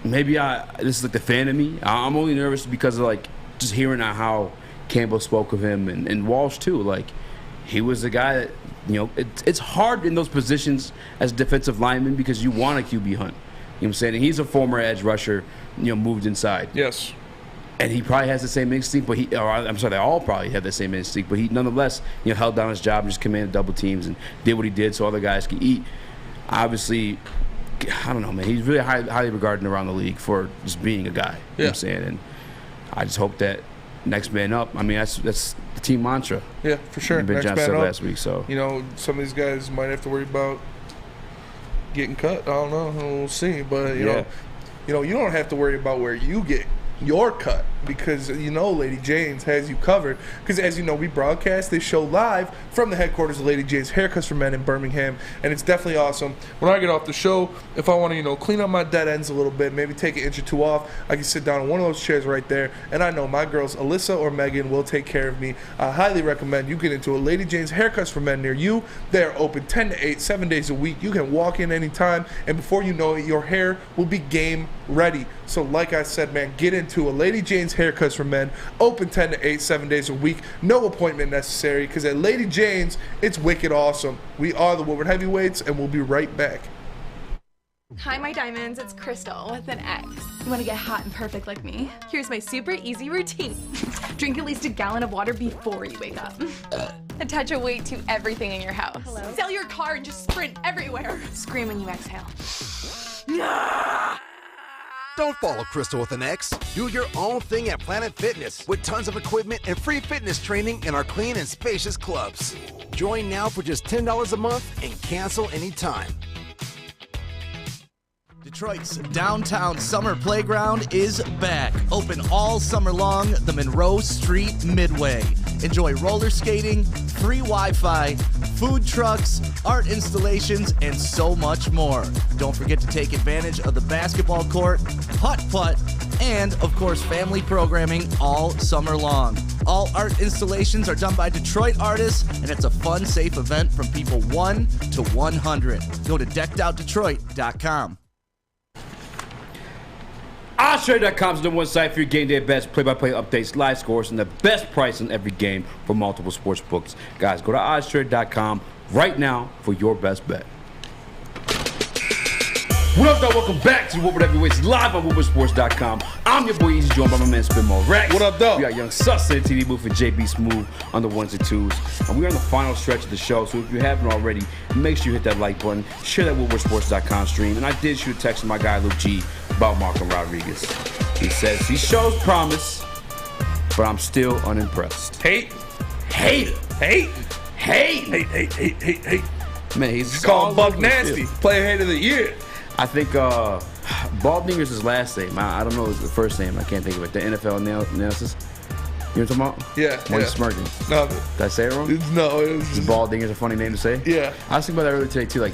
maybe this is like the fan of me. I'm only nervous because of like just hearing how Campbell spoke of him and Walsh too. Like he was the guy that, you know, it's hard in those positions as a defensive lineman because you want a QB hunt. You know what I'm saying? And he's a former edge rusher, you know, moved inside. Yes. And he probably has the same instinct, but they all probably have the same instinct, but he nonetheless, you know, held down his job and just commanded double teams and did what he did so other guys could eat. Obviously, I don't know, man. He's really highly regarded around the league for just being a guy. You know what I'm saying? And I just hope that next man up. I mean, that's the team mantra. Yeah, for sure. Ben Johnson said last week. So you know, some of these guys might have to worry about getting cut. I don't know. We'll see. But you know, you don't have to worry about where you get your cut because you know Lady Jane's has you covered. Because as you know, we broadcast this show live from the headquarters of Lady Jane's Haircuts for Men in Birmingham, and it's definitely awesome. When I get off the show, if I want to clean up my dead ends a little bit, maybe take an inch or two off, I can sit down on one of those chairs right there, and I know my girls Alyssa or Megan will take care of me. I highly recommend you get into a Lady Jane's Haircuts for Men near you. They are open 10 to 8, 7 days a week. You can walk in anytime, and before you know it, your hair will be game ready. So like I said, man, get into a Lady Jane's Haircuts for Men, open 10 to 8, 7 days a week. No appointment necessary because at Lady Jane's, it's wicked awesome. We are the Woodward Heavyweights, and we'll be right back. Hi, my diamonds. It's Crystal with an X. You want to get hot and perfect like me? Here's my super easy routine. Drink at least a gallon of water before you wake up. Attach a weight to everything in your house. Hello? Sell your car and just sprint everywhere. Scream when you exhale. Don't follow Crystal with an X. Do your own thing at Planet Fitness with tons of equipment and free fitness training in our clean and spacious clubs. Join now for just $10 a month and cancel anytime. Detroit's downtown summer playground is back. Open all summer long, the Monroe Street Midway. Enjoy roller skating, free Wi-Fi, food trucks, art installations, and so much more. Don't forget to take advantage of the basketball court, putt-putt, and, of course, family programming all summer long. All art installations are done by Detroit artists, and it's a fun, safe event from people 1 to 100. Go to deckedoutdetroit.com. OddsTrader.com is the one site for your game day bets, play-by-play updates, live scores, and the best price on every game for multiple sports books. Guys, go to OddsTrader.com right now for your best bet. What up, dog? Welcome back to Woodward Heavyweights live on WoodwardSports.com. I'm your boy Eazy, joined by my man Spinmo Rex. What up, dog? We got Young Sus in the TV booth and JB Smooth on the ones and twos. And we're on the final stretch of the show, so if you haven't already, make sure you hit that like button, share that WoodwardSports.com stream. And I did shoot a text to my guy Luke G about Marco Rodriguez. He says he shows promise, but I'm still unimpressed. Hate. Man, he's called Buck Nasty, player hate of the year. I think Balding is his last name. I don't know his first name. I can't think of it. The NFL analysis. You know what I'm talking about? Yeah. Why are you smirking? No. Did I say it wrong? No. It was Balding is a funny name to say? Yeah. I was thinking about that earlier today, too. Like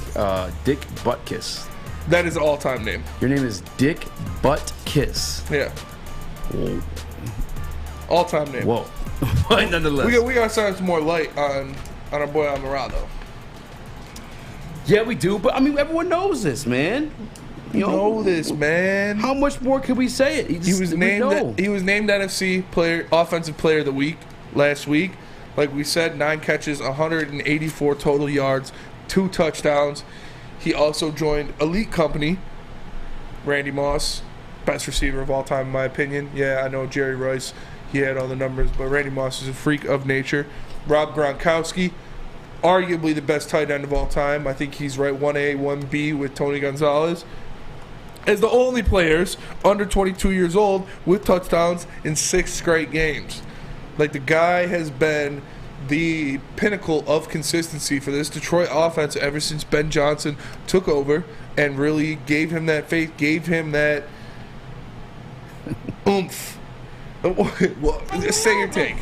Dick Buttkiss. That is an all-time name. Your name is Dick Buttkiss. Yeah. Whoa. All-time name. Whoa. But nonetheless. We got to shine some more light on our boy Amon-Ra, though. Yeah, we do, but I mean, everyone knows this, man. You know this, man. How much more can we say it? He was named NFC Offensive Player of the Week last week. Like we said, 9 catches, 184 total yards, 2 touchdowns. He also joined elite company. Randy Moss, best receiver of all time, in my opinion. Yeah, I know Jerry Rice, he had all the numbers, but Randy Moss is a freak of nature. Rob Gronkowski, arguably the best tight end of all time. I think he's right 1A, 1B with Tony Gonzalez. As the only players under 22 years old with touchdowns in 6 straight games. Like, the guy has been the pinnacle of consistency for this Detroit offense ever since Ben Johnson took over and really gave him that faith, gave him that oomph. Say your take.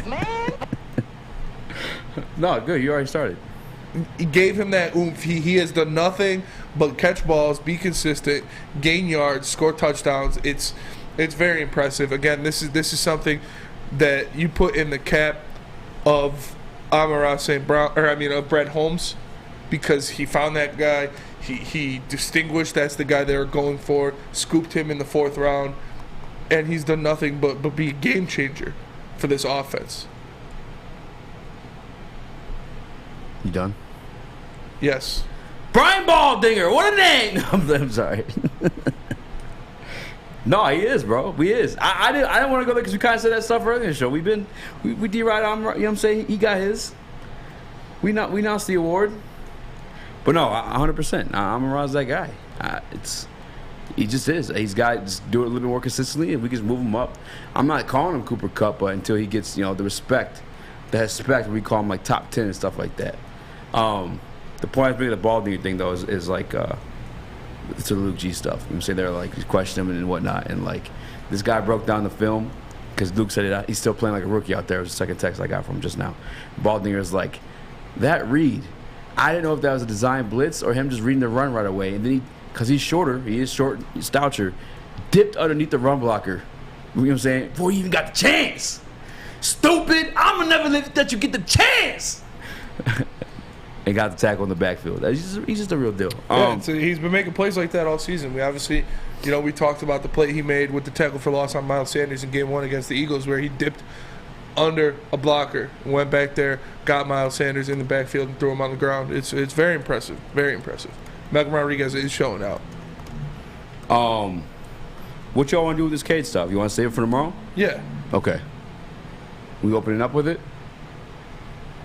No, good. You already started. He gave him that oomph. He has done nothing but catch balls, be consistent, gain yards, score touchdowns. It's very impressive. Again, this is something that you put in the cap of Amon-Ra St. Brett Holmes, because he found that guy. He distinguished that's the guy they were going for, scooped him in the 4th round, and he's done nothing but be a game changer for this offense. You done? Yes. Brian Baldinger, what a name! I'm sorry. No, he is, bro. He is. I didn't want to go there because we kind of said that stuff earlier in the show. We D-Ride on, you know what I'm saying? He got his. We announced the award. But no, 100%. Amon-Ra's that guy. He just is. He's got to just do it a little bit more consistently, and we can just move him up. I'm not calling him Cooper Kupp, but until he gets, the respect, we call him like top 10 and stuff like that. The point I was bringing the Baldinger thing though is like it's the Luke G stuff. You know what I'm saying? They're like he's questioning him and whatnot, and like this guy broke down the film because Luke said it. He's still playing like a rookie out there. It was the second text I got from him just now. Baldinger is like, that read, I didn't know if that was a design blitz or him just reading the run right away, and then because he's shorter, he is short, stoucher, dipped underneath the run blocker. You know what I'm saying? Before he even got the chance. Stupid! I'ma never let you get the chance. And got the tackle in the backfield. He's just a real deal. So he's been making plays like that all season. We obviously, we talked about the play he made with the tackle for loss on Miles Sanders in Game 1 against the Eagles, where he dipped under a blocker, went back there, got Miles Sanders in the backfield, and threw him on the ground. It's very impressive. Very impressive. Malcolm Rodriguez is showing out. What y'all want to do with this Cade stuff? You want to save it for tomorrow? Yeah. Okay. We opening up with it?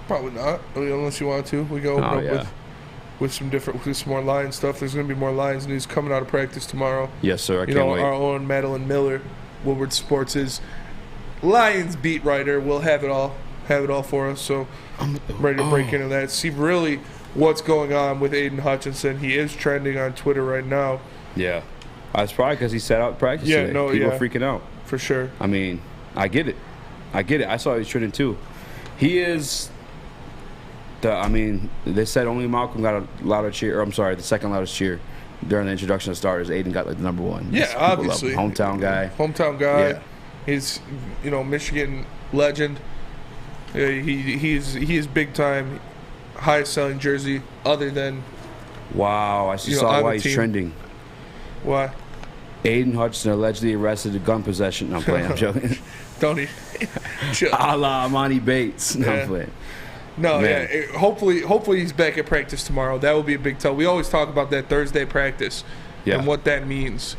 Probably not. Unless you want to. We go open up with some more Lions stuff. There's going to be more Lions news coming out of practice tomorrow. Yes, sir. I can't wait. Our own Madeline Miller, Woodward Sports' Lions beat writer, will have it all for us. So I'm ready to break into that. See really what's going on with Aidan Hutchinson. He is trending on Twitter right now. Yeah. That's probably because he sat out practice today. People are freaking out. For sure. I mean, I get it. I saw he was trending too. He is... they said only Malcolm got a louder cheer. Or I'm sorry, the second loudest cheer during the introduction of starters. Aiden got like the number one. Yeah, obviously. Hometown guy. Yeah. He's Michigan legend. He is big time. Highest selling jersey other than. Wow, I saw why he's trending. Why? Aidan Hutchinson allegedly arrested in gun possession. No, I'm playing. I'm joking. Don't he? A la Amani Bates. No, I'm playing. No, man. Hopefully he's back at practice tomorrow. That will be a big tell. We always talk about that Thursday practice and what that means.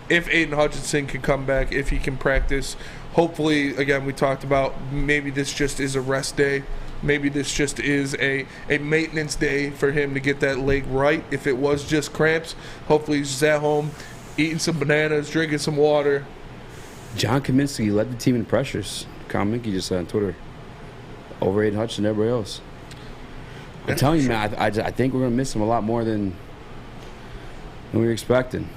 If Aidan Hutchinson can come back, if he can practice, hopefully, again, we talked about maybe this just is a rest day. Maybe this just is a maintenance day for him to get that leg right. If it was just cramps, hopefully he's just at home eating some bananas, drinking some water. John Cominsky led the team in pressures. Cominsky just said on Twitter. Over Aidan Hutchinson and everybody else. I'm telling you, man, I think we're going to miss him a lot more than we were expecting.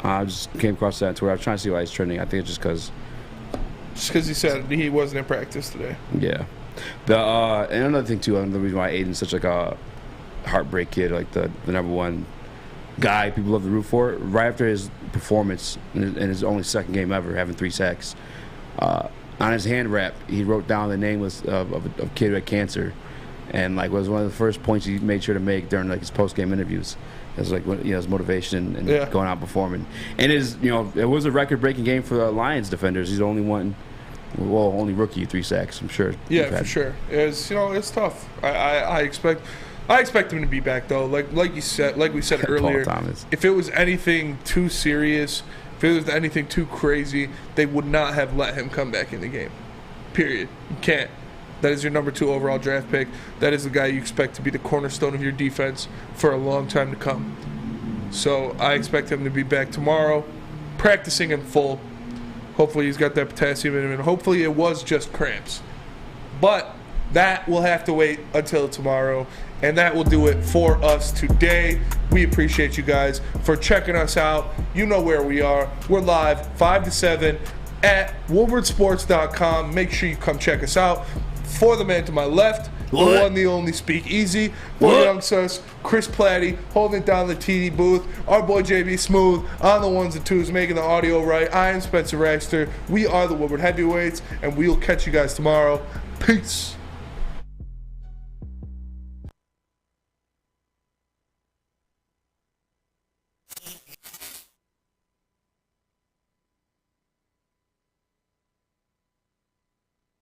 I just came across that on Twitter. I was trying to see why he's trending. I think it's just because he said he wasn't in practice today. Yeah. And another thing, too, the reason why Aiden's such like a heartbreak kid, like the number one guy people love to root for, right after his performance in his only second game ever, having 3 sacks, on his hand wrap, he wrote down the name of a kid who had cancer, and like was one of the first points he made sure to make during like his post-game interviews. It was like his motivation and going out performing. And it was a record-breaking game for the Lions defenders. He's the only only rookie 3 sacks. I'm sure. Yeah, for sure. It's tough. I expect him to be back though. Like we said earlier. If it was anything too serious, if it was anything too crazy, they would not have let him come back in the game. Period. You can't. That is your number 2 overall draft pick. That is the guy you expect to be the cornerstone of your defense for a long time to come. So I expect him to be back tomorrow, practicing in full. Hopefully he's got that potassium in him, and hopefully it was just cramps. But that will have to wait until tomorrow, and that will do it for us today. We appreciate you guys for checking us out. You know where we are. We're live 5 to 7 at woodwardsports.com. Make sure you come check us out. For the man to my left, the one, the only Speak Easy. For the young sus, Chris Platty, holding down the TD booth. Our boy JB Smooth on the 1s and 2s, making the audio right. I am Spencer Raxter. We are the Woodward Heavyweights, and we'll catch you guys tomorrow. Peace.